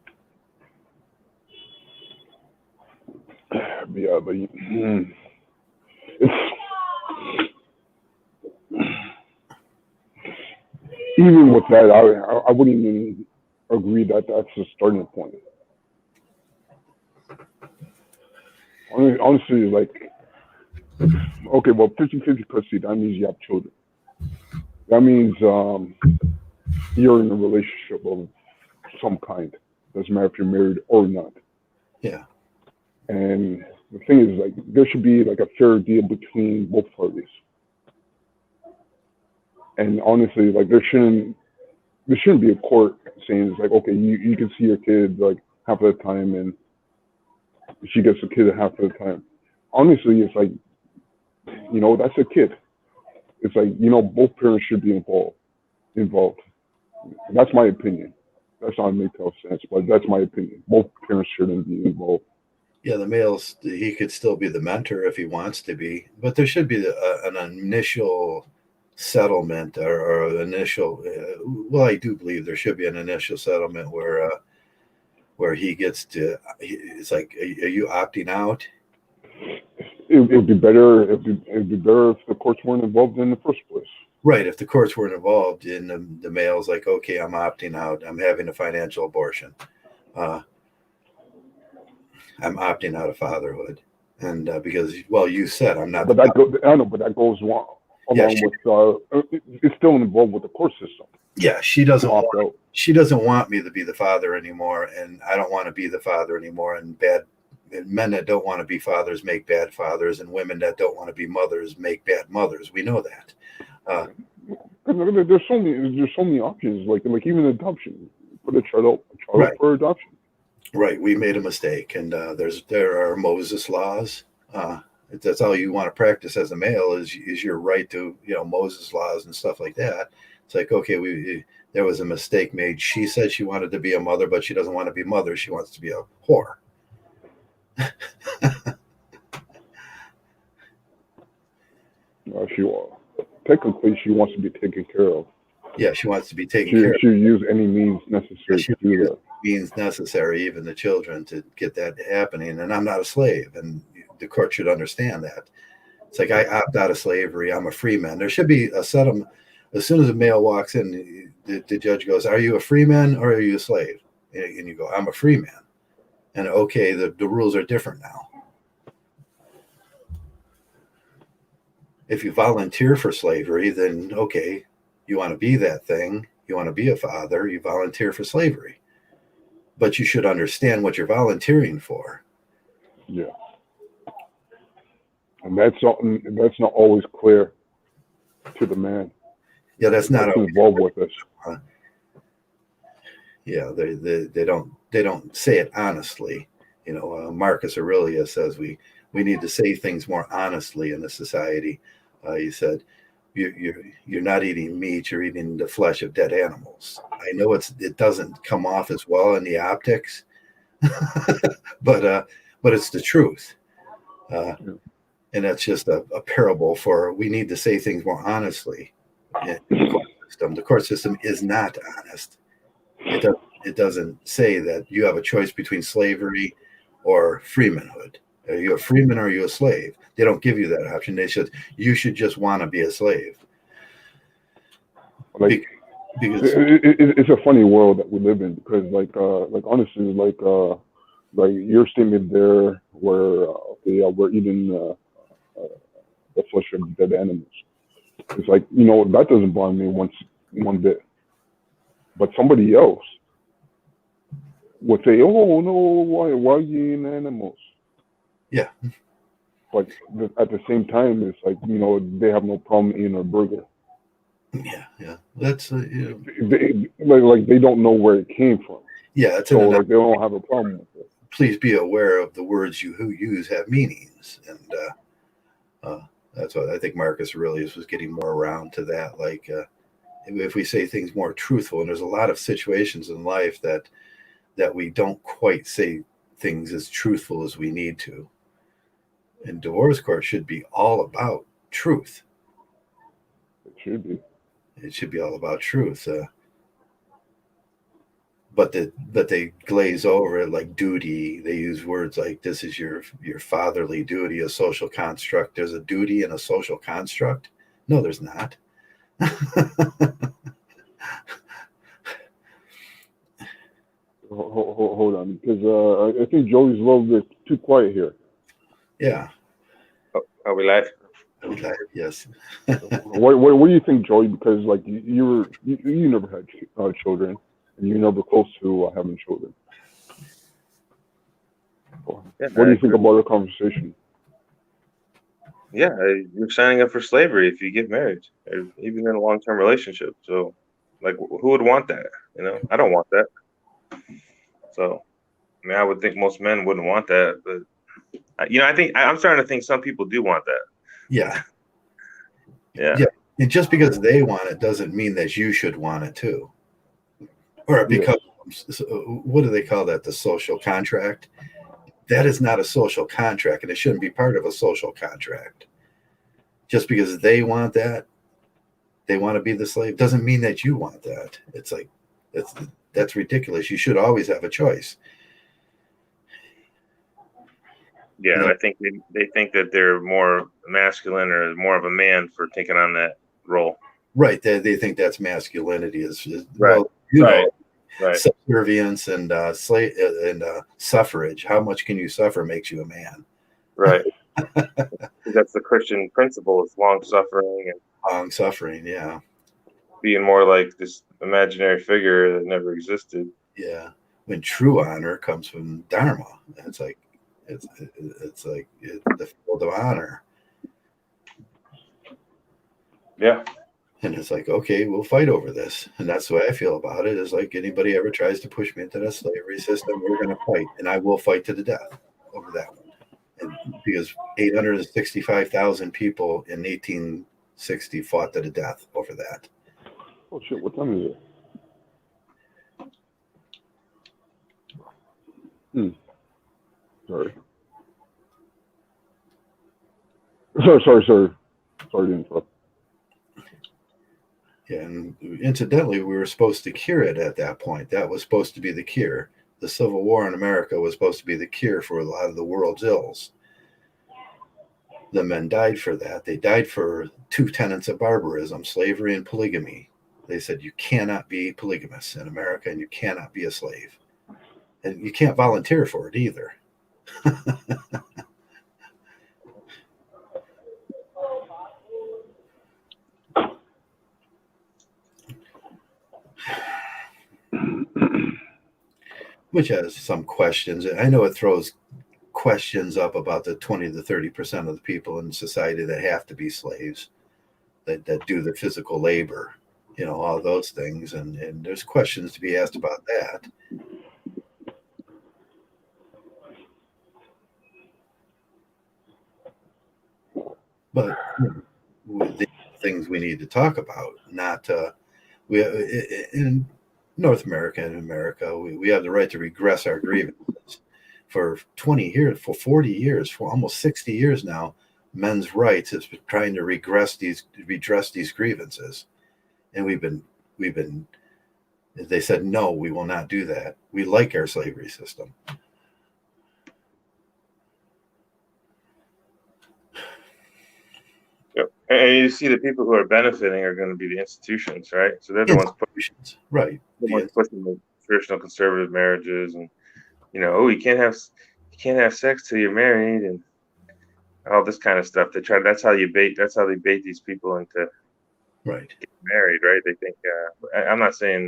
Yeah, but even with that, I wouldn't even agree that that's the starting point. Honestly, like, okay, well, 50-50 custody, that means you have children. That means you're in a relationship of some kind. Doesn't matter if you're married or not. Yeah. And the thing is, like, there should be like a fair deal between both parties. And honestly, like there shouldn't be a court saying it's like, okay, you can see your kid like half of the time, and she gets the kid half of the time. Honestly, it's like, that's a kid. It's like, both parents should be involved. That's my opinion. That's not Mgtow sense, but that's my opinion. Both parents shouldn't be involved. Yeah, the males, he could still be the mentor if he wants to be, but there should be an initial settlement or initial. Well, I do believe there should be an initial settlement where he gets to. It's like, are you opting out? It'd be better. It'd be better if the courts weren't involved in the first place. Right. If the courts weren't involved, in the male's like, okay, I'm opting out. I'm having a financial abortion. I'm opting out of fatherhood, and because, well, you said I'm not. But I know, but that goes along with. It's still involved with the court system. Yeah, she doesn't want me to be the father anymore, and I don't want to be the father anymore. And men that don't want to be fathers make bad fathers, and women that don't want to be mothers make bad mothers. We know that. There's so many options, like even adoption. Put a child right. for adoption. Right, we made a mistake, and there are Moses laws. If that's all you want to practice as a male is your right to Moses laws and stuff like that. It's like, okay, there was a mistake made. She said she wanted to be a mother, but she doesn't want to be mother. She wants to be a whore. Technically, she wants to be taken care of. Yeah, she wants to be taken care of. She'll use any means necessary to do that. Means necessary, even the children, to get that happening. And I'm not a slave, and the court should understand that. It's like, I opt out of slavery. I'm a free man. There should be a settlement. As soon as a male walks in, the judge goes, "Are you a free man or are you a slave?" And you go, "I'm a free man." And okay, the rules are different now. If you volunteer for slavery, then okay, you want to be that thing. You want to be a father. You volunteer for slavery. But you should understand what you're volunteering for. Yeah. And that's not always clear to the man. Yeah, that's not involved with us. Yeah, they don't say it honestly. Marcus Aurelius says we need to say things more honestly in the society. He said, You're not eating meat, you're eating the flesh of dead animals. I know it doesn't come off as well in the optics, but it's the truth. And that's just a parable for, we need to say things more honestly. In the court system. The court system is not honest. It doesn't say that you have a choice between slavery or freemanhood. Are you a freeman or are you a slave? They don't give you that option. They said you should just want to be a slave. Because it's a funny world that we live in. Because honestly, your statement there, where we're eating the flesh of dead animals. It's like, that doesn't bother me one bit. But somebody else would say, "Oh no, why are you eating animals?" Yeah. But at the same time, it's like, they have no problem eating a burger. Yeah. That's they don't know where it came from. Yeah, so they don't have a problem with it. Please be aware of the words you use have meanings, and that's what I think Marcus Aurelius was getting more around to that. Like, if we say things more truthful, and there's a lot of situations in life that we don't quite say things as truthful as we need to. And divorce court should be all about truth. It should be. It should be all about truth. But they glaze over it like duty. They use words like, this is your fatherly duty, a social construct. There's a duty and a social construct. No, there's not. Hold on, because I think Joey's a little bit too quiet here. Yeah. Are we live? Yes. What do you think, Joey? Because you never had children, and you're never close to having children. Yeah, what do you think about the conversation? Yeah, you're signing up for slavery if you get married, or even in a long-term relationship. So, like, who would want that? I don't want that. So, I mean, I would think most men wouldn't want that, but I think I'm starting to think some people do want that. Yeah. Yeah. Yeah. And just because they want it doesn't mean that you should want it too. Or it becomes, what do they call that? The social contract. That is not a social contract, and it shouldn't be part of a social contract. Just because they want that, they want to be the slave, doesn't mean that you want that. It's like, that's ridiculous. You should always have a choice. Yeah, and I think they think that they're more masculine or more of a man for taking on that role. Right. They think that's masculinity is right. Well, you right. know, right. subservience and slave and suffrage. How much can you suffer makes you a man. Right. That's the Christian principle. It's long suffering and long suffering. Yeah. Being more like this imaginary figure that never existed. Yeah. When true honor comes from Dharma, it's like it's like the field of honor. Yeah. And it's like, okay, we'll fight over this. And that's the way I feel about it. Is like anybody ever tries to push me into the slavery system, we're going to fight. And I will fight to the death over that one. And because 865,000 people in 1860 fought to the death over that. Oh, shit. What time is it? Sorry. Sorry to interrupt. Yeah, and incidentally, we were supposed to cure it at that point. That was supposed to be the cure. The Civil War in America was supposed to be the cure for a lot of the world's ills. The men died for that. They died for two tenets of barbarism, slavery and polygamy. They said you cannot be polygamous in America and you cannot be a slave. And you can't volunteer for it either. Which has some questions. I know it throws questions up about the 20 to 30% of the people in society that have to be slaves, that do the physical labor, all those things. And there's questions to be asked about that. But the things we need to talk about, not we in North America and America, we have the right to regress our grievances. For 20 years, for 40 years, for almost 60 years now, men's rights has been trying to redress these grievances. And we've been, they said, no, we will not do that. We like our slavery system. Yep. And you see the people who are benefiting are going to be the institutions, right? So they're the ones pushing, right? The ones pushing the traditional conservative marriages, and you can't have sex till you're married, and all this kind of stuff. That's how they bait these people into getting married, right? They think. I'm not saying,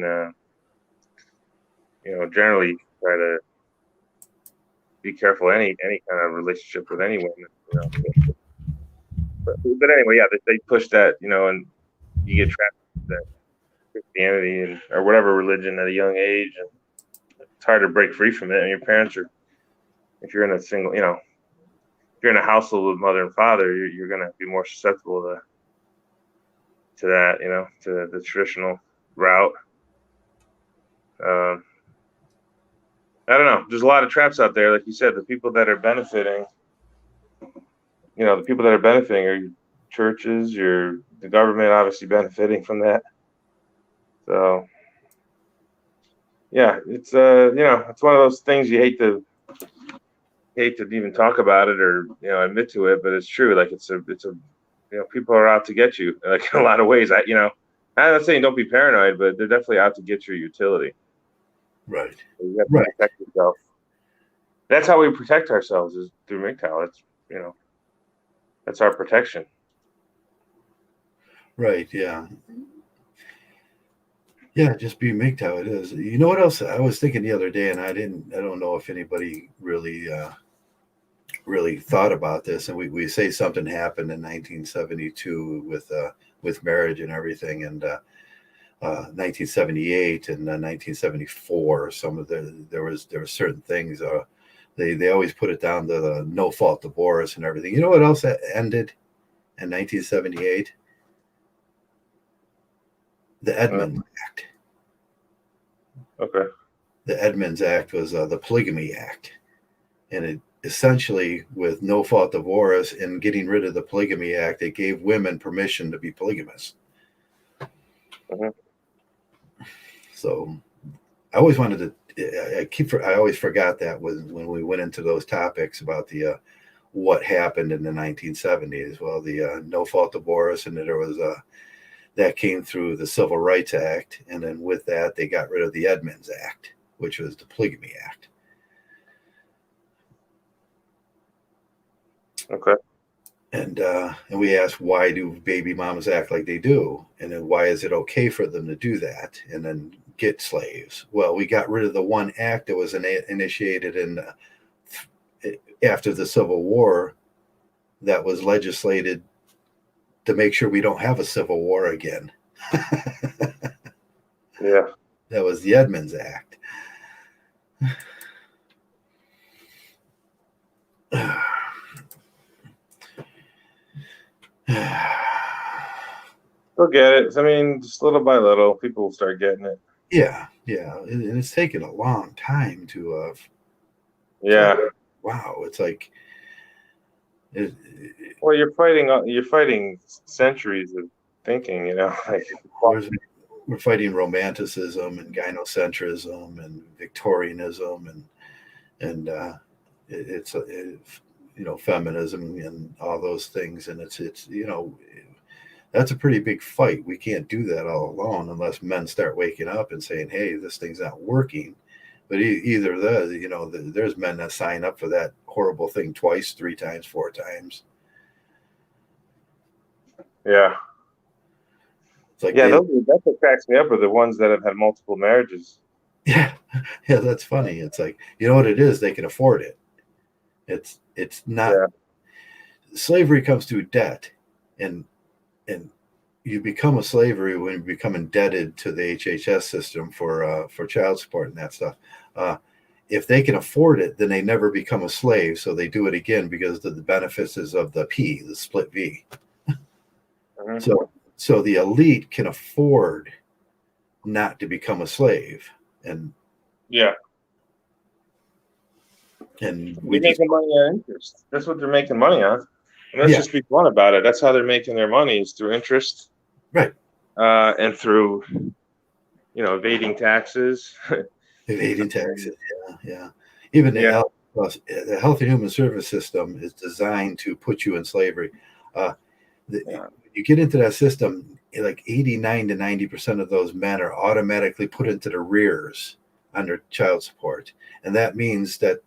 generally try to be careful any kind of relationship with anyone, But anyway, yeah, they push that, and you get trapped in that Christianity or whatever religion at a young age, and it's hard to break free from it. And your parents if you're in a single, if you're in a household with mother and father, you're going to be more susceptible to that, to the traditional route. I don't know. There's a lot of traps out there, like you said. The people that are benefiting, are churches, the government obviously benefiting from that. So, yeah, it's it's one of those things you hate to even talk about it or admit to it, but it's true. Like it's a people are out to get you, like in a lot of ways. I'm not saying don't be paranoid, but they're definitely out to get your utility. Right. So you have to protect yourself. That's how we protect ourselves, is through Mgtow. That's that's our protection. Right. Yeah. Yeah, just be Mgtow. It is. You know what else I was thinking the other day, and I don't know if anybody really really thought about this, and we say something happened in 1972 with marriage and everything, and 1978 and 1974. Some of there were certain things. They always put it down to the no fault divorce and everything. You know what else ended in 1978? The Edmunds Act. Okay. The Edmunds Act was the Polygamy Act, and it essentially, with no fault divorce and getting rid of the Polygamy Act, it gave women permission to be polygamous. Mm-hmm. So I always wanted to. I always forgot that when we went into those topics about the what happened in the 1970s. Well, the no fault divorce, and there was that came through the Civil Rights Act, and then with that they got rid of the Edmunds Act, which was the Polygamy Act. Okay. And we asked, why do baby mamas act like they do, and then why is it okay for them to do that and then get slaves? Well, we got rid of the one act that was initiated after the Civil War, that was legislated to make sure we don't have a civil war again. Yeah. That was the Edmunds Act. They'll get it. I mean, just little by little, people will start getting it. Yeah, and it's taken a long time to. Yeah. Wow, it's like. Well, you're fighting centuries of thinking, you know. Like, we're fighting romanticism and gynocentrism and Victorianism and it's feminism and all those things, and it's that's a pretty big fight. We can't do that all alone unless men start waking up and saying, hey, this thing's not working. But either there's men that sign up for that horrible thing twice, 3 times, 4 times. Yeah. It's like that's what cracks me up, are the ones that have had multiple marriages. Yeah, that's funny. It's like, you know what it is? They can afford it. It's not. Yeah. Slavery comes through debt, and you become a slavery when you become indebted to the HHS system for child support and that stuff. If they can afford it, then they never become a slave. So they do it again because of the benefits of the split V. Mm-hmm. So the elite can afford not to become a slave, and yeah. And we're making money on interest. That's what they're making money on. And let's just be blunt about it. That's how they're making their money, is through interest. Right. And through, evading taxes. Evading taxes, yeah. Even the Health and Human Service System is designed to put you in slavery. You get into that system, like 89 to 90% of those men are automatically put into the rears under child support. And that means that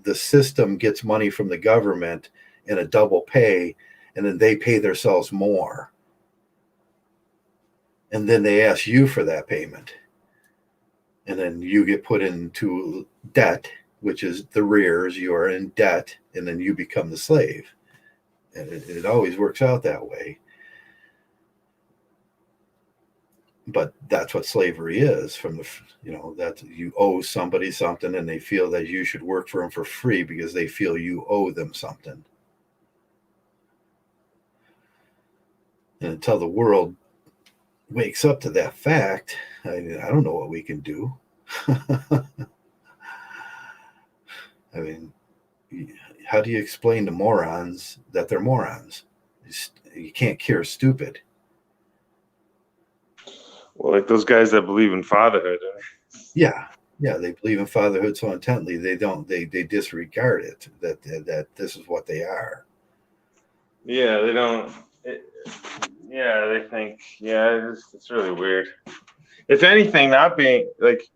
the system gets money from the government in a double pay, and then they pay themselves more. And then they ask you for that payment. And then you get put into debt, which is the rears. You are in debt, and then you become the slave. And it always works out that way. But that's what slavery is, that you owe somebody something, and they feel that you should work for them for free because they feel you owe them something. And until the world wakes up to that fact, I don't know what we can do. I mean, how do you explain to morons that they're morons? You can't cure stupid. Well, like those guys that believe in fatherhood. Yeah, they believe in fatherhood so intently they disregard it, that this is what they are. Yeah, they don't. They think. Yeah, it's really weird. If anything, not being like.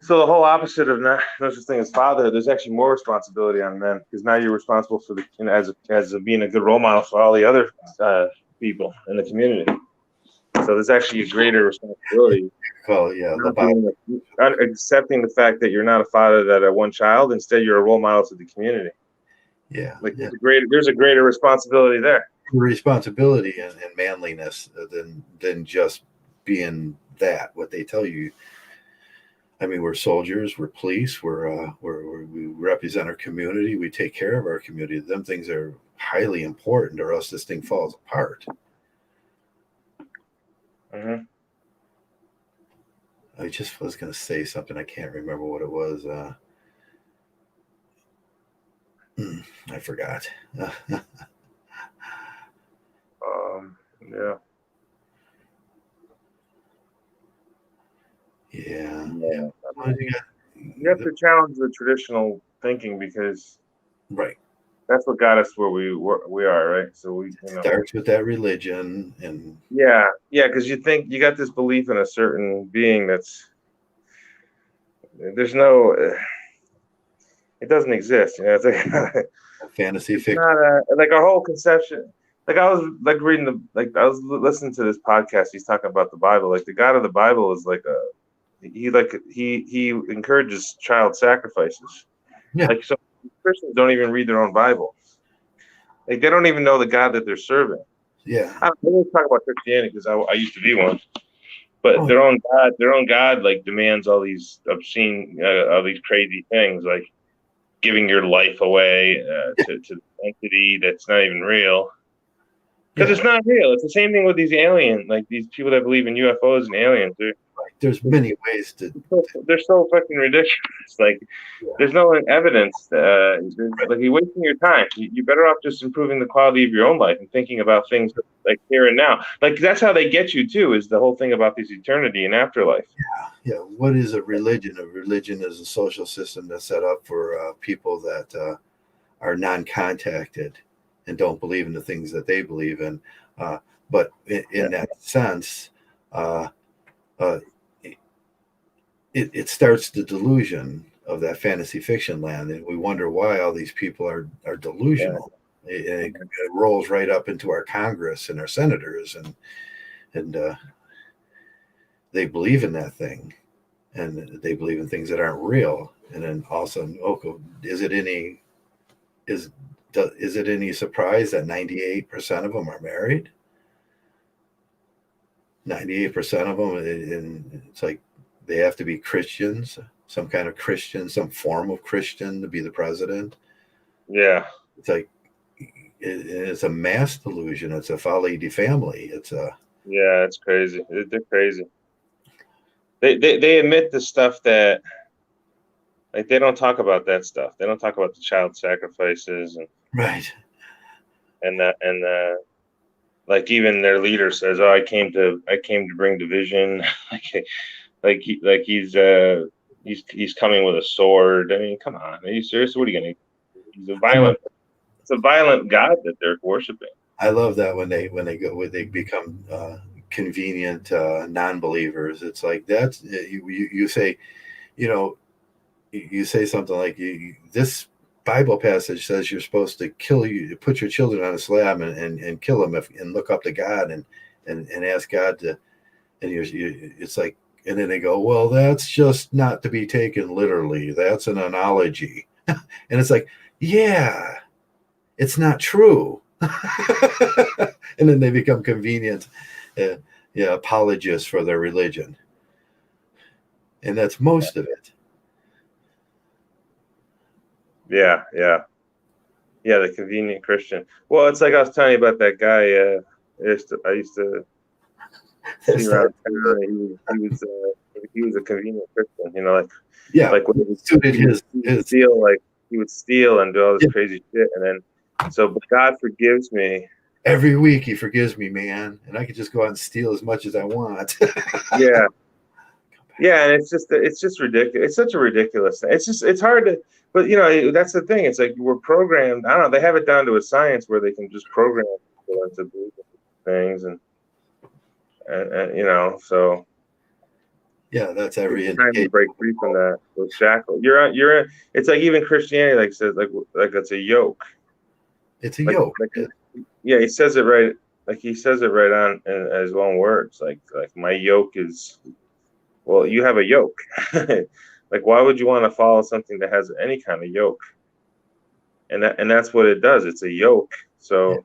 So the whole opposite of no such thing as fatherhood, there's actually more responsibility on men, because now you're responsible for as being a good role model for all the other people in the community. So there's actually a greater responsibility. Well, yeah, accepting the fact that you're not a father that had one child, instead you're a role model to the community. Yeah. Like there's a greater responsibility there. Responsibility and manliness than just being what they tell you. I mean, we're soldiers, we're police, we represent our community, we take care of our community. Them things are highly important, or else this thing falls apart. Mm-hmm. I just was going to say something. I can't remember what it was. I forgot. Yeah. Yeah. You have to challenge the traditional thinking, because right, that's what got us where we are, right? So we starts with that religion, and yeah, because you think you got this belief in a certain being there's no, it doesn't exist. It's like fantasy it's fiction. not like our whole conception. Like I was reading I was listening to this podcast. He's talking about the Bible. Like the God of the Bible is he encourages child sacrifices. Yeah. Like, so Christians don't even read their own Bible. Like they don't even know the God that they're serving. Yeah. I don't talk about Christianity because I used to be one, but their own God like demands all these obscene, all these crazy things, like giving your life away to the entity that's not even real. Because it's not real. It's the same thing with these aliens, like these people that believe in UFOs and aliens. There's many ways to. They're so fucking ridiculous. Like, there's no evidence. Like, you're wasting your time. You're better off just improving the quality of your own life and thinking about things like here and now. Like, that's how they get you too. Is the whole thing about this eternity and afterlife. Yeah. What is a religion? A religion is a social system that's set up for people that are non-contacted and don't believe in the things that they believe in. But in that sense, it starts the delusion of that fantasy fiction land, and we wonder why all these people are delusional. It rolls right up into our Congress and our senators, and they believe in that thing, and they believe in things that aren't real. And then all of a sudden, is it any surprise that 98% of them are married? 98% of them, and it's like they have to be Christians, some kind of Christian, some form of Christian to be the president. Yeah. It's like it's a mass delusion. It's a folly de family. It's crazy. They're crazy. They admit the stuff that, like, they don't talk about that stuff. They don't talk about the child sacrifices and right. And like even their leader says, "Oh, I came to bring division." He's coming with a sword. I mean, come on, are you serious? What are you gonna? He's a violent. It's a violent God that they're worshiping. I love that when they become convenient non-believers. It's like that's you say, you say something like this Bible passage says you're supposed to put your children on a slab and kill them and look up to God and ask God to, and it's like, and then they go, well, that's just not to be taken literally. That's an analogy. And it's like, yeah, it's not true. And then they become convenient apologists for their religion. And that's most of it. Yeah, the convenient Christian. Well, it's like I was telling you about that guy. I used to see around town. He was a convenient Christian. Like when he would steal and do all this crazy shit, and then but God forgives me. Every week he forgives me, man, and I can just go out and steal as much as I want. Yeah, and it's just ridiculous. It's such a ridiculous thing. It's hard to, but that's the thing. It's like we're programmed. I don't know. They have it down to a science where they can just program people into believing things, and so. Yeah, that's every time to break free from that those shackles. You're. It's like even Christianity like says like it's a yoke. It's a yoke. Yeah, he says it right. Like he says it right on in his own words. Like my yoke is. Well, you have a yoke. Like, why would you want to follow something that has any kind of yoke? and that's what it does. It's a yoke. So,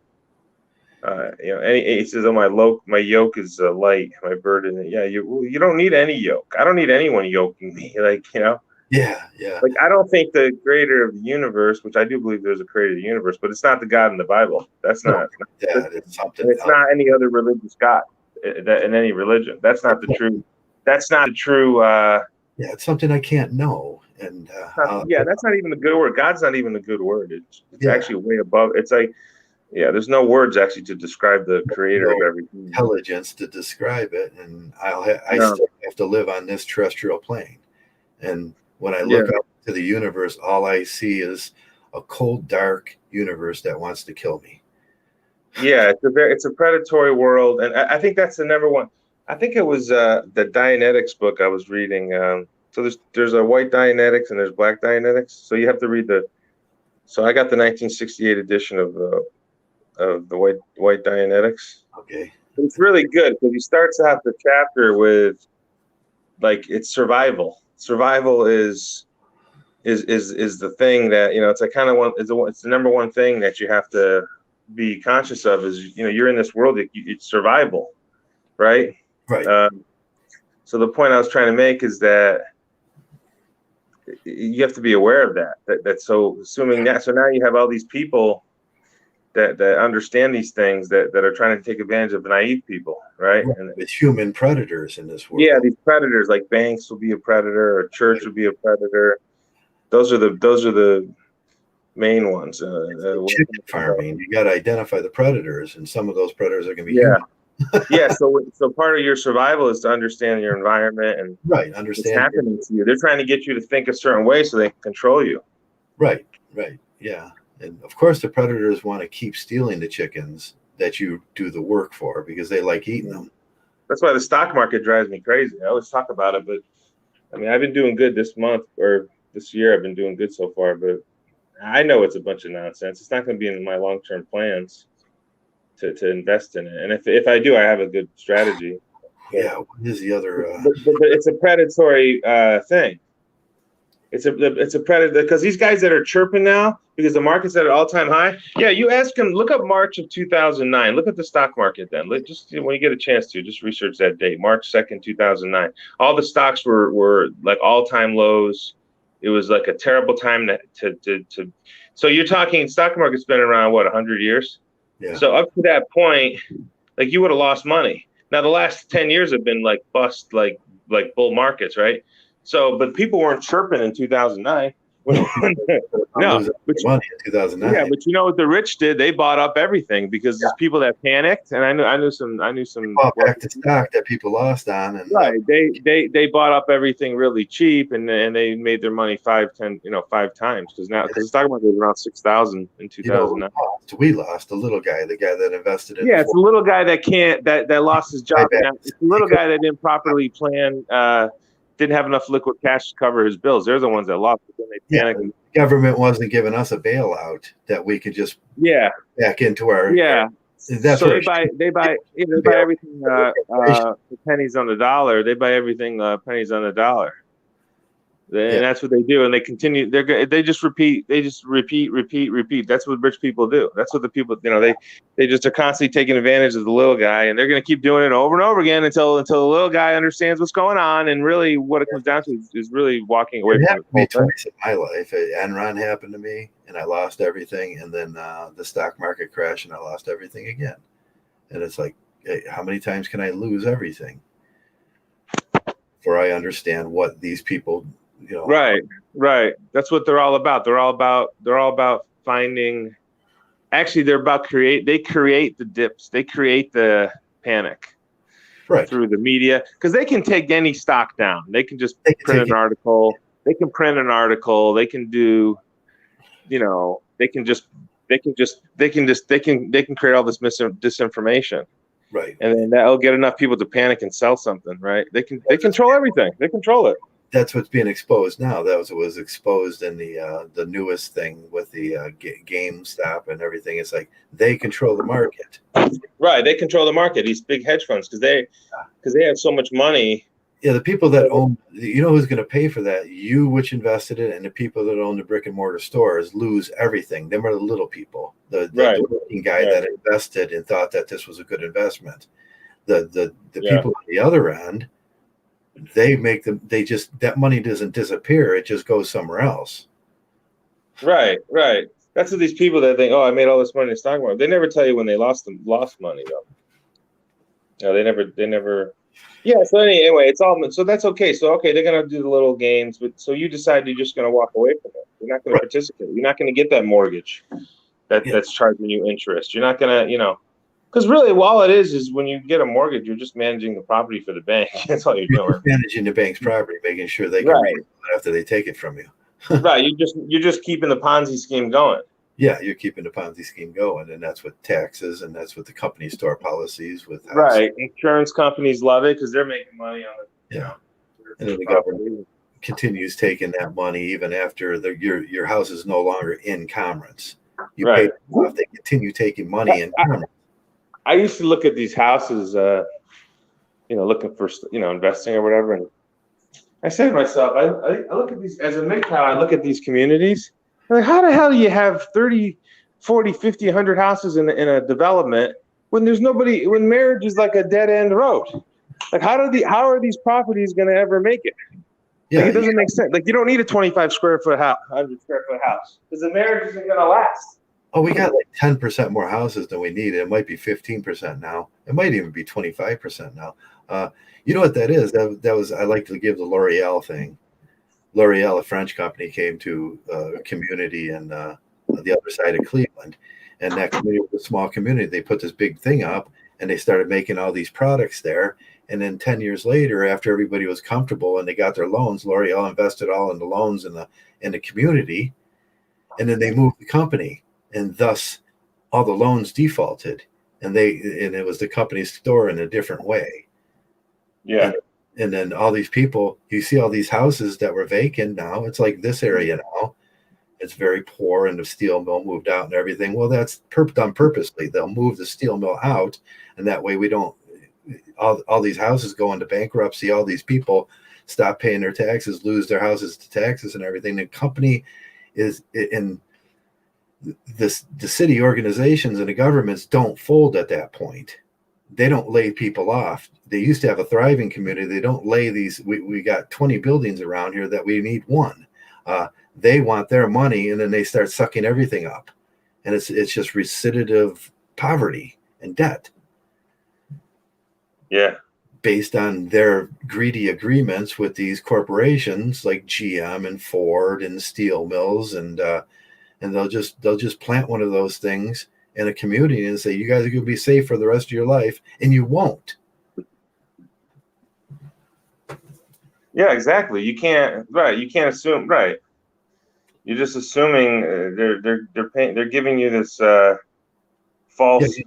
he says, "Oh, my yoke is light, my burden." Yeah, you don't need any yoke. I don't need anyone yoking me. Yeah. Like, I don't think the creator of the universe, which I do believe there's a creator of the universe, but it's not the God in the Bible. That's not. It's something. And it's not any other religious God in any religion. That's not the true. That's not the true. It's something I can't know. And that's not even a good word. God's not even a good word. It's actually way above. It's like, there's no words actually to describe the creator of everything. Intelligence to describe it, and I still have to live on this terrestrial plane. And when I look up to the universe, all I see is a cold, dark universe that wants to kill me. Yeah, it's a predatory world, and I think that's the number one. I think it was the Dianetics book I was reading. So there's a white Dianetics and there's black Dianetics. So you have to read So I got the 1968 edition of the white Dianetics. Okay. It's really good because he starts out the chapter with, like, it's survival. Survival is the thing that, it's like kind of it's the number one thing that you have to be conscious of is, you're in this world, it's survival, right? Right. So the point I was trying to make is that you have to be aware of that. So assuming that, so now you have all these people that understand these things that are trying to take advantage of naive people, right? And it's human predators in this world. Yeah, these predators, like banks will be a predator, or church will be a predator. Those are the main ones. Chicken farming, you got to identify the predators, and some of those predators are going to be human. So part of your survival is to understand your environment and understand what's happening to you. They're trying to get you to think a certain way so they can control you. Right. Yeah. And of course, the predators want to keep stealing the chickens that you do the work for because they like eating them. That's why the stock market drives me crazy. I always talk about it, but I mean, I've been doing good this month or this year. I've been doing good so far, but I know it's a bunch of nonsense. It's not going to be in my long-term plans to invest in it. And if I do, I have a good strategy. What is the other? But it's a predatory thing. It's a predator because these guys that are chirping now because the market's at an all-time high. Yeah, you ask them. Look up March of 2009. Look at the stock market then. Just when you get a chance to just research that date, March 2nd, 2009. All the stocks were like all-time lows. It was like a terrible time to. So you're talking stock market's been around 100 years. Yeah. So up to that point, like you would have lost money. Now the last 10 years have been like bust, like bull markets, right? So, but people weren't chirping in 2009. No, money in 2009. Yeah, but you know what the rich did? They bought up everything because there's people that panicked, and I knew some. Back to stock that people lost on, and right. They bought up everything really cheap, and they made their money 5 times because the stock market was around 6,000 in 2009. We lost the little guy, the guy that invested in. Yeah, it's the little guy that lost his job. It's the little guy that didn't properly plan. Didn't have enough liquid cash to cover his bills. They're the ones that lost. But then they panicked. The government wasn't giving us a bailout that we could just back into our That's so they buy everything for pennies on the dollar. They buy everything pennies on the dollar. And that's what they do, and they continue. They just repeat. Repeat. That's what rich people do. That's what the people, they just are constantly taking advantage of the little guy, and they're going to keep doing it over and over again until the little guy understands what's going on. And really, what it comes down to is really walking away from it. Me twice in my life. Enron happened to me, and I lost everything, and then the stock market crashed, and I lost everything again. And it's like, hey, how many times can I lose everything before I understand what these people? Right. That's what they're all about. They're all about finding. Actually, they create the dips. They create the panic through the media because they can take any stock down. They can just print an article. They can print an article. They can do, they can create all this disinformation. Right. And then that'll get enough people to panic and sell something. Right. They control everything. They control it. That's what's being exposed now. That was exposed in the newest thing with the GameStop and everything. It's like they control the market. Right, they control the market. These big hedge funds because they have so much money. Yeah, the people that own, who's going to pay for that? You, which invested it, and the people that own the brick and mortar stores lose everything. Them are the little people, the working guy that invested and thought that this was a good investment. The people on the other end, that money doesn't disappear; it just goes somewhere else. Right. That's what these people that think, oh, I made all this money in the stock market. They never tell you when they lost money though. No, they never. Yeah. So anyway, it's all so that's okay. So okay, they're gonna do the little games, but so you decide you're just gonna walk away from it. You're not gonna participate. You're not gonna get that mortgage that's charging you interest. You're not gonna, because really, all it is when you get a mortgage, you're just managing the property for the bank. That's all you're doing. Managing the bank's property, making sure they can read after they take it from you. Right. You're just keeping the Ponzi scheme going. Yeah, you're keeping the Ponzi scheme going, and that's what taxes, and that's what the company store policies with. Right. Insurance companies love it because they're making money on it. Yeah. And then the government continues taking that money even after your house is no longer in commerce. You pay them off, they continue taking money in commerce. I used to look at these houses, looking for, investing or whatever. And I said to myself, I look at these, as a Mgtow, I look at these communities. Like, how the hell do you have 30, 40, 50, 100 houses in a development when there's nobody, when marriage is like a dead end road? Like, how are these properties going to ever make it? Yeah, it doesn't make sense. Like, you don't need a 25 square foot house, 100 square foot house, because the marriage isn't going to last. Oh, we got like 10% more houses than we need. It might be 15% now. It might even be 25% now. You know what that is? That was, I like to give the L'Oreal thing. L'Oreal, a French company, came to a community in the other side of Cleveland, and that community was a small community. They put this big thing up, and they started making all these products there. And then 10 years later, after everybody was comfortable and they got their loans, L'Oreal invested all in the loans in the community, and then they moved the company, and thus all the loans defaulted, and it was the company's store in a different way. Yeah. And then all these people, you see all these houses that were vacant now. It's like this area now. It's very poor, and the steel mill moved out and everything. Well, that's done purposely. They'll move the steel mill out, and that way we don't, all these houses go into bankruptcy. All these people stop paying their taxes, lose their houses to taxes and everything. The company is in the city organizations and the governments don't fold at that point. They don't lay people off. They used to have a thriving community. They don't lay these. We got 20 buildings around here that we need one. They want their money, and then they start sucking everything up, and it's just recidive poverty and debt. Yeah, based on their greedy agreements with these corporations like GM and Ford and steel mills, and they'll just plant one of those things in a community and say, you guys are going to be safe for the rest of your life, and you won't. Yeah, exactly. You can't assume, right. You're just assuming they're giving you this false. Yeah.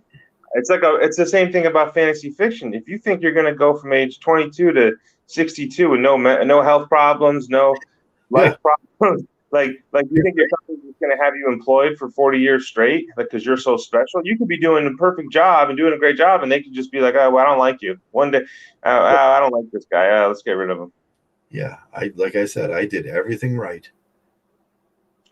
It's the same thing about fantasy fiction. If you think you're going to go from age 22 to 62 with no health problems, no life problems, like you think your company is going to have you employed for 40 years straight, because you're so special, you could be doing a perfect job and doing a great job, and they could just be like, oh, well, I don't like you. One day, I don't like this guy. Let's get rid of him. Yeah, like I said, I did everything right.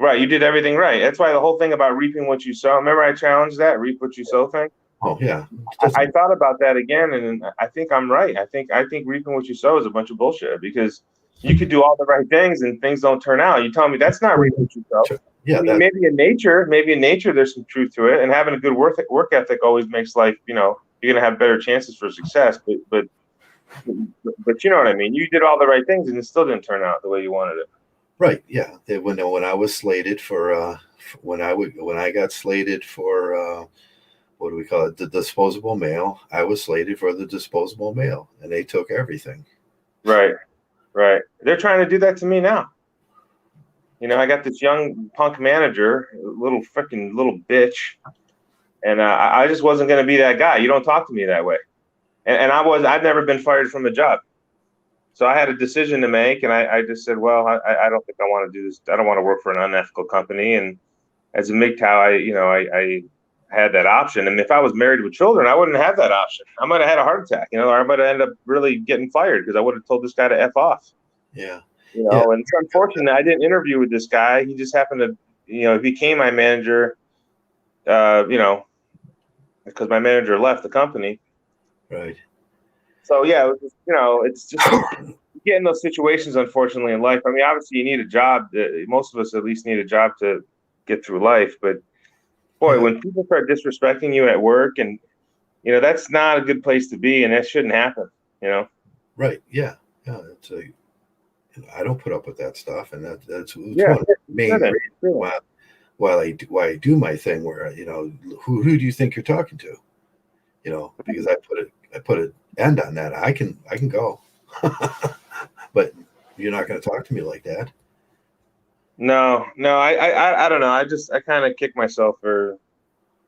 Right, you did everything right. That's why the whole thing about reaping what you sow. Remember, I challenged that reap what you sow thing. Oh yeah, I thought about that again, and I think I'm right. I think reaping what you sow is a bunch of bullshit, because you could do all the right things and things don't turn out. You tell me that's not reaping what you sow. Yeah, I mean, maybe in nature there's some truth to it, and having a good work ethic always makes life. You're gonna have better chances for success. But you know what I mean. You did all the right things, and it still didn't turn out the way you wanted it. Right. Yeah. When I was slated for when I got slated for what do we call it? The disposable male. I was slated for the disposable male, and they took everything. Right. They're trying to do that to me now. I got this young punk manager, little bitch, and I just wasn't going to be that guy. You don't talk to me that way. And I'd never been fired from a job. So I had a decision to make, and I just said, well, I don't think I want to do this. I don't want to work for an unethical company. And as a Mgtow, had that option. And if I was married with children, I wouldn't have that option. I might have had a heart attack, or I might have ended up really getting fired because I would have told this guy to F off. Yeah. And it's unfortunate I didn't interview with this guy. He just happened to, he became my manager, because my manager left the company. Right. So, yeah, it was just, it's just you get in those situations, unfortunately, in life. I mean, obviously, you need a job. Most of us at least need a job to get through life. But, boy, when people start disrespecting you at work, and, that's not a good place to be, and that shouldn't happen, Right. Yeah. Yeah. I don't put up with that stuff. And that's one of the main reasons why I do my thing where, who do you think you're talking to? Because I put an end on that. I can go, but you're not going to talk to me like that. No, I don't know. I kind of kick myself for,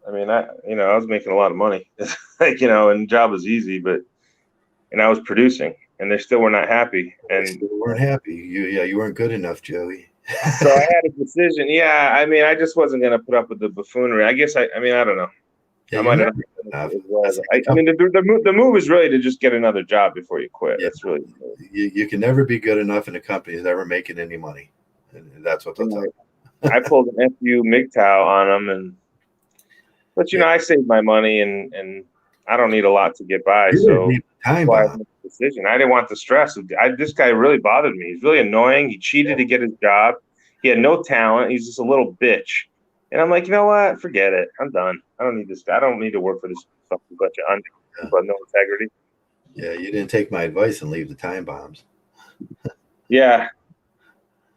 I mean, I was making a lot of money, and the job was easy, and I was producing, and they still were not happy. And they weren't happy. You weren't good enough, Joey. So I had a decision. Yeah, I mean, I just wasn't going to put up with the buffoonery. I guess I don't know. Yeah, I might have. I mean, the move is really to just get another job before you quit. Yeah. That's really you can never be good enough in a company that's never making any money, and that's what they'll tell you. I pulled an Mgtow on them, but I saved my money, and I don't need a lot to get by. So that's why I made the decision. I didn't want the stress. This guy really bothered me. He's really annoying. He cheated to get his job. He had no talent. He's just a little bitch. And I'm like, you know what? Forget it. I'm done. I don't need this guy. I don't need to work for this fucking bunch of people with no integrity. Yeah, you didn't take my advice and leave the time bombs. Yeah.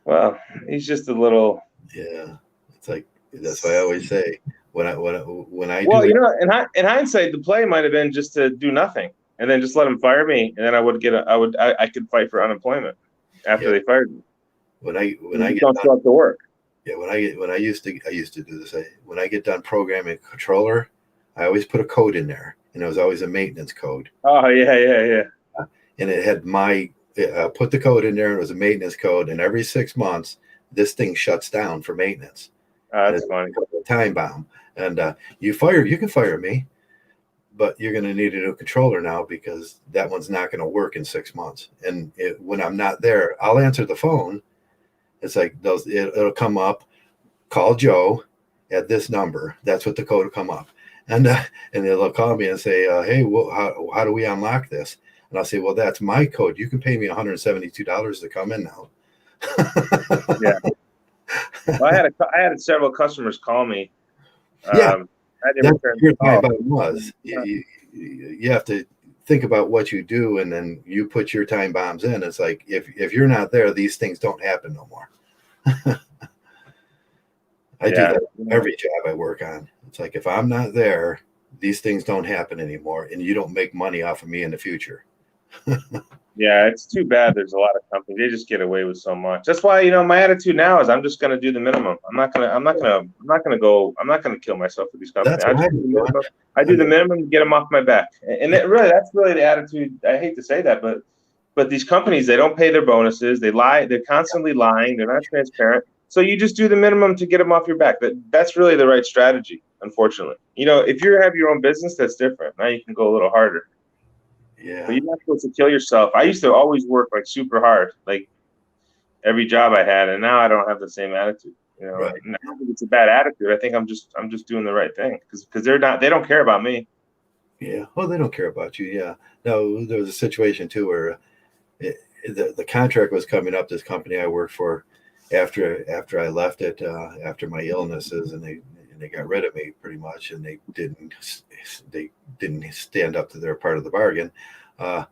Well, he's just a little. Yeah, it's like that's why I always say when I well, in hindsight, the play might have been just to do nothing and then just let him fire me, and then I could fight for unemployment after they fired me. When I get don't show up to work. Yeah, I used to do this. When I get done programming a controller, I always put a code in there, and it was always a maintenance code. Oh yeah. And it had put the code in there, and it was a maintenance code. And every 6 months, this thing shuts down for maintenance. That's funny. Time bomb. And you can fire me, but you're going to need a new controller now because that one's not going to work in 6 months. And when I'm not there, I'll answer the phone. It's like it'll come up, call Joe at this number. That's what the code will come up. And they'll call me and say, hey, well, how do we unlock this? And I'll say, well, that's my code. You can pay me $172 to come in now. Yeah. Well, I had several customers call me. Yeah. That's what your time bomb was. You have to think about what you do, and then you put your time bombs in. It's like if you're not there, these things don't happen no more. I do that every job I work on. It's like if I'm not there, these things don't happen anymore, and you don't make money off of me in the future. Yeah, it's too bad. There's a lot of companies, they just get away with so much. That's why, my attitude now is I'm just going to do the minimum. I'm not going to kill myself with these companies. I do the minimum to get them off my back. And that's really the attitude. I hate to say that, but these companies, they don't pay their bonuses. They lie. They're constantly lying. They're not transparent. So you just do the minimum to get them off your back. That's really the right strategy, unfortunately. If you have your own business, that's different. Now you can go a little harder. Yeah. But you're not supposed to kill yourself. I used to always work like super hard, like every job I had, and now I don't have the same attitude. Right. And I don't think it's a bad attitude. I think I'm just doing the right thing because they don't care about me. Yeah. Well, they don't care about you. Yeah. No, there was a situation too where the contract was coming up. This company I worked for, after I left it, after my illnesses, and they got rid of me pretty much, and they didn't stand up to their part of the bargain. About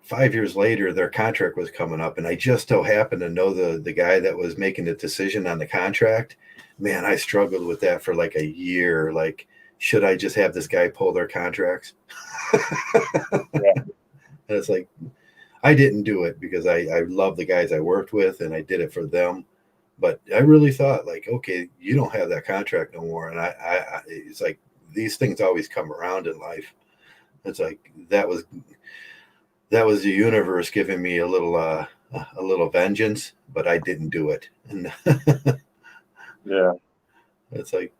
5 years later, their contract was coming up, and I just so happened to know the guy that was making the decision on the contract. Man, I struggled with that for like a year. Like, should I just have this guy pull their contracts? Yeah. And it's like, I didn't do it because I love the guys I worked with, and I did it for them. But I really thought, like, okay, you don't have that contract no more. And it's like these things always come around in life. It's like that was the universe giving me a little vengeance, but I didn't do it. And yeah. It's like,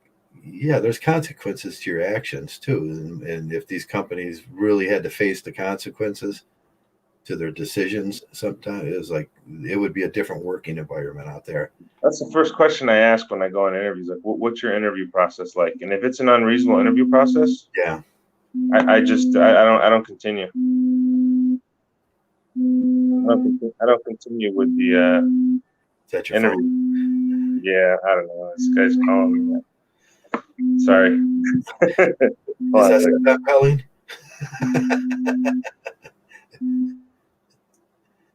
yeah, there's consequences to your actions too, and if these companies really had to face the consequences to their decisions, sometimes it's like it would be a different working environment out there. That's the first question I ask when I go on interviews. Like, what's your interview process like? And if it's an unreasonable interview process, Yeah, I don't continue. I don't continue with the is that your interview. phone? Yeah, I don't know. This guy's calling me. Sorry. Is that compelling?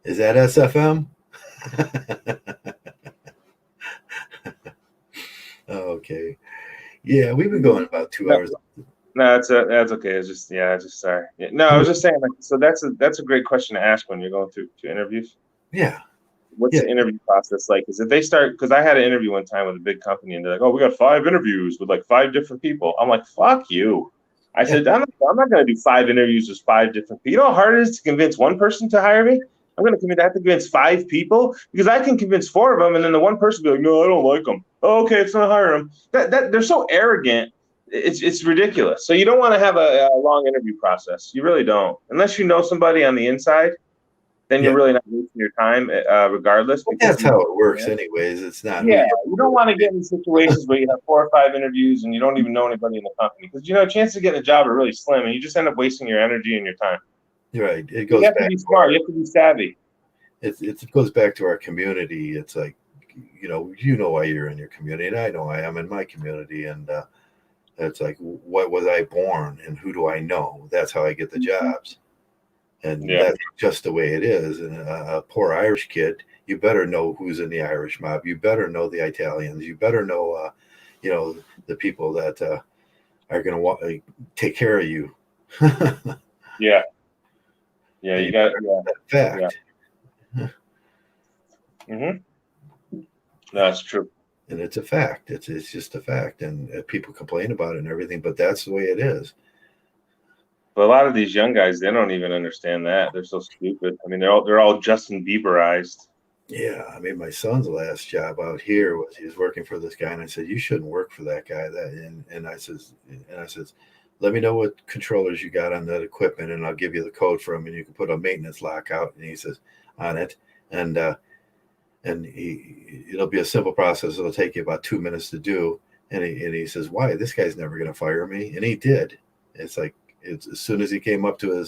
Is that SFM? Okay. Yeah, we've been going about 2 hours. No, that's okay. It's just sorry. Yeah. No, I was just saying, like, so that's a great question to ask when you're going through to interviews. Yeah. What's the interview process like? Because if they start, because I had an interview one time with a big company, and they're like, "Oh, we got 5 interviews with like 5 different people." I'm like, "Fuck you!" I said, "I'm not going to do 5 interviews with 5 different people. You know how hard it is to convince one person to hire me? I'm going to have to convince 5 people because I can convince 4 of them, and then the one person will be like, "No, I don't like them." Oh, okay, it's not hiring them. That they're so arrogant. It's ridiculous. So you don't want to have a long interview process. You really don't, unless you know somebody on the inside. Then you're really not wasting your time, regardless. Because that's how it works, anyways. It's not. Yeah, you don't want to get in situations where you have 4 or 5 interviews and you don't even know anybody in the company, because chances of getting a job are really slim, and you just end up wasting your energy and your time. You're right. It goes. You have to be smart. You have to be savvy. It goes back to our community. It's like, you know why you're in your community, and I know I am in my community, and it's like, what was I born, and who do I know? That's how I get the jobs. And that's just the way it is. And a poor Irish kid, you better know who's in the Irish mob. You better know the Italians. You better know, the people that are going to take care of you. Yeah. You got that fact. Yeah. Mm-hmm. That's true. And it's a fact. It's just a fact. And people complain about it and everything, but that's the way it is. But a lot of these young guys, they don't even understand that. They're so stupid. I mean, they're all Justin Bieberized. Yeah, I mean, my son's last job out here was he was working for this guy, and I said, "You shouldn't work for that guy." And I says, "Let me know what controllers you got on that equipment, and I'll give you the code for them, and you can put a maintenance lock out." And he says, "On it," and it'll be a simple process. It'll take you about 2 minutes to do. And he says, "Why? This guy's never going to fire me," and he did. It's like, as soon as he came up to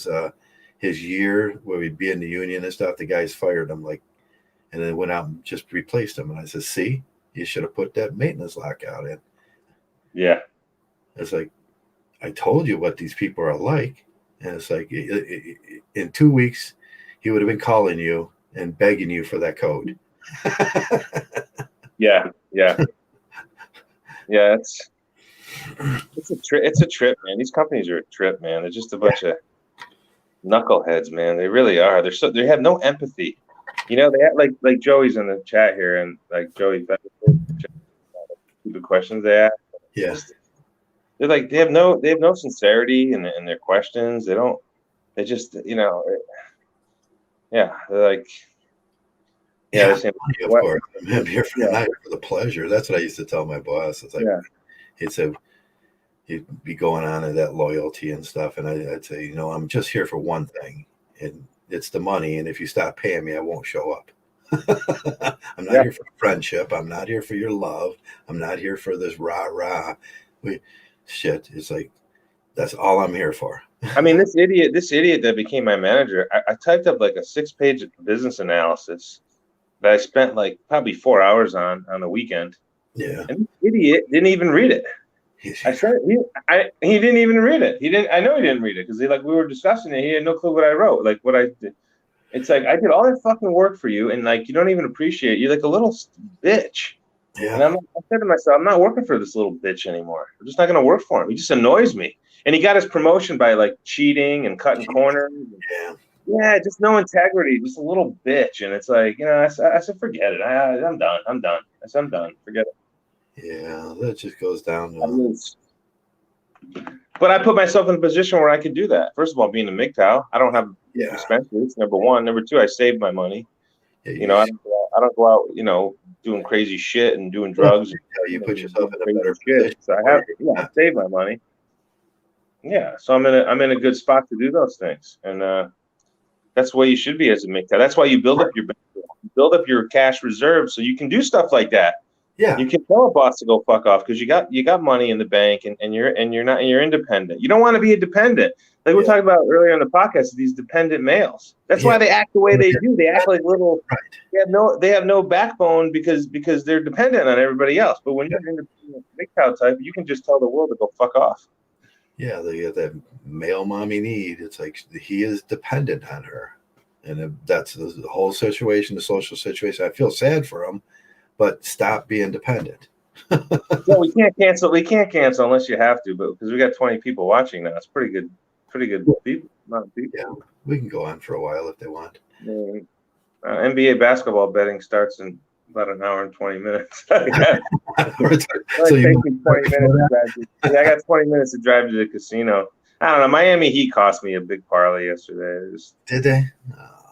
his year where he'd be in the union and stuff, the guys fired him, and then went out and just replaced him. And I said, "See, you should have put that maintenance lock out in." Yeah. It's like, I told you what these people are like. And it's like, in 2 weeks, he would have been calling you and begging you for that code. Yeah. It's a trip, man. These companies are a trip, man. They're just a bunch of knuckleheads, man. They really are. They have no empathy. They have like Joey's in the chat here, and like Joey, the questions they ask. Yeah. They're like, they have no sincerity in their questions. They just, yeah. They're like, yeah, of course. I'm here for the pleasure. That's what I used to tell my boss. It's like, he'd say, he'd be going on to that loyalty and stuff. And I'd say, I'm just here for one thing, and it's the money. And if you stop paying me, I won't show up. I'm not here for friendship. I'm not here for your love. I'm not here for this rah-rah. Shit. It's like, that's all I'm here for. I mean, this idiot that became my manager, I typed up like a 6-page business analysis that I spent like probably 4 hours on the weekend. Yeah. And this idiot didn't even read it. I said he didn't even read it. I know he didn't read it because we were discussing it. He had no clue what I wrote. Like what I did. It's like, I did all that fucking work for you, and like you don't even appreciate it. You're like a little bitch. Yeah. And I said to myself, I'm not working for this little bitch anymore. I'm just not going to work for him. He just annoys me. And he got his promotion by like cheating and cutting corners. Yeah, just no integrity, just a little bitch. And it's like, I said, forget it. I'm done. I said, I'm done. Forget it. Yeah, that just goes down to. But I put myself in a position where I could do that. First of all, being a Mgtow, I don't have expenses. Number one. Number two, I saved my money. I don't go out, doing crazy shit and doing drugs. You put yourself in a better position. position. So I have save my money. Yeah, so I'm in a good spot to do those things, and that's the way you should be as a Mgtow. That's why you build up your cash reserves so you can do stuff like that. Yeah, you can tell a boss to go fuck off because you got money in the bank and you're independent. You don't want to be a dependent. Like we talked about earlier in the podcast, these dependent males. That's why they act the way they do. They act like little. Right. They have no backbone because they're dependent on everybody else. But when you're an independent Mgtow type, you can just tell the world to go fuck off. Yeah, they get that male mommy need. It's like he is dependent on her, and that's the whole situation, the social situation. I feel sad for him, but stop being dependent. Well, we can't cancel unless you have to, but because we got 20 people watching now, it's pretty good people, amount of people. Yeah, we can go on for a while if they want. NBA basketball betting starts in about an hour and 20 minutes. I got 20 minutes to drive to the casino. I don't know. Miami Heat cost me a big parlay yesterday. Did they?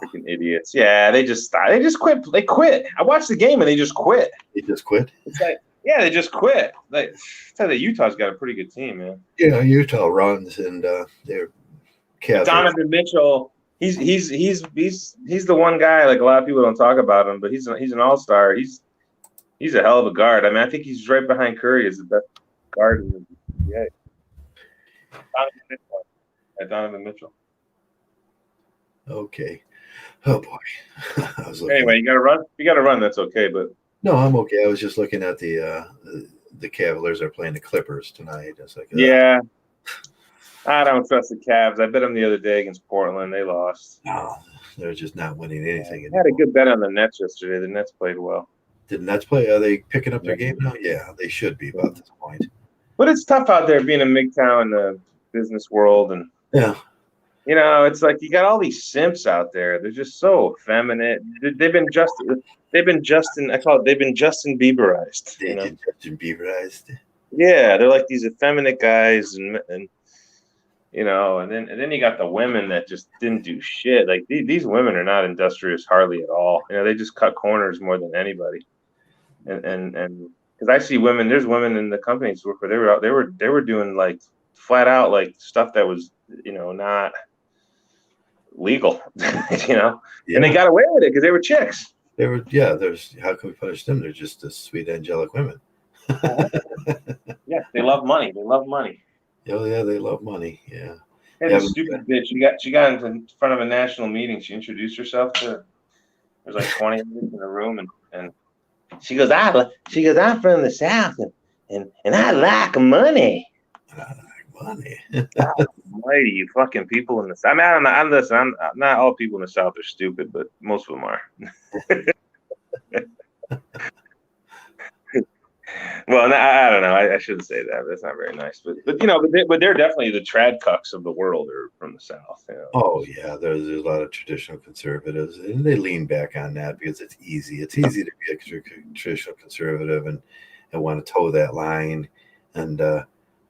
Freaking idiots. Yeah, they just quit. They quit. I watched the game and they just quit. They just quit? It's like, yeah, they just quit. Like, I tell you, Utah's got a pretty good team, man. Yeah, Utah runs and they're Donovan Mitchell. He's the one guy. Like a lot of people don't talk about him, but he's an all-star. He's a hell of a guard. I mean, I think he's right behind Curry as the best guard in the NBA. Donovan Mitchell. Okay. Oh boy. Anyway, you got to run. You got to run. That's okay. But no, I'm okay. I was just looking at the Cavaliers are playing the Clippers tonight. It's like yeah. I don't trust the Cavs. I bet them the other day against Portland. They lost. No, they're just not winning anything. I had a good bet on the Nets yesterday. The Nets played well. Did the Nets play? Are they picking up their game now? Yeah, they should be about this point. But it's tough out there being a Mgtow in the business world. And you know, it's like you got all these simps out there. They're just so effeminate. They've been Justin Bieberized. Justin Bieberized. Yeah, they're like these effeminate guys and you know, and then you got the women that just didn't do shit. Like these women are not industrious hardly at all. You know, they just cut corners more than anybody. And because I see women, there's women in the companies where they were doing like flat out like stuff that was, you know, not legal, you know, and they got away with it because they were chicks. They were, there's, how can we punish them? They're just the sweet angelic women. Yeah, they love money. Oh yeah, they love money. Yeah. And the stupid bitch, she got in front of a national meeting. She introduced herself to. There's like 20 of us in the room, and she goes, I'm from the South, and I like money. I like money. Lady, you fucking people in the South. I mean, I'm not all people in the South are stupid, but most of them are. Well, I don't know. I shouldn't say that. That's not very nice. But you know, but they're definitely the trad cucks of the world are from the South. You know? Oh yeah, there's a lot of traditional conservatives, and they lean back on that because it's easy. It's easy to be a traditional conservative and want to toe that line, and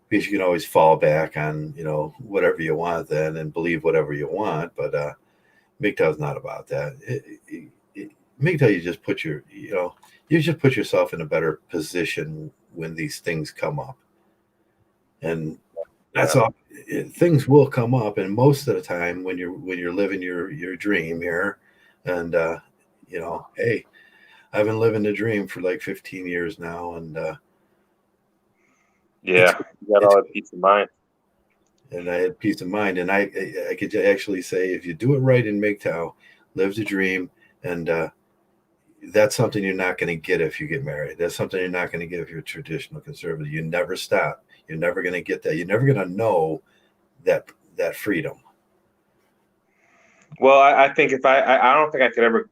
because you can always fall back on whatever you want then and believe whatever you want. But Mgtow's not about that. Mgtow, you just put yourself in a better position when these things come up, and that's all. Things will come up, and most of the time when you're living your dream here, and hey, I've been living the dream for like 15 years now, and you got all that peace of mind. And I had peace of mind, and I could actually say if you do it right in Mgtow, live the dream, and that's something you're not going to get if you get married. That's something you're not going to get if you're a traditional conservative. You never stop. You're never going to get that. You're never going to know that freedom. Well, I think if I don't think I could ever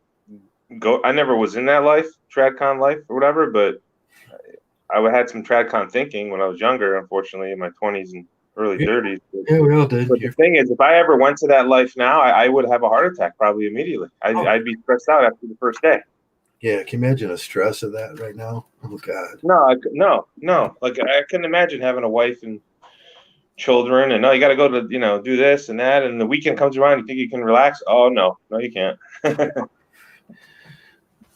go. I never was in that life, TradCon life or whatever, but I had some TradCon thinking when I was younger, unfortunately, in my 20s and early 30s. Yeah, we all did. But the thing is, if I ever went to that life now, I would have a heart attack probably immediately. I'd be stressed out after the first day. Yeah, can you imagine the stress of that right now? Oh God. No. Like I couldn't imagine having a wife and children, and you got to go to do this and that, and the weekend comes around, you think you can relax? Oh no, you can't.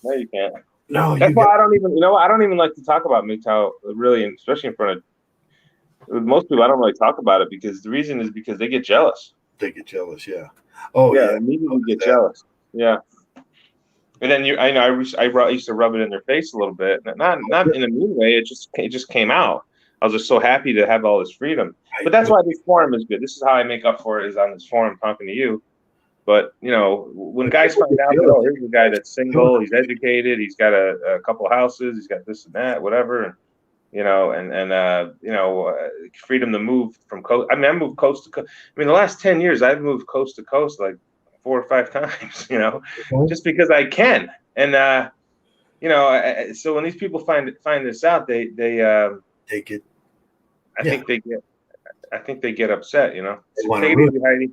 No, you can't. No, That's why I don't even, I don't even like to talk about Mgtow, really, especially in front of most people. I don't really talk about it because the reason is because they get jealous. They get jealous, yeah. Oh, Yeah, yeah. immediately get jealous. Yeah. And then I used to rub it in their face a little bit, not in a mean way. It just came out. I was just so happy to have all this freedom. But that's why this forum is good. This is how I make up for it, is on this forum talking to you. But when guys find out that, oh, here's a guy that's single, he's educated, he's got a couple of houses, he's got this and that, whatever, and freedom to move from coast. I mean, I moved coast to coast. I mean, the last 10 years, I've moved coast to coast like 4 or 5 times, just because I can. And so when these people find this out, they take it. I think they get upset. They Take it easy, Heidi.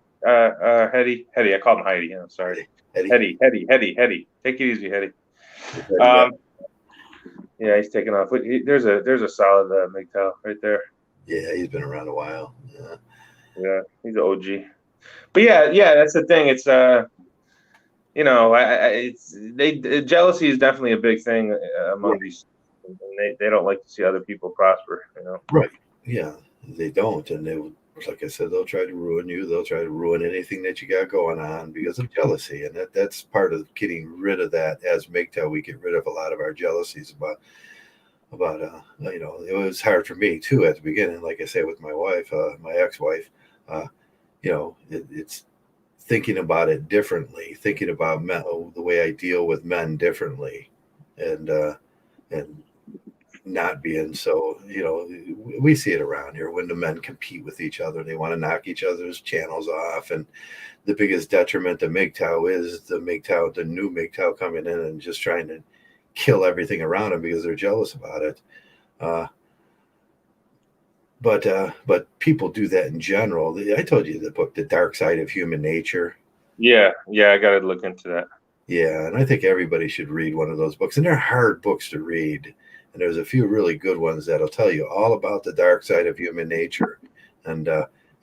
Hetty. I called him Heidi. I'm sorry. Hetty. Take it easy, Hetty. Yeah, he's taking off. There's a solid Mgtow right there. Yeah, he's been around a while. Yeah, he's an OG. But yeah, that's the thing. It's jealousy is definitely a big thing among these. And they don't like to see other people prosper. Right. Yeah, they don't, and they, like I said, they'll try to ruin you. They'll try to ruin anything that you got going on because of jealousy, and that's part of getting rid of that. As Mgtow, we get rid of a lot of our jealousies about it was hard for me too at the beginning. Like I say, with my wife, my ex-wife, it's thinking about it differently, thinking about men, the way I deal with men differently, and not being so, we see it around here when the men compete with each other. They want to knock each other's channels off. And the biggest detriment to Mgtow is the new Mgtow coming in and just trying to kill everything around them because they're jealous about it. But people do that in general. I told you the book, The Dark Side of Human Nature. Yeah, I got to look into that. Yeah, and I think everybody should read one of those books. And they're hard books to read. And there's a few really good ones that'll tell you all about the dark side of human nature and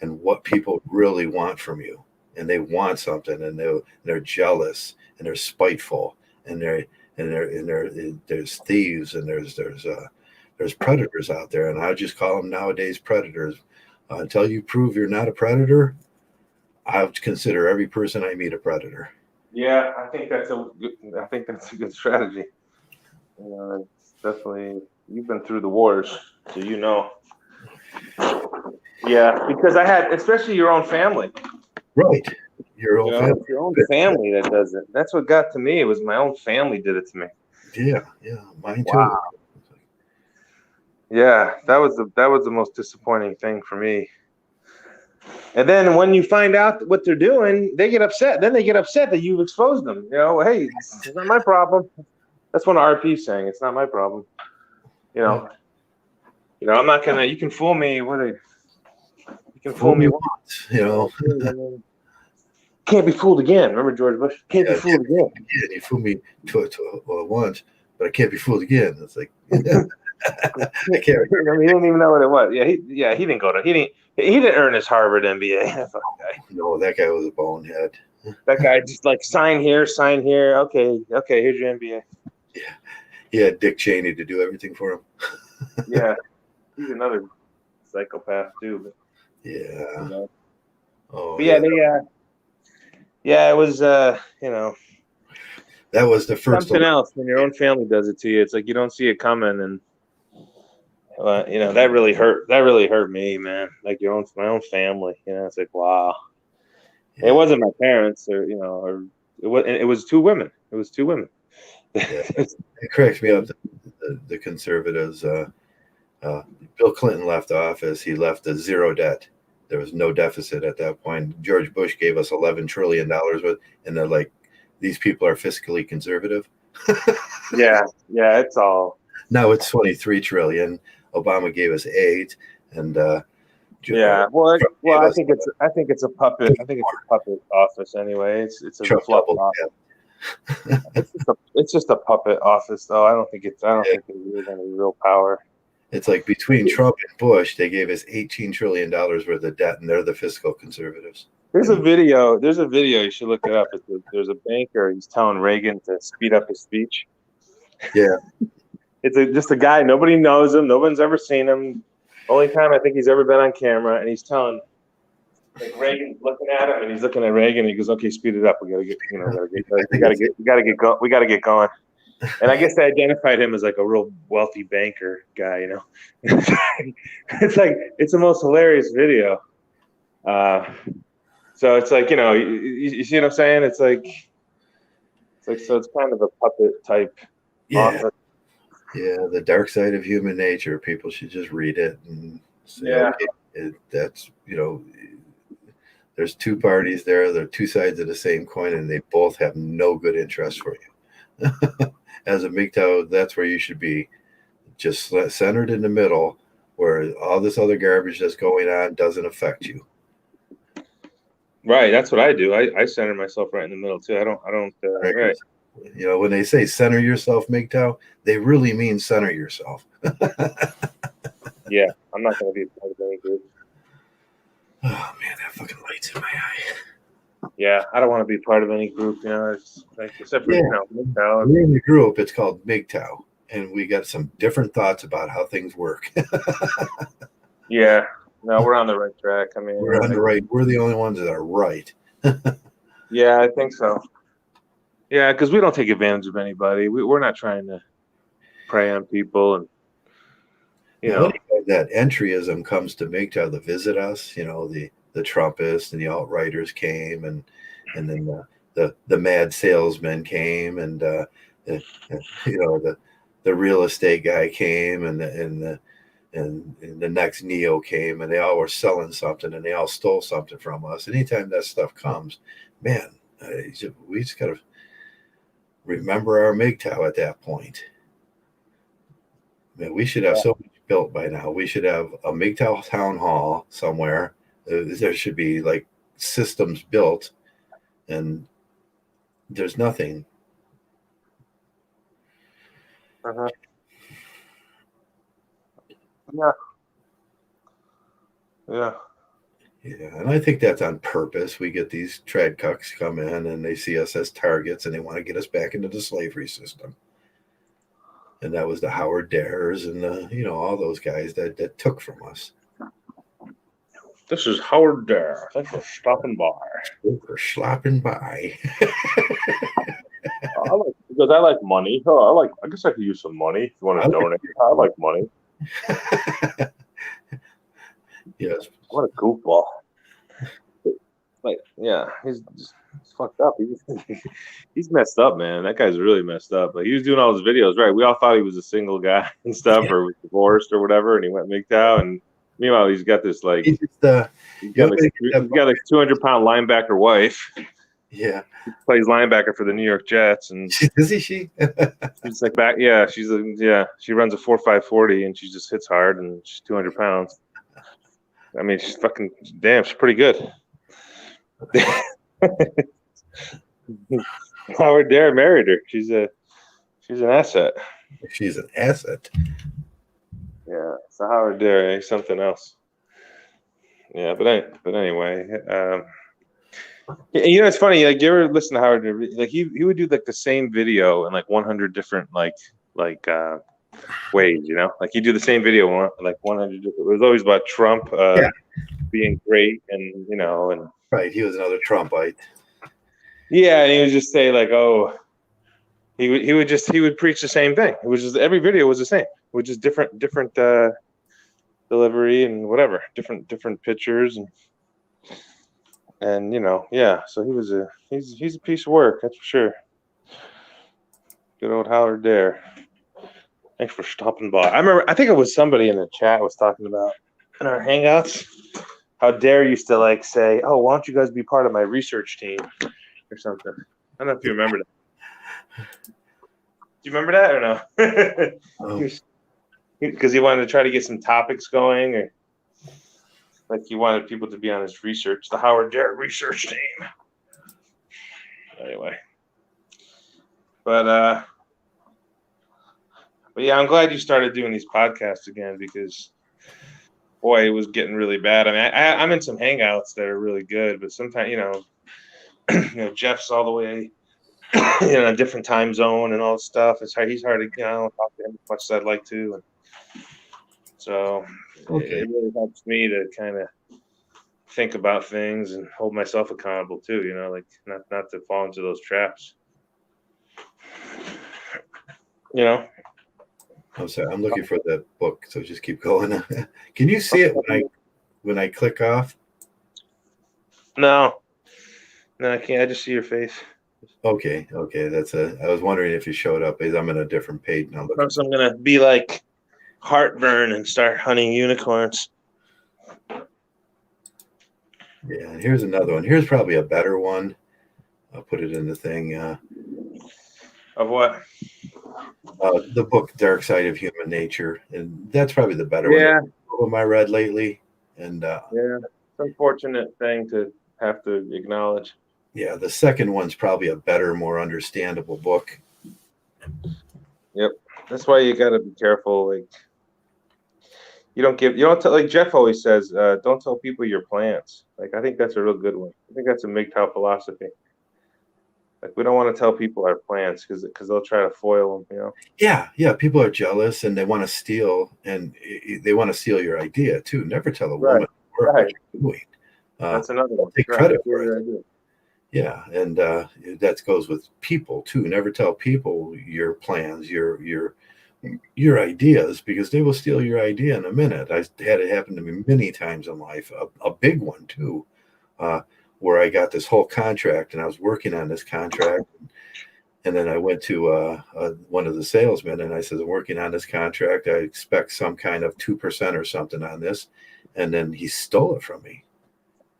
what people really want from you. And they want something, and they're jealous, and they're spiteful, and there's thieves, and there's predators out there, and I just call them nowadays predators. Until you prove you're not a predator, I would consider every person I meet a predator. Yeah, I think that's a good strategy. It's definitely, you've been through the wars, so Yeah, because I had, especially your own family. Right. Your own family that does it. That's what got to me. It was my own family did it to me. Yeah, mine too. Yeah, that was the most disappointing thing for me. And then when you find out what they're doing, they get upset. Then they get upset that you've exposed them. Hey, it's not my problem. That's what RP's saying. It's not my problem. I'm not gonna. You can fool me. You can fool me once. Can't be fooled again. Remember George Bush? Can't be fooled again. Yeah, you fooled me once, but I can't be fooled again. It's like I can't. He didn't even know what it was. Yeah, he didn't go to. He didn't earn his Harvard MBA. No, that guy was a bonehead. That guy just like sign here. Okay, here's your MBA. Yeah, he had Dick Cheney to do everything for him. Yeah, he's another psychopath too. But, yeah. Oh. But yeah, it was. That was the first. Something else when your own family does it to you. It's like you don't see it coming, and that really hurt. That really hurt me, man. Like my own family. It's like wow. Yeah. It wasn't my parents, or it was two women. It was two women. Yeah. It cracks me up. The conservatives. Bill Clinton left office. He left a zero debt. There was no deficit at that point. George Bush gave us $11 trillion and they're like, these people are fiscally conservative. Yeah, it's all. Now it's 23 trillion. Obama gave us 8, and I think it's a puppet. I think it's a puppet office anyway. It's a fluff office. It's just a puppet office, though. I don't think there's any real power. It's like between Trump and Bush, they gave us $18 trillion worth of debt, and they're the fiscal conservatives. There's a video. You should look it up. There's a banker. He's telling Reagan to speed up his speech. Yeah. It's just a guy. Nobody knows him. No one's ever seen him. Only time I think he's ever been on camera, and he's telling, like, Reagan's looking at him, and he's looking at Reagan. And he goes, "Okay, speed it up. We gotta get, we gotta get going." And I guess they identified him as like a real wealthy banker guy. It's the most hilarious video. So it's like, you see what I'm saying? It's like so it's kind of a puppet type. Yeah. Author. Yeah, the dark side of human nature. People should just read it and say, okay, that's, there's two parties there. They're two sides of the same coin, and they both have no good interest for you. As a Mgtow, that's where you should be, just centered in the middle, where all this other garbage that's going on doesn't affect you. Right, that's what I do. I center myself right in the middle too. I don't. Right. When they say center yourself, Mgtow, they really mean center yourself. Yeah, I'm not going to be a part of any group. Oh man, that fucking light's in my eye. Yeah, I don't want to be part of any group. It's like, except for Mgtow. We're in the group. It's called Mgtow, and we got some different thoughts about how things work. Yeah, no, we're on the right track. I mean, we're on the right. We're the only ones that are right. Yeah, I think so. Yeah, because we don't take advantage of anybody. We're not trying to prey on people, and that entryism comes to Mgtow to visit us. The Trumpists and the alt-righters came, and then the mad salesman came, and the real estate guy came, and the next Neo came, and they all were selling something, and they all stole something from us. Anytime that stuff comes, man, we just gotta remember our Mgtow at that point. Man, we should have so much built by now. We should have a Mgtow town hall somewhere. There should be like systems built, and there's nothing. Uh-huh. Yeah. Yeah, and I think that's on purpose. We get these trad cucks come in, and they see us as targets, and they want to get us back into the slavery system. And that was the Howard Dares and all those guys that took from us. This is Howard Dare. Thanks for stopping by. We're slopping by. Because I like money. I guess I could use some money if you want to donate. I like money. Yes. What a goofball. He's fucked up. He's messed up, man. That guy's really messed up. Like, he was doing all his videos, right? We all thought he was a single guy and stuff, or was divorced or whatever, and he went Mgtow, and meanwhile he's got this like he's got like 200-pound linebacker wife. Yeah, he plays linebacker for the New York Jets, and isn't she? She's like back. Yeah, she runs a 4.5 40, and she just hits hard, and she's 200 pounds. I mean, she's fucking damn. She's pretty good. Howard Dare married her. She's an asset. She's an asset. Yeah, so Howard Dare, something else. Yeah, but anyway, it's funny. Like, you ever listen to Howard Dare? Like, he would do like the same video in like 100 different like ways. Like, he'd do the same video like 100 different. It was always about Trump being great, and and right. He was another Trumpite. Yeah, and he would just say like, oh, he would preach the same thing. It was just every video was the same, which is different delivery and whatever, different pictures and So he's a piece of work, that's for sure. Good old Howard Dare. Thanks for stopping by. I think it was somebody in the chat was talking about in our hangouts how Dare used to like say, "Oh, why don't you guys be part of my research team?" or something. I don't know if you remember that. Do you remember that or no? Because he wanted to try to get some topics going, or like he wanted people to be on his research, the Howard Dare research team. Anyway, but yeah, I'm glad you started doing these podcasts again, because boy, it was getting really bad. I mean, I'm in some hangouts that are really good, but sometimes Jeff's all the way a different time zone and all this stuff. He's hard to, I don't talk to him as much as I'd like to. And so it really helps me to kind of think about things and hold myself accountable too, like not to fall into those traps. I'm sorry, I'm looking for that book, so just keep going. Can you see it when I click off? No, I can't. I just see your face. Okay. I was wondering if you showed up. I'm in a different page now. Perhaps I'm gonna be like heartburn and start hunting unicorns. Yeah, and here's another one. Here's probably a better one. I'll put it in the thing. Of what? The book Dark Side of Human Nature, and that's probably the better one I read lately. And yeah, it's an unfortunate thing to have to acknowledge. Yeah, the second one's probably a better, more understandable book. Yep, that's why you got to be careful. Like, you don't tell, like Jeff always says, don't tell people your plans. Like, I think that's a real good one. I think that's a Mgtow philosophy. Like, we don't want to tell people our plans because they'll try to foil them, Yeah. People are jealous and they want to steal, and they want to steal your idea too. Never tell a woman what you're doing. That's another one. Take credit for it. Yeah, and that goes with people too. Never tell people your plans, your ideas, because they will steal your idea in a minute. I had it happen to me many times in life. A big one too. Where I got this whole contract and I was working on this contract. And then I went to one of the salesmen and I said, I'm working on this contract. I expect some kind of 2% or something on this. And then he stole it from me.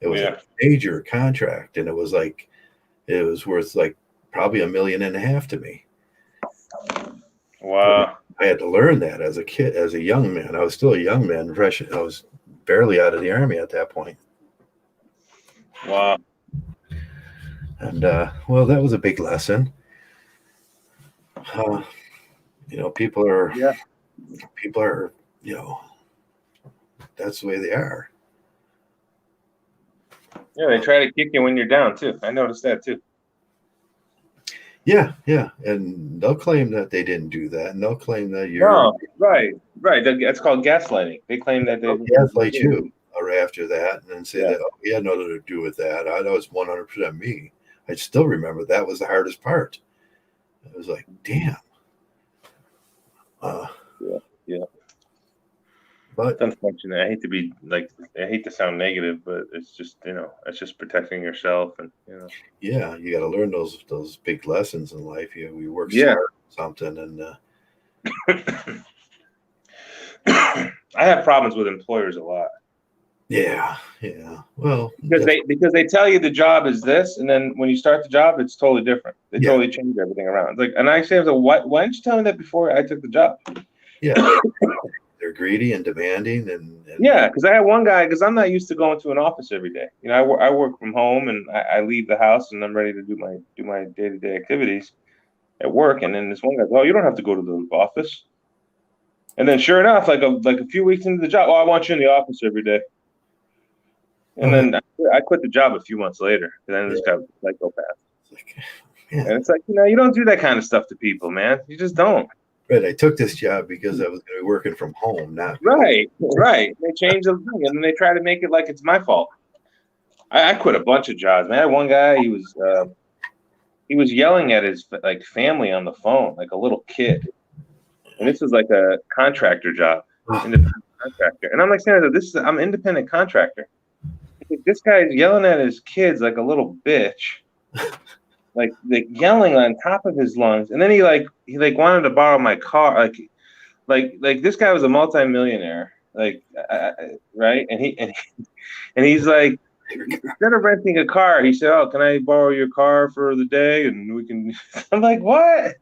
It was a major contract. And it was worth like probably $1.5 million to me. Wow. I had to learn that as a kid, as a young man. I was still a young man, fresh. I was barely out of the Army at that point. Wow. And well, that was a big lesson. People are, that's the way they are. Yeah, they try to kick you when you're down too. I noticed that too. Yeah, and they'll claim that they didn't do that, and they'll claim that you're right. That's called gaslighting. They claim that they gaslight you after that, and then say that he had nothing to do with that. I know it's 100% me. I still remember that was the hardest part. It was like, damn. Yeah. But it's unfortunate. I hate to sound negative, but it's just, it's just protecting yourself, and Yeah, you got to learn those big lessons in life. We work hard on something, and I have problems with employers a lot. Yeah. Well, because they tell you the job is this, and then when you start the job, it's totally different. They totally change everything around. And I say, why didn't you tell me that before I took the job? Yeah, they're greedy and demanding, and because I had one guy, because I'm not used to going to an office every day. I work from home, and I leave the house, and I'm ready to do my day-to-day activities at work. And then this one guy, you don't have to go to the office. And then sure enough, like a few weeks into the job, I want you in the office every day. And then I quit the job a few months later. And then this guy was a psychopath. And it's like, you don't do that kind of stuff to people, man. You just don't. Right. I took this job because I was going to be working from home, not right. They change the thing, and then they try to make it like it's my fault. I quit a bunch of jobs, man. I had one guy, he was yelling at his family on the phone, like a little kid. And this was like a contractor job, independent contractor. And I'm like, Senator, I'm an independent contractor. This guy's yelling at his kids like a little bitch, like yelling on top of his lungs. And then he wanted to borrow my car, like this guy was a multimillionaire, right? And he's like, instead of renting a car, he said, "Oh, can I borrow your car for the day and we can?" I'm like, what?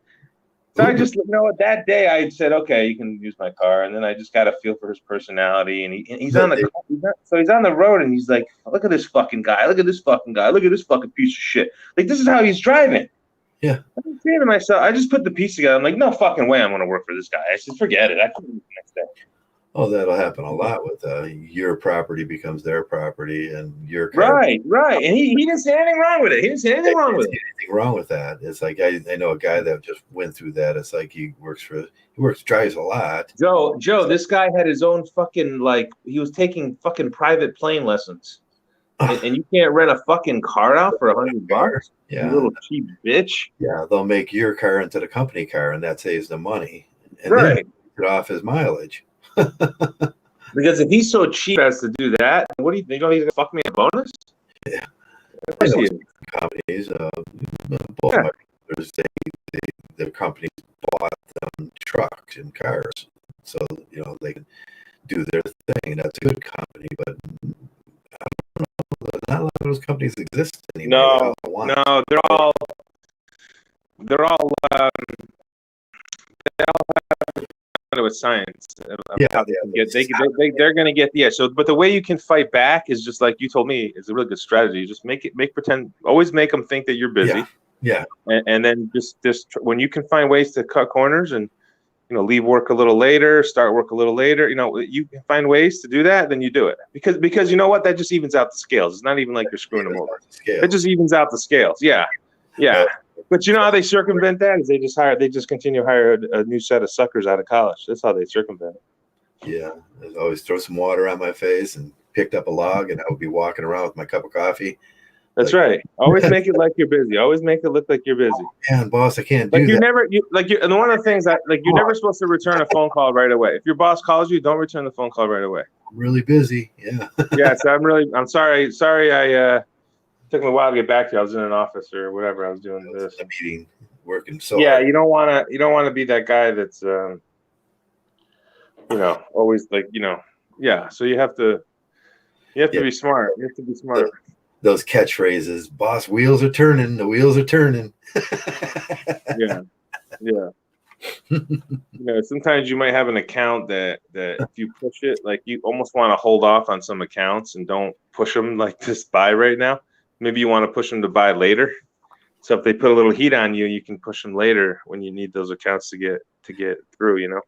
So I just, that day I said, okay, you can use my car. And then I just got a feel for his personality. And he's on the road, and he's like, look at this fucking guy. Look at this fucking guy. Look at this fucking piece of shit. Like, this is how he's driving. Yeah. I'm saying to myself, I just put the piece together. I'm like, no fucking way I'm going to work for this guy. I said, forget it. I quit the next day. Oh, that'll happen a lot with your property becomes their property, and your car. Right. And he didn't say anything wrong with it. He didn't say anything wrong with it. Anything wrong with that? It's like I know a guy that just went through that. It's like he drives a lot. Joe, this guy had his own fucking, like, he was taking fucking private plane lessons. And you can't rent a fucking car out for $100? Yeah. You little cheap bitch. Yeah, they'll make your car into the company car, and that saves them money. And right. Then get off his mileage. Because if he's so cheap as to do that, what do you think? Oh, he's gonna fuck me a bonus? Yeah. Of course he is. Companies, both my brothers, the companies bought them trucks and cars, so they can do their thing, and that's a good company. But I don't know, not a lot of those companies exist anymore. No, they're all they all have with science. Yeah, they're going to get So, but the way you can fight back is just like you told me is a really good strategy. You just make pretend, always make them think that you're busy. Yeah. And then just when you can find ways to cut corners and leave work a little later, start work a little later. You can find ways to do that, then you do it because you know what, that just evens out the scales. It's not even like you're screwing them over. It just evens out the scales. Yeah. But you know how they circumvent that is they just continue to hire a new set of suckers out of college. That's how they circumvent it. Yeah, I'd always throw some water on my face and picked up a log, and I would be walking around with my cup of coffee. That's right. Always make it like you're busy. Always make it look like you're busy. Man, boss, I can't do that. And one of the things that you're never supposed to return a phone call right away. If your boss calls you, don't return the phone call right away. I'm really busy. Yeah. Yeah. So I'm sorry. I took me a while to get back to you. I was in an office or whatever. I was doing this. A meeting, working so. Yeah, hard. you don't want to be that guy that's always like Yeah. So you have to be smart. You have to be smart. Those catchphrases, boss, wheels are turning. The wheels are turning. Yeah. Sometimes you might have an account that if you push it, like you almost want to hold off on some accounts and don't push them like just buy right now. Maybe you want to push them to buy later. So if they put a little heat on you, you can push them later when you need those accounts to get through.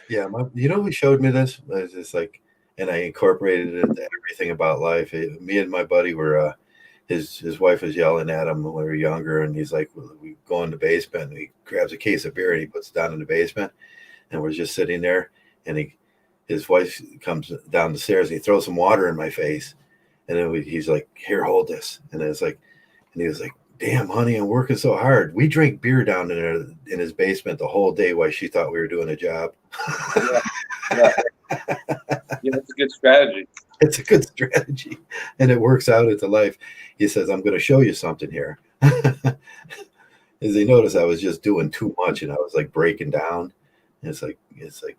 Yeah, who showed me this? It's just like, and I incorporated it into everything about life. Me and my buddy were. His wife was yelling at him when we were younger, and he's like, we go in the basement, and he grabs a case of beer and he puts it down in the basement, and we're just sitting there, and his wife comes down the stairs and he throws some water in my face, and then he's like, here, hold this, and he was like, damn, honey, I'm working so hard. We drank beer down in his basement the whole day while she thought we were doing a job. Yeah, that's a good strategy. It's a good strategy, and it works out into life. He says, I'm going to show you something here. As he noticed, I was just doing too much, and I was like breaking down. And it's like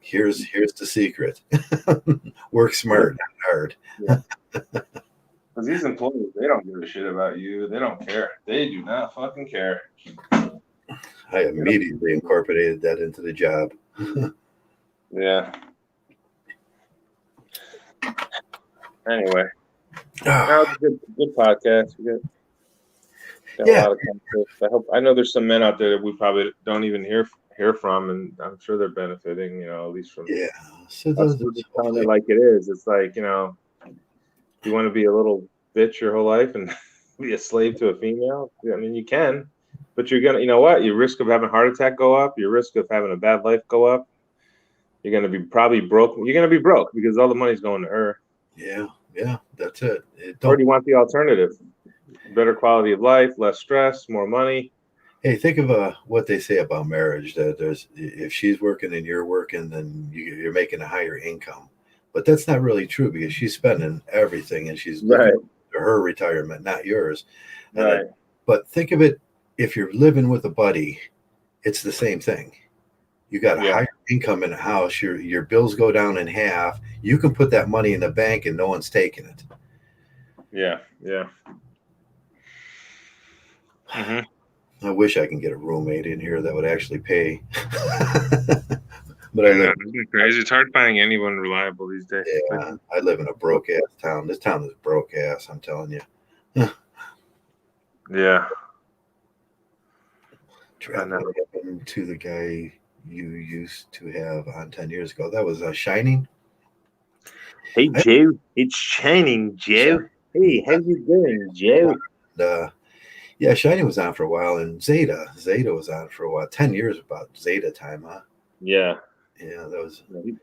here's the secret. Work smart, not hard. Because these employees, they don't give a shit about you. They don't care. They do not fucking care. I immediately incorporated that into the job. Yeah. Anyway, that was a good podcast. We got a lot of content. I know there's some men out there that we probably don't even hear from, and I'm sure they're benefiting. At least from So us just telling it like it is. It's like you want to be a little bitch your whole life and be a slave to a female. I mean, you can, but you're gonna. You know what? Your risk of having a heart attack go up. Your risk of having a bad life go up. You're gonna be probably broke. You're gonna be broke because all the money's going to her. Yeah, that's it. Or do you want the alternative? Better quality of life, less stress, more money. Hey, think of what they say about marriage. That if she's working and you're working, then you're making a higher income. But that's not really true because she's spending everything and she's living for her retirement, not yours. Right. But think of it, if you're living with a buddy, it's the same thing. You got a higher income in a house. Your bills go down in half. You can put that money in the bank and no one's taking it. Yeah. I wish I can get a roommate in here that would actually pay. But isn't it crazy? It's hard finding anyone reliable these days. Yeah, I live in a broke ass town. This town is broke ass. I'm telling you. Yeah. Trav, what happened to the guy you used to have on 10 years ago? That was Shining. Hey, Joe. It's Shining, Joe. Hey, how you doing, Joe? Yeah, Shining was on for a while, and Zeta was on for a while. 10 years about Zeta time, huh? Yeah. Yeah, that was. Hey,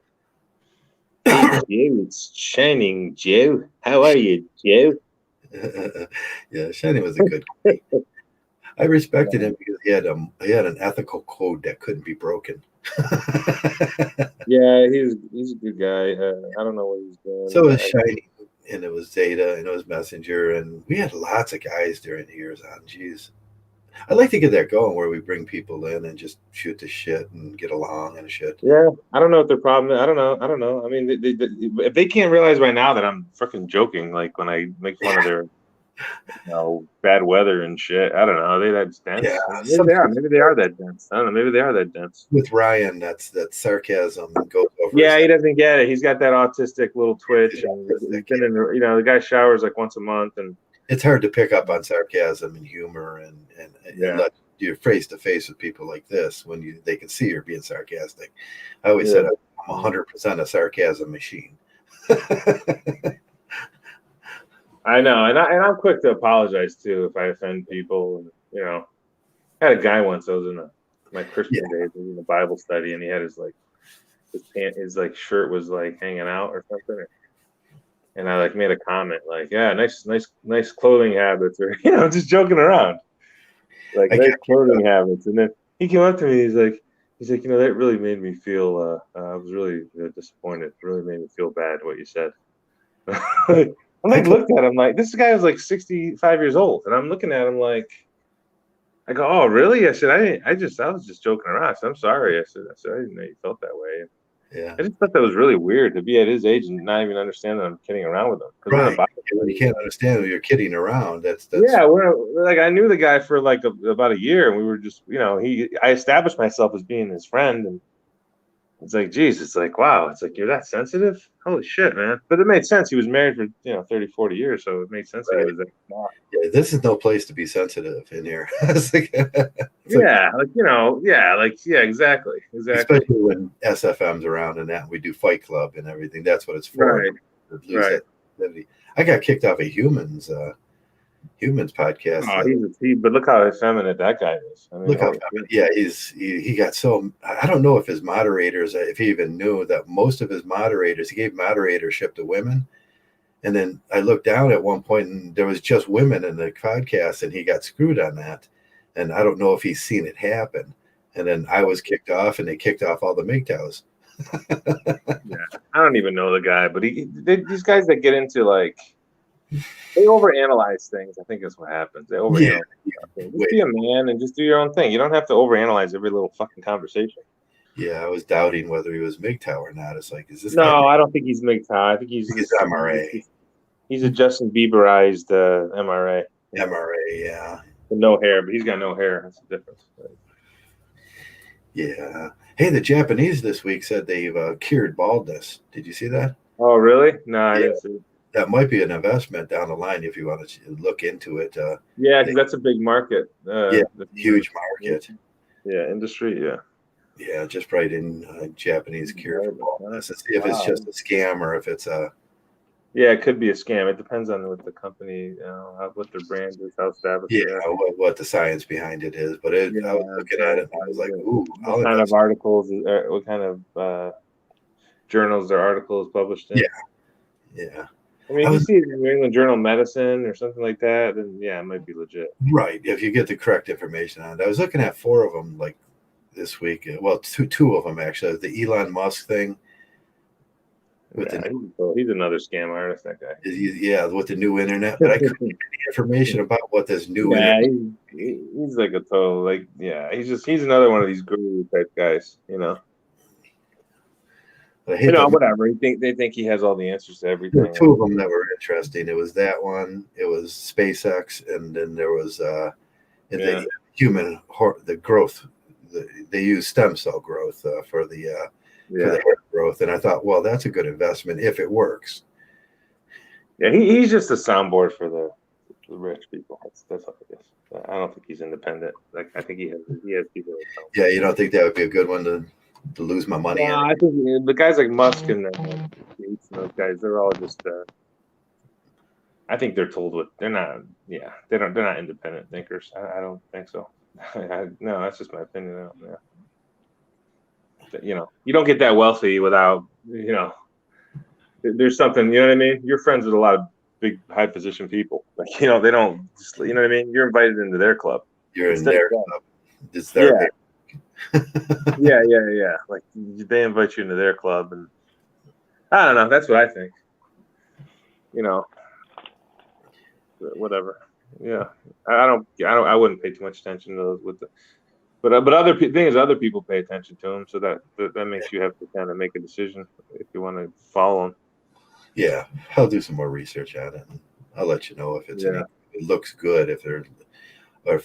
Joe. It's Shining, Joe. How are you, Joe? Yeah, Shining was a good guy. I respected him because he had an ethical code that couldn't be broken. Yeah, he's a good guy. I don't know what he's doing. So it was Shining, and it was Zeta, and it was Messenger, and we had lots of guys during the years on. Jeez, I'd like to get that going where we bring people in and just shoot the shit and get along and shit. Yeah, I don't know what their problem is. I don't know. I mean, if they can't realize by now that I'm freaking joking, like when I make fun of their, bad weather and shit. I don't know. Are they that dense? Yeah, Maybe they are. Maybe they are that dense. I don't know. Maybe they are that dense. With Ryan, that's that sarcasm goes over. Yeah, he doesn't get it. He's got that autistic little twitch, and he's been in. The guy showers like once a month, and it's hard to pick up on sarcasm and humor, and Yeah. let you're face to face with people like this when they can see you're being sarcastic. I always said I'm 100% a sarcasm machine. I know, and I'm quick to apologize too if I offend people. And I had a guy once. I was in my Christian days, in the Bible study, and he had his shirt was like hanging out or something, and I made a comment like, "Yeah, nice clothing habits," or just joking around, nice clothing habits. And then he came up to me, he's like, that really made me feel. I was really disappointed. It really made me feel bad what you said. I looked at him like this guy was like 65 years old, and I'm looking at him like, I go, "Oh, really?" I said, I was just joking around. I said, "I'm sorry." I said, I didn't know you felt that way. Yeah, I just thought that was really weird to be at his age and not even understand that I'm kidding around with him. Right. You can't understand when you're kidding around. That's yeah. I knew the guy for about a year, and we were just, I established myself as being his friend, and it's like, geez, it's like, wow, it's like, you're that sensitive? Holy shit, man. But it made sense. He was married for, 30, 40 years. So it made sense that he was like, wow. Yeah, this is no place to be sensitive in here. Exactly. Especially when SFM's around and that we do Fight Club and everything. That's what it's for. Right. I got kicked off of Humans podcast. Oh, but look how effeminate that guy is. I mean, look how he got so. I don't know if his moderators, if he even knew that most of his moderators, he gave moderatorship to women, and then I looked down at one point and there was just women in the podcast, and he got screwed on that, and I don't know if he's seen it happen. And then I was kicked off, and they kicked off all the Mgtows. Yeah, I don't even know the guy, but these guys that get into they overanalyze things. I think that's what happens. They overanalyze things. Just be a man and just do your own thing. You don't have to overanalyze every little fucking conversation. Yeah, I was doubting whether he was Mgtow or not. It's like, is this? No, I don't think he's Mgtow. I think he's MRA. He's a Justin Bieberized MRA. MRA, yeah. With no hair, but he's got no hair. That's the difference. Yeah. Hey, the Japanese this week said they've cured baldness. Did you see that? Oh, really? No, I didn't see it. That might be an investment down the line if you want to look into it. Yeah, because that's a big market. Huge market. Yeah, industry. Yeah. Yeah, just right in Japanese cure for baldness. Let's see if it's just a scam or if it's a. Yeah, it could be a scam. It depends on what the company, what their brand is, how established. Yeah, what the science behind it is. But I was looking at it and I was like, ooh. What kind of articles, what kind of journals their article is published in? Yeah. I mean, if you see it in the New England Journal of Medicine or something like that, then yeah, it might be legit. Right, if you get the correct information on it. I was looking at 4 of them this week. Well, two of them actually. The Elon Musk thing. He's another scam artist, that guy. Yeah, with the new internet. But I couldn't get any information about what this new internet. He's like a total he's another one of these guru type guys, whatever. They think he has all the answers to everything. There were 2 of them that were interesting. It was that one. It was SpaceX, and then there was the growth. They use stem cell growth for the hair growth, and I thought, well, that's a good investment if it works. Yeah, he's just a soundboard for the rich people. That's all it is. I don't think he's independent. I think he has people. Yeah, you don't think that would be a good one to to lose my money in. I think the guys like Musk and Gates and those guys, they're all just. I think they're told what they're not. Yeah, they're not independent thinkers. I don't think so. No, that's just my opinion. You don't get that wealthy without, there's something, you know what I mean? You're friends with a lot of big, high position people. Like, they don't, just, you know what I mean? You're invited into their club. You're in their club. It's their yeah. Yeah. Like, they invite you into their club, and I don't know. That's what I think. Whatever. Yeah. I wouldn't pay too much attention to those but other thing is other people pay attention to them, so that makes you have to kind of make a decision if you want to follow them. Yeah, I'll do some more research on it. And I'll let you know if it looks good. If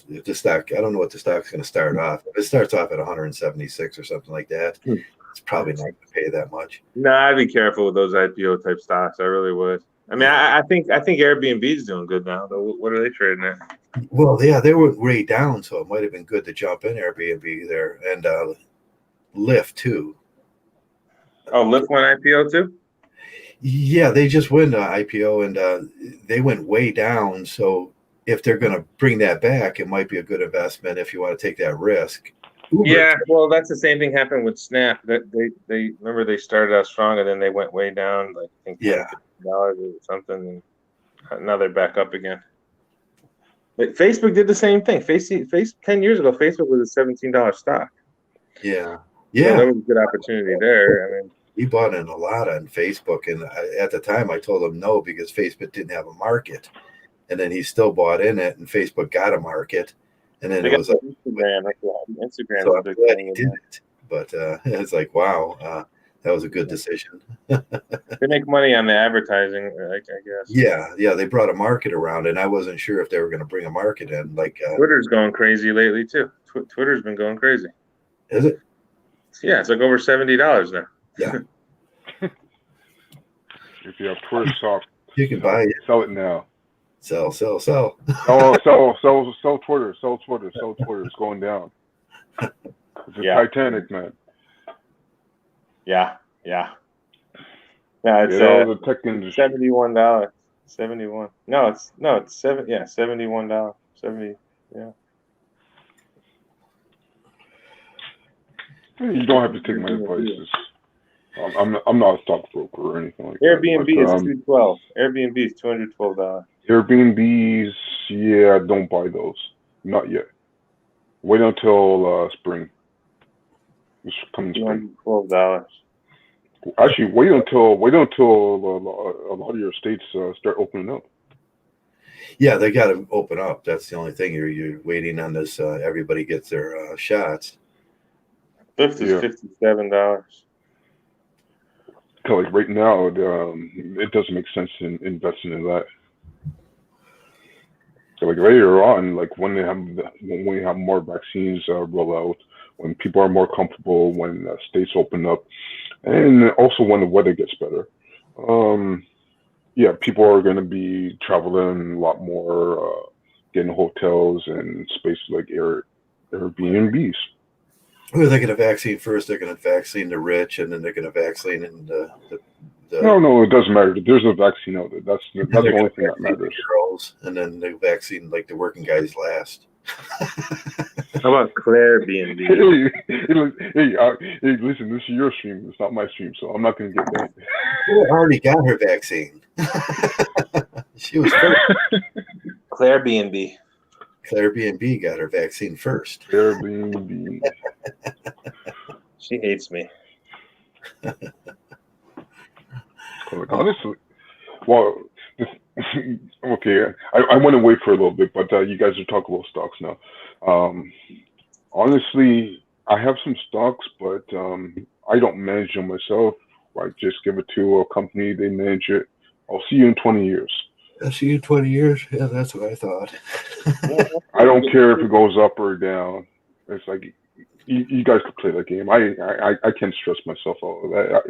the stock, I don't know what the stock's going to start off. If it starts off at 176 or something like that, it's probably not going to pay that much. No, I'd be careful with those IPO type stocks. I really would. I mean, I think Airbnb is doing good now. Though, what are they trading at? Well, yeah, they were way down, so it might have been good to jump in Airbnb there, and Lyft too. Oh, Lyft went IPO too? Yeah, they just went IPO, and they went way down. So if they're going to bring that back, it might be a good investment if you want to take that risk. Uber. Yeah, well, that's the same thing happened with Snap. That they remember they started out strong and then they went way down, like I think $10 or something, and now they're back up again. But Facebook did the same thing. 10 years ago, Facebook was a $17 stock. Yeah. So there was a good opportunity there. I mean, he bought in a lot on Facebook, and at the time I told him no because Facebook didn't have a market, and then he still bought in it, and Facebook got a market, and then it was like Instagram. So I'm glad he did it, but it's like wow, that was a good decision. They make money on the advertising, I guess. Yeah, they brought a market around, and I wasn't sure if they were going to bring a market in. Like Twitter's going crazy lately too. Twitter's been going crazy. Is it? Yeah, it's like over $70 now. Yeah. If you have Twitter stock, you can buy it. Sell it now. Sell. Oh, sell Twitter. Sell Twitter. It's going down. It's Titanic, man. Yeah. It's the tech industry. $71. 71. No, it's $7. Yeah, $71. 70. Yeah. You don't have to take my advice. I'm not a stockbroker or anything like Airbnb that. Is $212. Airbnb is $212. Airbnbs, don't buy those. Not yet. Wait until spring. This coming spring. $212. Actually, wait until a lot of your states start opening up. Yeah, they got to open up. That's the only thing. You're waiting on this. Everybody gets their shots. Lyft is $57. So like right now, it doesn't make sense in investing in that. So like later on, like when we have more vaccines roll out, when people are more comfortable, when states open up, and also when the weather gets better, people are going to be traveling a lot more, getting hotels and spaces like Airbnbs. They're going to vaccine first. They're going to vaccine the rich, and then they're going to vaccine the No, it doesn't matter. There's a vaccine out there. That's the only thing that matters. Girls, and then the vaccine, like the working guys, last. How about Claire B&B? Hey, listen, this is your stream. It's not my stream, so I'm not going to get that. She already got her vaccine. She was first. Claire B&B. Claire B&B got her vaccine first. Claire B&B. She hates me. Honestly, well, okay, I want to wait for a little bit, but you guys are talking about stocks now. Honestly, I have some stocks, but I don't manage them myself. I just give it to a company, they manage it. I'll see you in 20 years. I'll see you in 20 years? Yeah, that's what I thought. I don't care if it goes up or down. It's like, you guys could play that game. I can't stress myself out.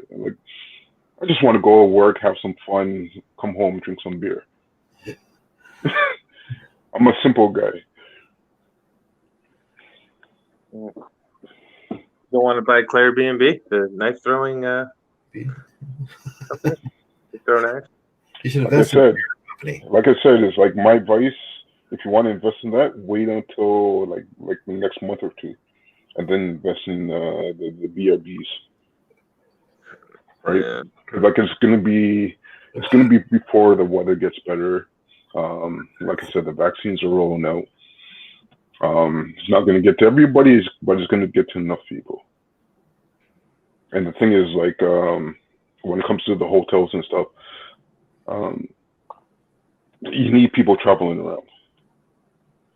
I just want to go to work, have some fun, come home, drink some beer. I'm a simple guy. don't want to buy Claire B&B, the knife throwing company. They throw knives. You should Like I invest in said, your company. like I said, it's like my advice. If you want to invest in that, wait until like the next month or two, and then invest in the BRBs, right? Yeah. Because like it's gonna be before the weather gets better. Like I said, the vaccines are rolling out. It's not going to get to everybody, but it's going to get to enough people. And the thing is, like, when it comes to the hotels and stuff, you need people traveling around.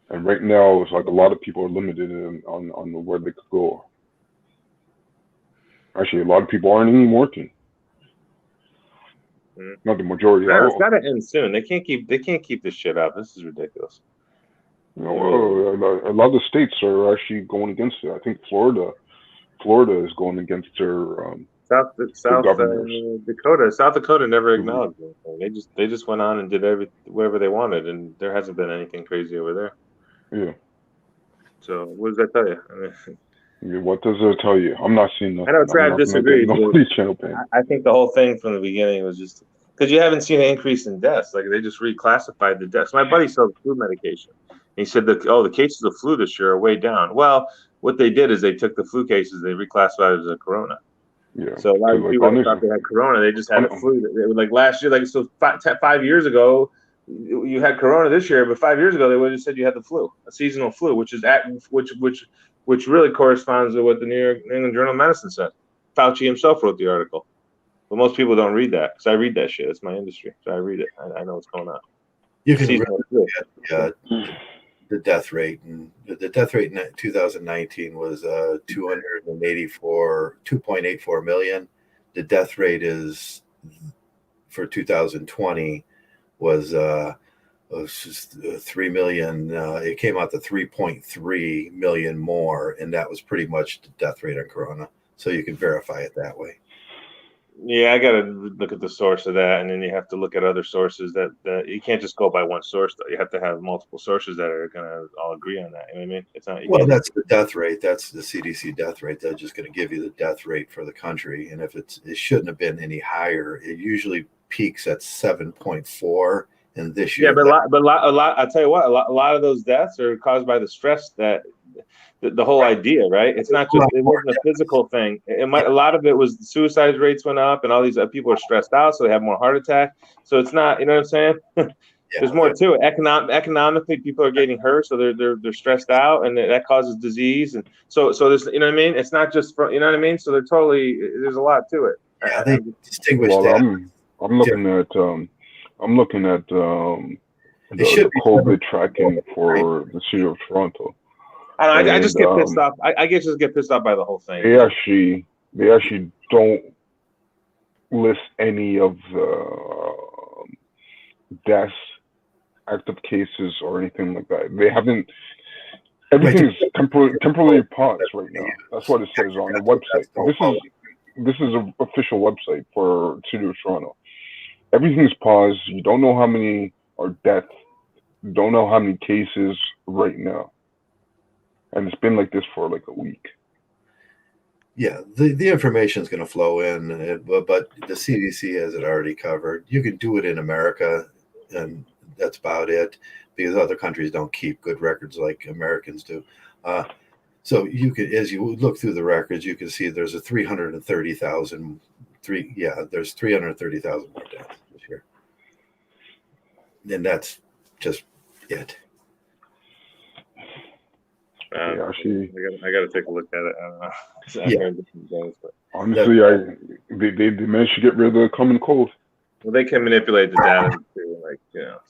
And right now, it's like a lot of people are limited on where they could go. Actually, a lot of people aren't even working. Not the majority. It's got to end soon. They can't keep this shit up. This is ridiculous. You know, a lot of the states are actually going against it. I think Florida is going against their South governors. Dakota. South Dakota never acknowledged anything. They just went on and did whatever they wanted, and there hasn't been anything crazy over there. Yeah. So what does that tell you? I mean, what does it tell you? I'm not seeing nothing. I know Trav disagrees. I think the whole thing from the beginning was just because you haven't seen an increase in deaths. Like they just reclassified the deaths. My buddy sells flu medication. He said that the cases of flu this year are way down. Well, what they did is they took the flu cases, they reclassified it as a corona. Yeah. So a lot of people thought they had corona. They just had a flu. They were like last year, like so 5 years ago, you had corona this year, but 5 years ago they would have said you had the flu, a seasonal flu, which really corresponds to what the New England Journal of Medicine said. Fauci himself wrote the article. But most people don't read that because I read that shit. It's my industry, so I read it. I know what's going on. You can really get the death rate, and the death rate in 2019 was 2.84 million. The death rate is for 2020 was 3 million. It came out to 3.3 million more, and that was pretty much the death rate on corona. So you can verify it that way. Yeah, I got to look at the source of that, and then you have to look at other sources that you can't just go by one source, though. You have to have multiple sources that are going to all agree on that. You know what I mean? It's not. Well, that's the death rate. That's the CDC death rate. They're just going to give you the death rate for the country, and if it shouldn't have been any higher. It usually peaks at 7.4, and this year. Yeah, but a lot. I tell you what, a lot of those deaths are caused by the stress that. The whole idea, right? It's not just it wasn't a physical thing. A lot of it was the suicide rates went up, and all these people are stressed out, so they have more heart attack. So it's not, you know what I'm saying? There's more to it. Economically, people are getting hurt, so they're stressed out, and that causes disease. And so there's, you know what I mean? It's not just you know what I mean? So there's a lot to it. Yeah, they distinguish that. I'm looking at the COVID tracking for the city of Toronto. I just get pissed off. I just get pissed off by the whole thing. They actually don't list any of the deaths, active cases, or anything like that. They haven't. Everything is temporarily paused right now. That's what it says on the website. This is an official website for City of Toronto. Everything's paused. You don't know how many are deaths. You don't know how many cases right now. And it's been like this for like a week. Yeah, the information is going to flow in, but the CDC has it already covered. You can do it in America, and that's about it, because other countries don't keep good records like Americans do. So you can, as you look through the records, you can see there's a 330,000. There's 330,000 more deaths this year, and that's just it. I got to take a look at it. I don't know. Honestly, they managed to get rid of the common cold. Well, they can manipulate the data too,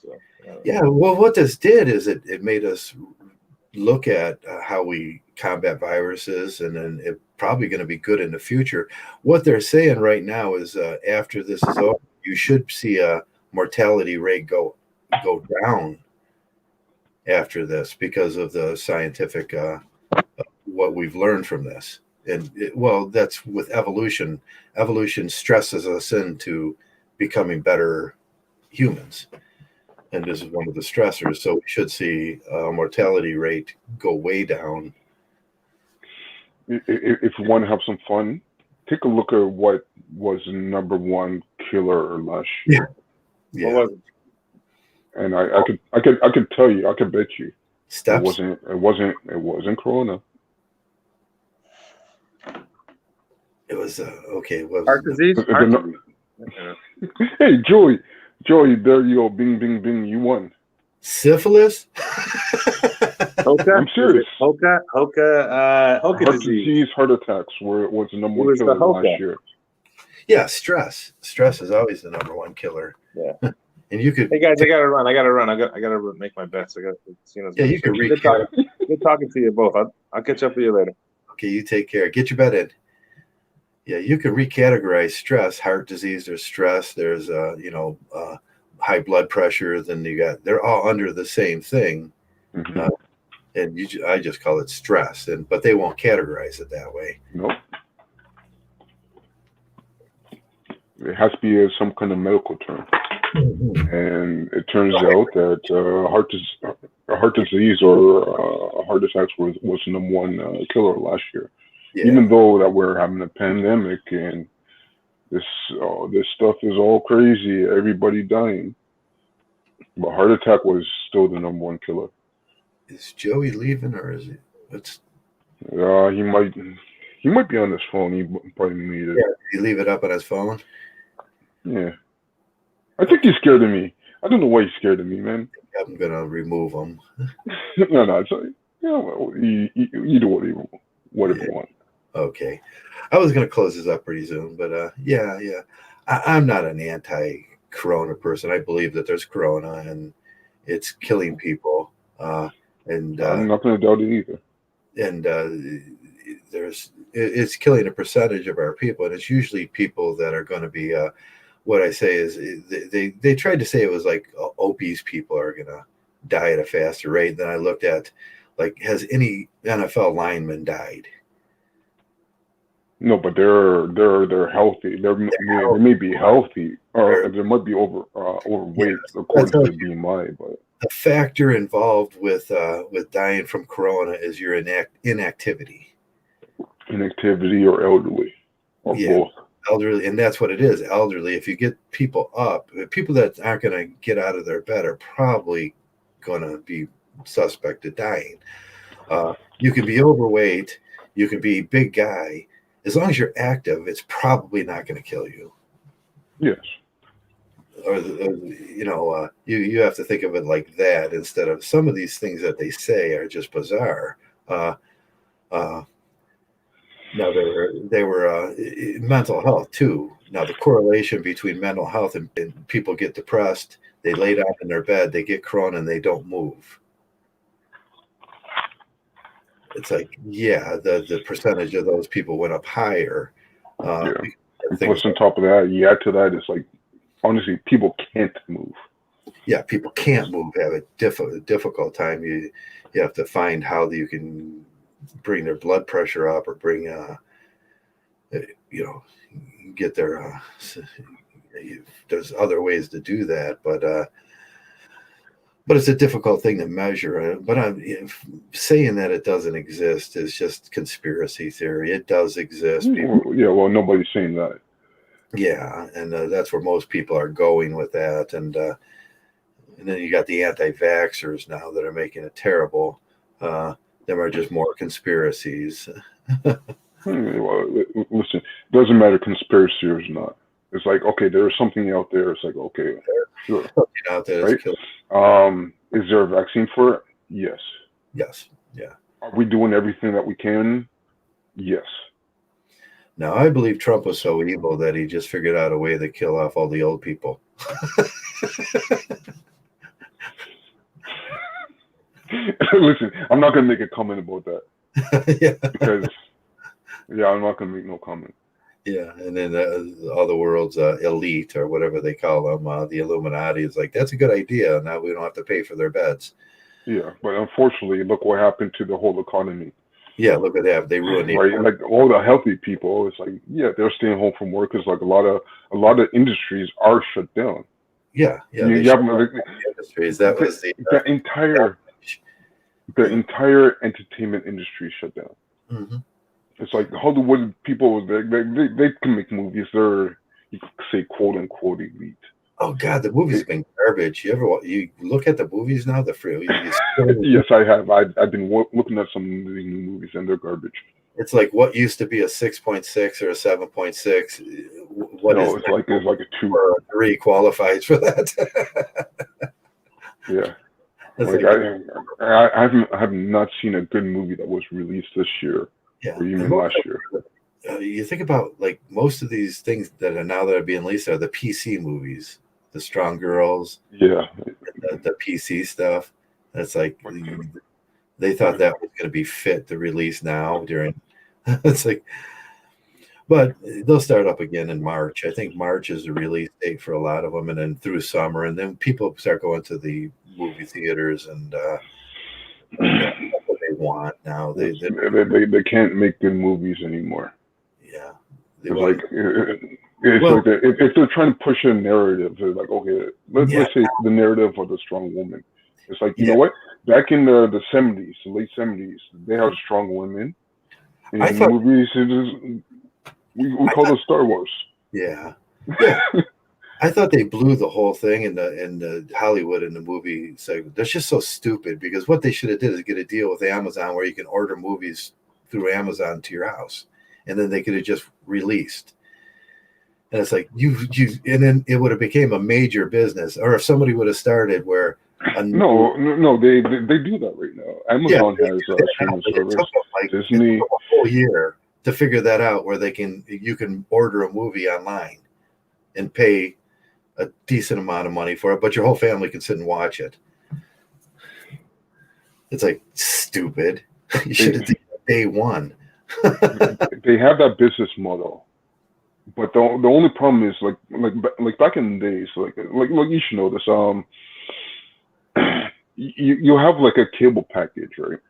So. Yeah. Well, what this did is it made us look at how we combat viruses, and then it's probably going to be good in the future. What they're saying right now is after this is over, you should see a mortality rate go down after this because of the scientific what we've learned from this. And that's with evolution. Evolution stresses us into becoming better humans, and this is one of the stressors. So we should see a mortality rate go way down. if you want to have some fun, take a look at what was the #1 killer last year. Yeah. What was it? And I could tell you, I could bet you, Steps. it wasn't Corona. It was okay. What was Heart it? disease. Heart disease. Yeah. Hey, Joey, there you go. Bing, bing, bing. You won. Syphilis. Hoka. I'm serious. Hoka Heart disease, heart attacks was the #1 killer last year. Yeah, stress. Stress is always the #1 killer. Yeah. And you could. Hey guys, I gotta run. I gotta make my bets. Yeah, you could good talking to you both. I'll catch up with you later. Okay, you take care. Get your bet in. Yeah, you can recategorize stress. Heart disease. There's stress. There's high blood pressure. Then they're all under the same thing. Mm-hmm. And I just call it stress. But they won't categorize it that way. Nope. It has to be some kind of medical term. Mm-hmm. And it turns out that heart disease or heart attacks was the #1 killer last year. Yeah. Even though that we're having a pandemic and this stuff is all crazy, everybody dying, but heart attack was still the #1 killer. Is Joey leaving or is he? He might be on his phone. He probably muted. Yeah, he leave it up on his phone. Yeah. I think he's scared of me. I don't know why he's scared of me, man. I'm gonna remove him. No, it's like, you do whatever you want. Okay, I was gonna close this up pretty soon, but yeah. I'm not an anti-corona person. I believe that there's corona and it's killing people. And I'm not gonna doubt it either. And it's killing a percentage of our people, and it's usually people that are going to be. What I say is they tried to say it was like obese people are going to die at a faster rate. Then I looked at, like, has any NFL lineman died? No, but they're healthy. They may be healthy, or they might be overweight according to BMI. But the factor involved with dying from corona is your inactivity. Inactivity or elderly, or both. Elderly, and that's what it is. Elderly. If you get people that aren't going to get out of their bed are probably going to be suspect of dying. You can be overweight. You can be big guy. As long as you're active, it's probably not going to kill you. Yes. Or you have to think of it like that instead of some of these things that they say are just bizarre. Now they were mental health too. Now the correlation between mental health and people get depressed, they lay down in their bed, they get corona, and they don't move. It's like, the percentage of those people went up higher. Plus, on top of that, you add to that, it's like, honestly, people can't move. Yeah, people can't move. Have a difficult time. You have to find how you can bring their blood pressure up, or bring get their there's other ways to do that, but it's a difficult thing to measure. But I'm saying that it doesn't exist is just conspiracy theory. It does exist. Well, nobody's saying that. Yeah, and that's where most people are going with that, and then you got the anti-vaxxers now that are making it terrible. Them are just more conspiracies. Well, listen, it doesn't matter conspiracy or not. It's like, okay, there's something out there. It's like, okay, sure. Out there, right? Is there a vaccine for it? Yes. Yes. Yeah. Are we doing everything that we can? Yes. Now, I believe Trump was so evil that he just figured out a way to kill off all the old people. Listen, I'm not going to make a comment about that. Yeah. Because, I'm not going to make no comment. Yeah, and then all the world's elite, or whatever they call them, the Illuminati, is like, that's a good idea. Now we don't have to pay for their beds. Yeah, but unfortunately, look what happened to the whole economy. Yeah, look at that. They ruined it. Right, like all the healthy people, it's like, they're staying home from work because like a lot of industries are shut down. Yeah. You have industries. That was the entire entertainment industry shut down. Mm-hmm. It's like Hollywood people, they can make movies. They're, you could say, quote unquote elite. Oh God, the movies have been garbage. You look at the movies now? The free. Yes, I have. I've been looking at some of the new movies, and they're garbage. It's like what used to be a 6.6 or a 7.6. What no, is it's like a 2 or a 3 qualifies for that. Yeah. Like, I have not seen a good movie that was released this year, or even last year. You think about like most of these things that are being released are the PC movies, the Strong Girls, the PC stuff. That's like they thought that was going to be fit to release now during. It's like, but they'll start up again in March. I think March is the release date for a lot of them, and then through summer, and then people start going to the movie theaters and that's what they want now. They can't make good movies anymore. Yeah, like if they're trying to push a narrative, they're like, okay, let's say the narrative of the strong woman. It's like, you know what? Back in the 70s, the late 70s, they had strong women. In movies, we call it Star Wars. Yeah. I thought they blew the whole thing in the Hollywood in the movie segment. That's just so stupid, because what they should have did is get a deal with Amazon where you can order movies through Amazon to your house, and then they could have just released. And it's like you and then it would have became a major business. Or if somebody would have started where no, they do that right now. Amazon has a streaming service. Disney, it took a whole year to figure that out, where you can order a movie online and pay a decent amount of money for it, but your whole family can sit and watch it. It's like stupid. You should have done day one. They have that business model, but the only problem is like back in the days, like you should know this. You have like a cable package, right?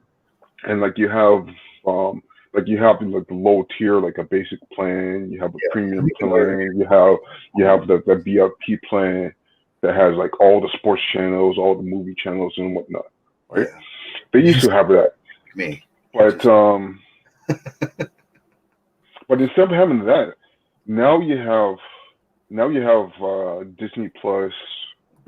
And like you have the low tier, like a basic plan. You have a premium plan. You have the VIP plan that has like all the sports channels, all the movie channels, and whatnot. Right? Yeah. They used to have that. But but instead of having that, now you have Disney Plus,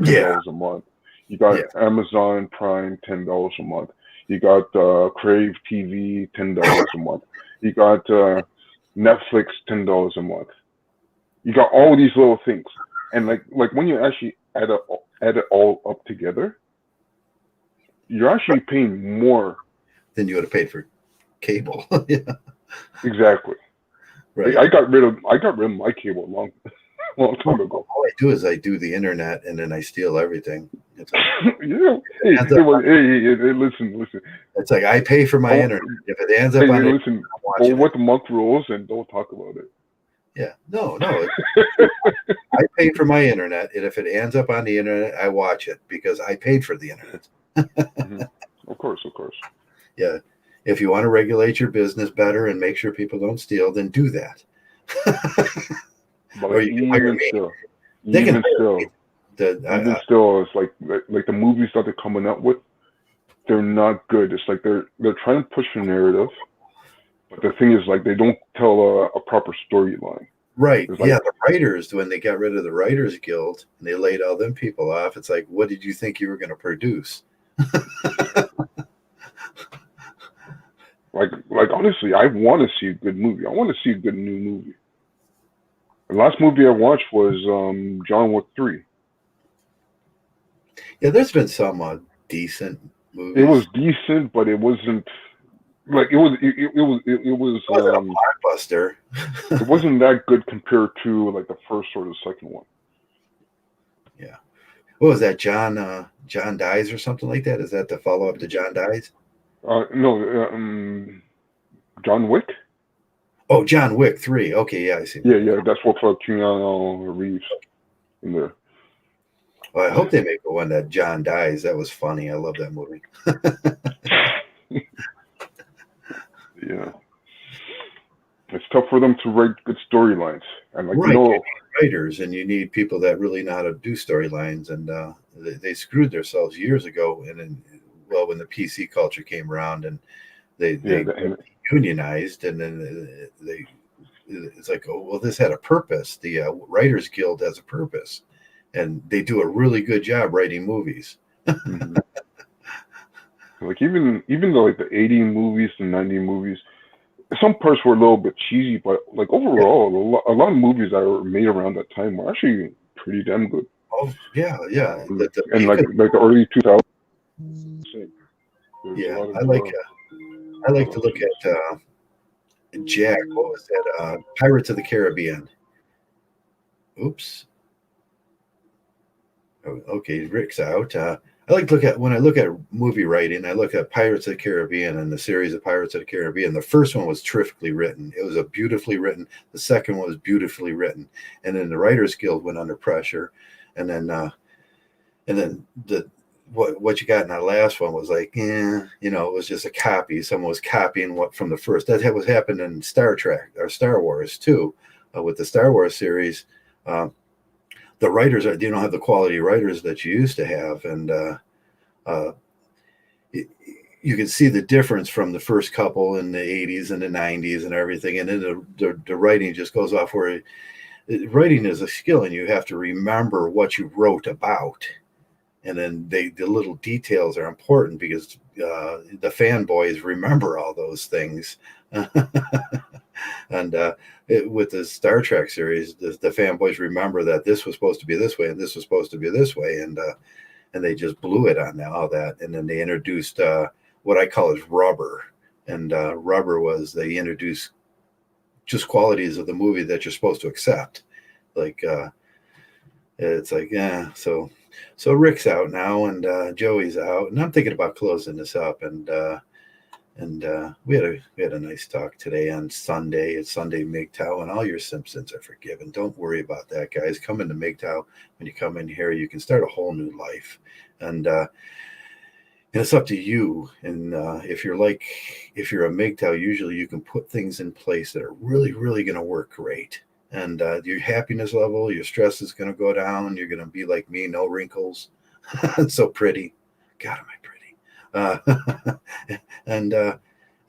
$10 a month. You got Amazon Prime, $10 a month. You got Crave TV, $10 a month. You got Netflix, $10 a month. You got all these little things, and like when you actually add it all up together, you're actually paying more than you would have paid for cable. Yeah. Exactly. Right. I got rid of my cable long time ago. All I do is I do the internet, and then I steal everything. It's like, listen. It's like I pay for my internet. If it ends up on listen, go with the month rules and don't talk about it. Yeah, no. I pay for my internet, and if it ends up on the internet, I watch it because I paid for the internet. Mm-hmm. Of course. Yeah, if you want to regulate your business better and make sure people don't steal, then do that. But even still, it's like the movies that they're coming up with, they're not good. It's like they're trying to push a narrative, but the thing is, like, they don't tell a proper storyline. Right. Like, the writers, when they got rid of the Writers Guild and they laid all them people off, it's like, what did you think you were going to produce? Like honestly, I want to see a good movie. I want to see a good new movie. The last movie I watched was John Wick 3. Yeah, there's been some decent movies. It was decent, but it wasn't like it was a blockbuster. It wasn't that good compared to like the first or the second one. Yeah. What was that? John Dies or something like that? Is that the follow up to John Dies? No, John Wick. Oh, John Wick 3. Okay, yeah, I see. Yeah, that's what for Keanu Reeves in there. Well, I hope they make the one that John Dies. That was funny. I love that movie. Yeah, it's tough for them to write good storylines, and like you need writers, and you need people that really know how to do storylines, and they screwed themselves years ago, and then when the PC culture came around, and they unionized, and then it's like, oh well, this had a purpose. The Writers Guild has a purpose, and they do a really good job writing movies. Mm-hmm. Like even the 80 movies and 90 movies, some parts were a little bit cheesy, but like overall, a lot of movies that were made around that time were actually pretty damn good. Oh yeah. And like the early 2000s. Yeah, I like to look at Jack. What was that? Pirates of the Caribbean. Oops. Oh, okay, Rick's out. I like to look at when I look at movie writing. I look at Pirates of the Caribbean and the series of Pirates of the Caribbean. The first one was terrifically written. It was a beautifully written. The second one was beautifully written, and then the Writers Guild went under pressure, and then the what you got in that last one was like, it was just a copy. Someone was copying what from the first. That was happened in Star Trek or Star Wars too, with the Star Wars series. The writers they don't have the quality writers that you used to have, and you can see the difference from the first couple in the 80s and the 90s and everything, and then the writing just goes off where writing is a skill, and you have to remember what you wrote about, and then the little details are important because the fanboys remember all those things. And with the Star Trek series, the fanboys remember that this was supposed to be this way and this was supposed to be this way, and they just blew it on all that. And then they introduced what I call is rubber, and rubber was they introduced just qualities of the movie that you're supposed to accept. Like it's like so Rick's out now, and Joey's out, and I'm thinking about closing this up, and we had a nice talk today on Sunday. It's Sunday Mgtow, and all your Simpsons are forgiven. Don't worry about that, guys. Come into Mgtow. When you come in here, you can start a whole new life, and it's up to you. And if you're a Mgtow, usually you can put things in place that are really, really going to work great. And your happiness level, your stress is going to go down. You're going to be like me, no wrinkles, so pretty. God, am I pretty? And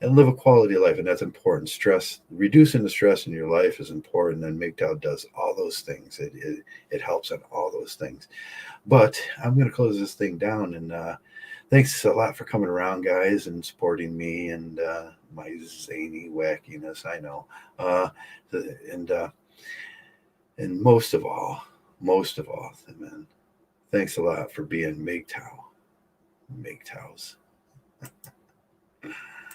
live a quality life, and that's important. Reducing the stress in your life is important, and Mgtow does all those things. It helps on all those things. But I'm going to close this thing down, and thanks a lot for coming around, guys, and supporting me and my zany wackiness. I know, and most of all, man, thanks a lot for being Mgtows.